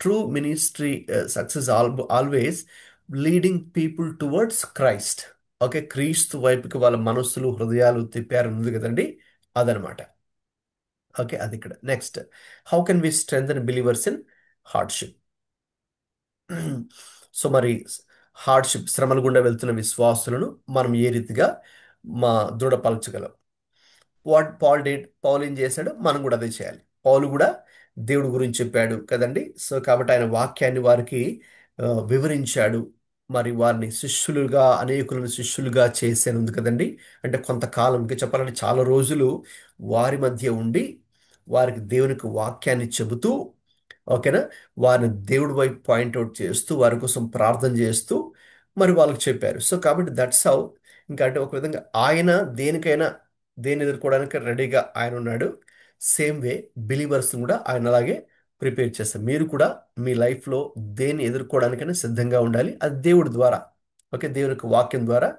true ministry success always leading people towards Christ. Okay, క్రీస్తు వైపుకి వాళ్ళ మనస్సులు హృదయాలు తిప్పారు ఉంది కదండి, అదనమాట. ఓకే, అది ఇక్కడ next. How can we strengthen believers in hardship? So మరి హార్డ్షిప్ శ్రమల గుండా వెళ్తున్న విశ్వాసులను మనం ఏ రీతిగా దృఢపరచగలం? వాట్ పౌల్ ఏం చేశాడు, మనం కూడా అదే చేయాలి. పౌలు కూడా దేవుడి గురించి చెప్పాడు కదండి. సో కాబట్టి ఆయన వాక్యాన్ని వారికి వివరించాడు, మరి వారిని శిష్యులుగా అనేకులను శిష్యులుగా చేశాను ఉంది కదండి. అంటే కొంతకాలం, ఇంకా చెప్పాలంటే చాలా రోజులు వారి మధ్య ఉండి వారికి దేవునికి వాక్యాన్ని చెబుతూ ఓకేనా, వారిని దేవుడి వైపు పాయింట్అవుట్ చేస్తూ వారి కోసం ప్రార్థన చేస్తూ మరి వాళ్ళకి చెప్పారు. సో కాబట్టి దట్స్ హౌ, ఇంకా అంటే ఒక విధంగా ఆయన దేన్ని ఎదుర్కోవడానికి రెడీగా ఆయన ఉన్నాడు. సేమ్ వే బిలీవర్స్ కూడా ఆయన అలాగే ప్రిపేర్ చేస్తారు. మీరు కూడా మీ లైఫ్లో దేన్ని ఎదుర్కోవడానికైనా సిద్ధంగా ఉండాలి, అది దేవుడి ద్వారా, ఓకే, దేవుని యొక్క వాక్యం ద్వారా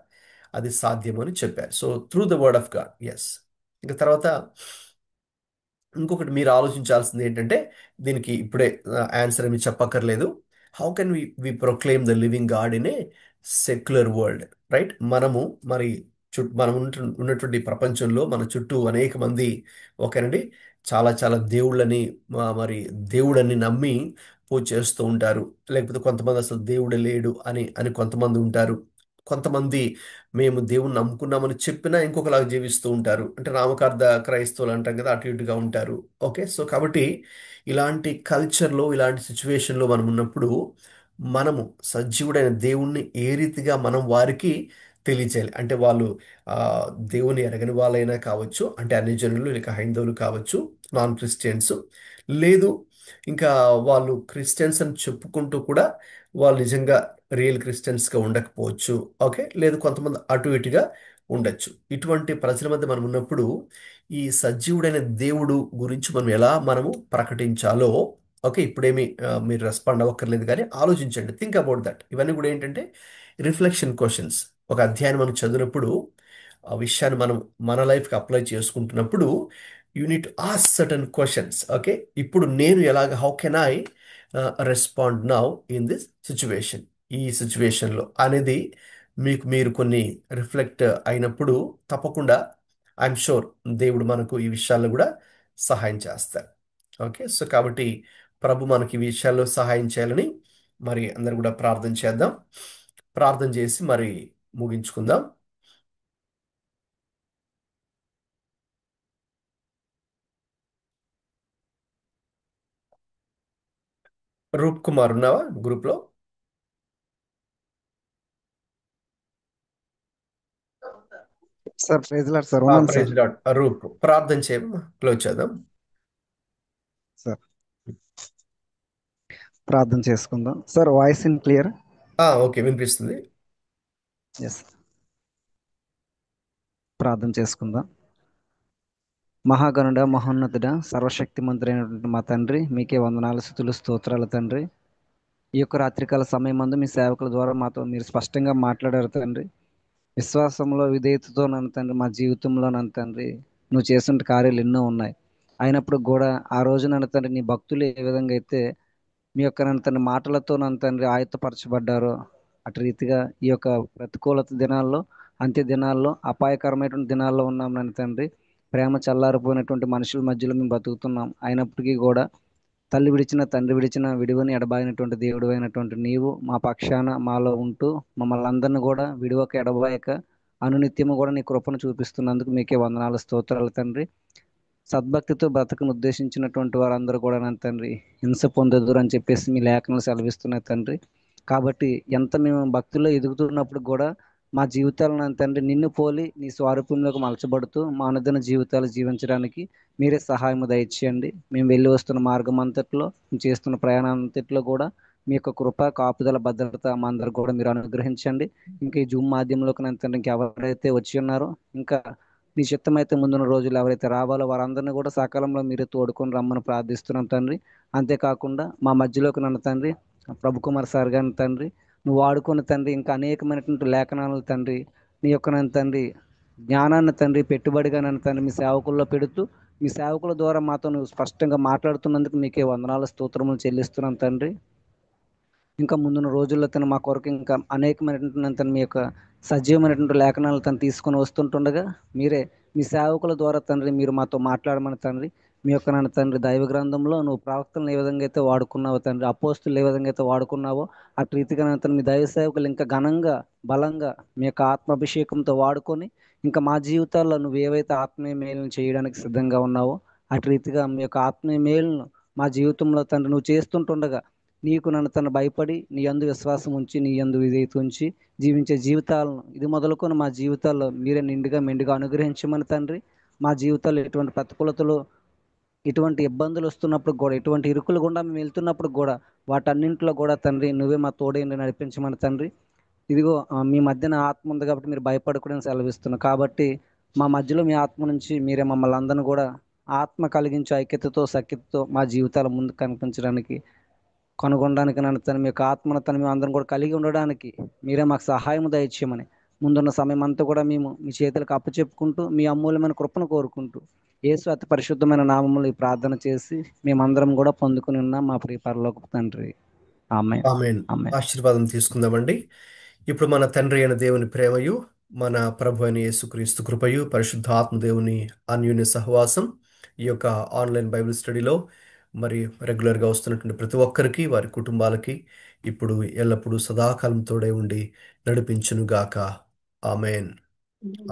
అది సాధ్యం అని చెప్పారు. So through the word of God. Yes. ఇంకా తర్వాత ఇంకొకటి మీరు ఆలోచించాల్సింది ఏంటంటే, దీనికి ఇప్పుడే ఆన్సర్ ఏమి చెప్పక్కర్లేదు. How can we proclaim the living God in a secular world? Right. మనము మరి మనం ఉన్నటువంటి ప్రపంచంలో మన చుట్టూ అనేక మంది ఓకేనండి చాలా చాలా దేవుళ్ళని మరి దేవుడని నమ్మి పూజ చేస్తూ ఉంటారు. లేకపోతే కొంతమంది అసలు దేవుడు లేడు అని అని కొంతమంది ఉంటారు. కొంతమంది మేము దేవుణ్ణి నమ్ముకున్నామని చెప్పినా ఇంకొకలాగా జీవిస్తూ ఉంటారు. అంటే నామకార్థ క్రైస్తవులు అంటాం కదా, అటు ఇటుగా ఉంటారు. ఓకే. సో కాబట్టి ఇలాంటి కల్చర్లో ఇలాంటి సిచ్యువేషన్లో మనం ఉన్నప్పుడు మనము సజీవుడైన దేవుణ్ణి ఏ రీతిగా మనం వారికి తెలియచేయాలి? అంటే వాళ్ళు ఆ, దేవుని ఎరగని వాళ్ళైనా కావచ్చు, అంటే అన్ని జనులు లేక హైందవులు కావచ్చు, నాన్ క్రిస్టియన్స్, లేదు ఇంకా వాళ్ళు క్రిస్టియన్స్ అని చెప్పుకుంటూ కూడా వాళ్ళు నిజంగా రియల్ క్రిస్టియన్స్గా ఉండకపోవచ్చు. ఓకే, లేదు కొంతమంది అటు ఇటుగా ఉండొచ్చు. ఇటువంటి ప్రజల మధ్య మనం ఉన్నప్పుడు ఈ సజీవుడైన దేవుడు గురించి మనము ప్రకటించాలో ఓకే, ఇప్పుడేమి మీరు రెస్పాండ్ అవ్వక్కర్లేదు, కానీ ఆలోచించండి, థింక్ అబౌట్ దట్. ఇవన్నీ కూడా ఏంటంటే రిఫ్లెక్షన్ క్వశ్చన్స్. ఒక అధ్యాయం మనం చదివినప్పుడు ఆ విషయాన్ని మనం మన లైఫ్కి అప్లై చేసుకుంటున్నప్పుడు you need ask certain questions. Okay, ఇప్పుడు నేను how can I respond now in this situation, ఈ సిచ్యువేషన్లో అనేది మీకు మీరు కొన్ని రిఫ్లెక్ట్ అయినప్పుడు తప్పకుండా ఐఎమ్ షూర్ దేవుడు మనకు ఈ విషయాల్లో కూడా సహాయం చేస్తారు. ఓకే. సో కాబట్టి ప్రభు మనకి ఈ విషయాల్లో సహాయం చేయాలని మరి అందరు కూడా ప్రార్థన చేద్దాం. ప్రార్థన చేసి మరి ముగించుకుందాం. రూప్ కుమార్ ఉన్నావా గ్రూప్లో? సార్ ప్రైజ్ లార్డ్ సార్, ఉన్నాను ప్రైజ్ సార్. లార్డ్. రూప్ ప్రార్థన చేయమా, క్లోజ్ చేద్దాం. సార్ ప్రార్థన చేసుకుందాం sir. Voice in clear? Okay, వినిపిస్తుంది. ఎస్, ప్రార్థన చేసుకుందాం. మహాగణుడ, మహోన్నతుడ, సర్వశక్తి మంత్రైనటువంటి మా తండ్రి, మీకే వందనాలు, స్తుతులు, స్తోత్రాలు తండ్రి. ఈ యొక్క రాత్రికాల సమయం మందు మీ సేవకుల ద్వారా మాతో మీరు స్పష్టంగా మాట్లాడారు తండ్రి. విశ్వాసంలో, విధేయతతో నన్ను తండ్రి, మా జీవితంలో నన్ను తండ్రి నువ్వు చేసిన కార్యాలు ఎన్నో ఉన్నాయి. అయినప్పుడు కూడా ఆ రోజు నన్ను తండ్రి నీ భక్తులు ఏ విధంగా అయితే మీ యొక్క నన్ను తండ్రి మాటలతో నన్ను తండ్రి ఆయత్తపరచబడ్డారో, అటు రీతిగా ఈ యొక్క ప్రతికూలత దినాల్లో, అంత్య దినాల్లో, అపాయకరమైనటువంటి దినాల్లో ఉన్నాం నన్ను తండ్రి. ప్రేమ చల్లారిపోయినటువంటి మనుషుల మధ్యలో మేము బతుకుతున్నాం. అయినప్పటికీ కూడా తల్లి విడిచిన, తండ్రి విడిచిన, విడివని ఎడబాయినటువంటి దేవుడు అయినటువంటి నీవు మా పక్షాన మాలో ఉంటూ మమ్మల్ని అందరిని కూడా విడివక ఎడబాయక అనునిత్యము కూడా నీ కృపను చూపిస్తున్నందుకు మీకే వందనాలు, స్తోత్రాలు తండ్రి. సద్భక్తితో బ్రతకను ఉద్దేశించినటువంటి వారందరూ కూడా నన్ను తండ్రి హింస పొందదురు అని చెప్పేసి మీ లేఖనాలు సెలవిస్తున్నాయి తండ్రి. కాబట్టి ఎంత మేము భక్తుల్లో ఎదుగుతున్నప్పుడు కూడా మా జీవితాలను నన్ను తండ్రి నిన్ను పోలి నీ స్వరూపంలోకి మలచబడుతూ మా అనుదిన జీవితాలు జీవించడానికి మీరే సహాయం దయచేయండి. మేము వెళ్ళి వస్తున్న మార్గం అంతట్లో, మేము చేస్తున్న ప్రయాణం అంతట్లో కూడా మీ యొక్క కృప, కాపుదల, భద్రత మా అందరికి కూడా మీరు అనుగ్రహించండి. ఇంకా ఈ జూమ్ మాధ్యమంలోకి నన్ను తండ్రి ఇంకెవరైతే వచ్చి ఉన్నారో, ఇంకా నీ చిత్తమైతే ముందున్న రోజులు ఎవరైతే రావాలో వారందరినీ కూడా సకాలంలో మీరు తోడుకొని రమ్మని ప్రార్థిస్తున్నాం తండ్రి. అంతేకాకుండా మా మధ్యలోకి నన్ను తండ్రి ప్రభు కుమార్ సార్ గారిని తండ్రి నువ్వు వాడుకొని తండ్రి ఇంకా అనేకమైనటువంటి లేఖనాలు తండ్రి నీ యొక్క నన్ను తండ్రి జ్ఞానాన్ని తండ్రి పెట్టుబడిగా నన్ను తండ్రి మీ సేవకుల్లో పెడుతూ మీ సేవకుల ద్వారా మాతో నువ్వు స్పష్టంగా మాట్లాడుతున్నందుకు మీకే వందనాలు, స్తోత్రములు చెల్లిస్తున్నాం తండ్రి. ఇంకా ముందున్న రోజుల్లో తను మా కొరకు ఇంకా అనేకమైనటువంటి తను మీ యొక్క సజీవమైనటువంటి లేఖనాలు తను తీసుకొని వస్తుంటుండగా మీరే మీ సేవకుల ద్వారా తండ్రి మీరు మాతో మాట్లాడమని తండ్రి. మీ యొక్క నన్ను తండ్రి దైవ గ్రంథంలో నువ్వు ప్రవక్తలను ఏ విధంగా అయితే వాడుకున్నావో తండ్రి, అపోస్తులు ఏ విధంగా అయితే వాడుకున్నావో అటు రీతిగా నన్ను మీ దైవ సేవకులు ఇంకా ఘనంగా, బలంగా మీ యొక్క ఆత్మాభిషేకంతో వాడుకొని ఇంకా మా జీవితాల్లో నువ్వు ఏవైతే ఆత్మీయ మేలును చేయడానికి సిద్ధంగా ఉన్నావో అటు రీతిగా మీ యొక్క ఆత్మీయ మేలును మా జీవితంలో తండ్రి నువ్వు చేస్తుంటుండగా నీకు నన్ను తను భయపడి నీ యందు విశ్వాసం ఉంచి నీ యందు విధేయత ఉంచి జీవించే జీవితాలను ఇది మొదలుకొని మా జీవితాల్లో మీరే నిండుగా మెండుగా అనుగ్రహించమని తండ్రి. మా జీవితాల్లో ఎటువంటి ప్రతికూలతలు, ఎటువంటి ఇబ్బందులు వస్తున్నప్పుడు కూడా, ఎటువంటి ఇరుకులు గుండా మేము వెళ్తున్నప్పుడు కూడా వాటన్నింటిలో కూడా తండ్రి నువ్వే మా తోడేండి నడిపించమని తండ్రి. ఇదిగో మీ మధ్యన ఆత్మ ఉంది కాబట్టి మీరు భయపడకూడదని సెలవిస్తున్నాను. కాబట్టి మా మధ్యలో మీ ఆత్మ నుంచి మీరే మమ్మల్ని అందరిని కూడా ఆత్మ కలిగించే ఐక్యతతో, సఖ్యతతో మా జీవితాల ముందు కనిపించడానికి, కనుగొనడానికి నన్ను తన మీ యొక్క ఆత్మను తను మేము అందరం కూడా కలిగి ఉండడానికి మీరే మాకు సహాయం దయచేయమని ముందున్న సమయం అంతా కూడా మేము మీ చేతులకు అప్పచెప్పుకుంటూ మీ అమూల్యమైన కృపను కోరుకుంటూ యేసు అతి పరిశుద్ధమైన నామములో ఈ ప్రార్థన చేసి మేమందరం కూడా పొందుకుని ఉన్నాం మా ప్రియ పరలోకపు తండ్రి. ఆమేన్. ఆమేన్. ఆమేన్. ఆశీర్వాదం తీసుకుందామండి. ఇప్పుడు మన తండ్రి అయిన దేవుని ప్రేమయు, మన ప్రభు అయిన యేసుక్రీస్తు కృపయు, పరిశుద్ధాత్మ దేవుని అన్యోన్య సహవాసం ఈ యొక్క ఆన్లైన్ బైబిల్ స్టడీలో మరి రెగ్యులర్గా వస్తున్నటువంటి ప్రతి ఒక్కరికి, వారి కుటుంబాలకి ఇప్పుడు ఎల్లప్పుడూ సదాకాలం తోడే ఉండి నడిపించునుగాక. Amen.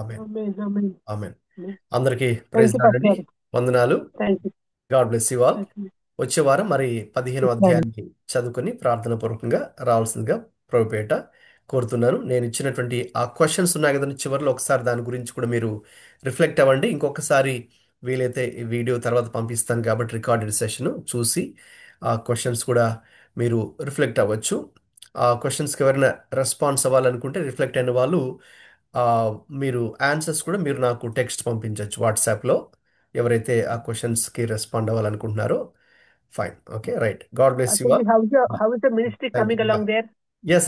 Amen. Amen, amen, amen. amen. అందరికీ Thank ప్రైజ్ you, లార్డ్ అండి. Pastor. వందనాలు. Thank you. God bless you all. Thank you. వచ్చే వారం మరి 15వ Yes, అధ్యాయాన్ని చదువుకొని ప్రార్థన పూర్వకంగా రావాల్సిందిగా ప్రభుపేట కోరుతున్నాను. నేను ఇచ్చినటువంటి ఆ క్వశ్చన్స్ ఉన్నాయి కదండి, చివరిలో ఒకసారి దాని గురించి కూడా మీరు రిఫ్లెక్ట్ అవ్వండి. ఇంకొకసారి వీలైతే ఈ వీడియో తర్వాత పంపిస్తాను కాబట్టి రికార్డెడ్ సెషన్ చూసి ఆ క్వశ్చన్స్ కూడా మీరు రిఫ్లెక్ట్ అవ్వచ్చు. ఆ క్వశ్చన్స్కి ఎవరైనా రెస్పాన్స్ అవ్వాలనుకుంటే రిఫ్లెక్ట్ అయిన వాళ్ళు ఆ, మీరు ఆన్సర్స్ కూడా మీరు నాకు టెక్స్ట్ పంపించవచ్చు వాట్సాప్లో, ఎవరైతే ఆ క్వశ్చన్స్కి రెస్పాండ్ అవ్వాలనుకుంటున్నారో. Fine, okay, right. God bless you Actually, all. how is the ministry thank coming you. along there? Yes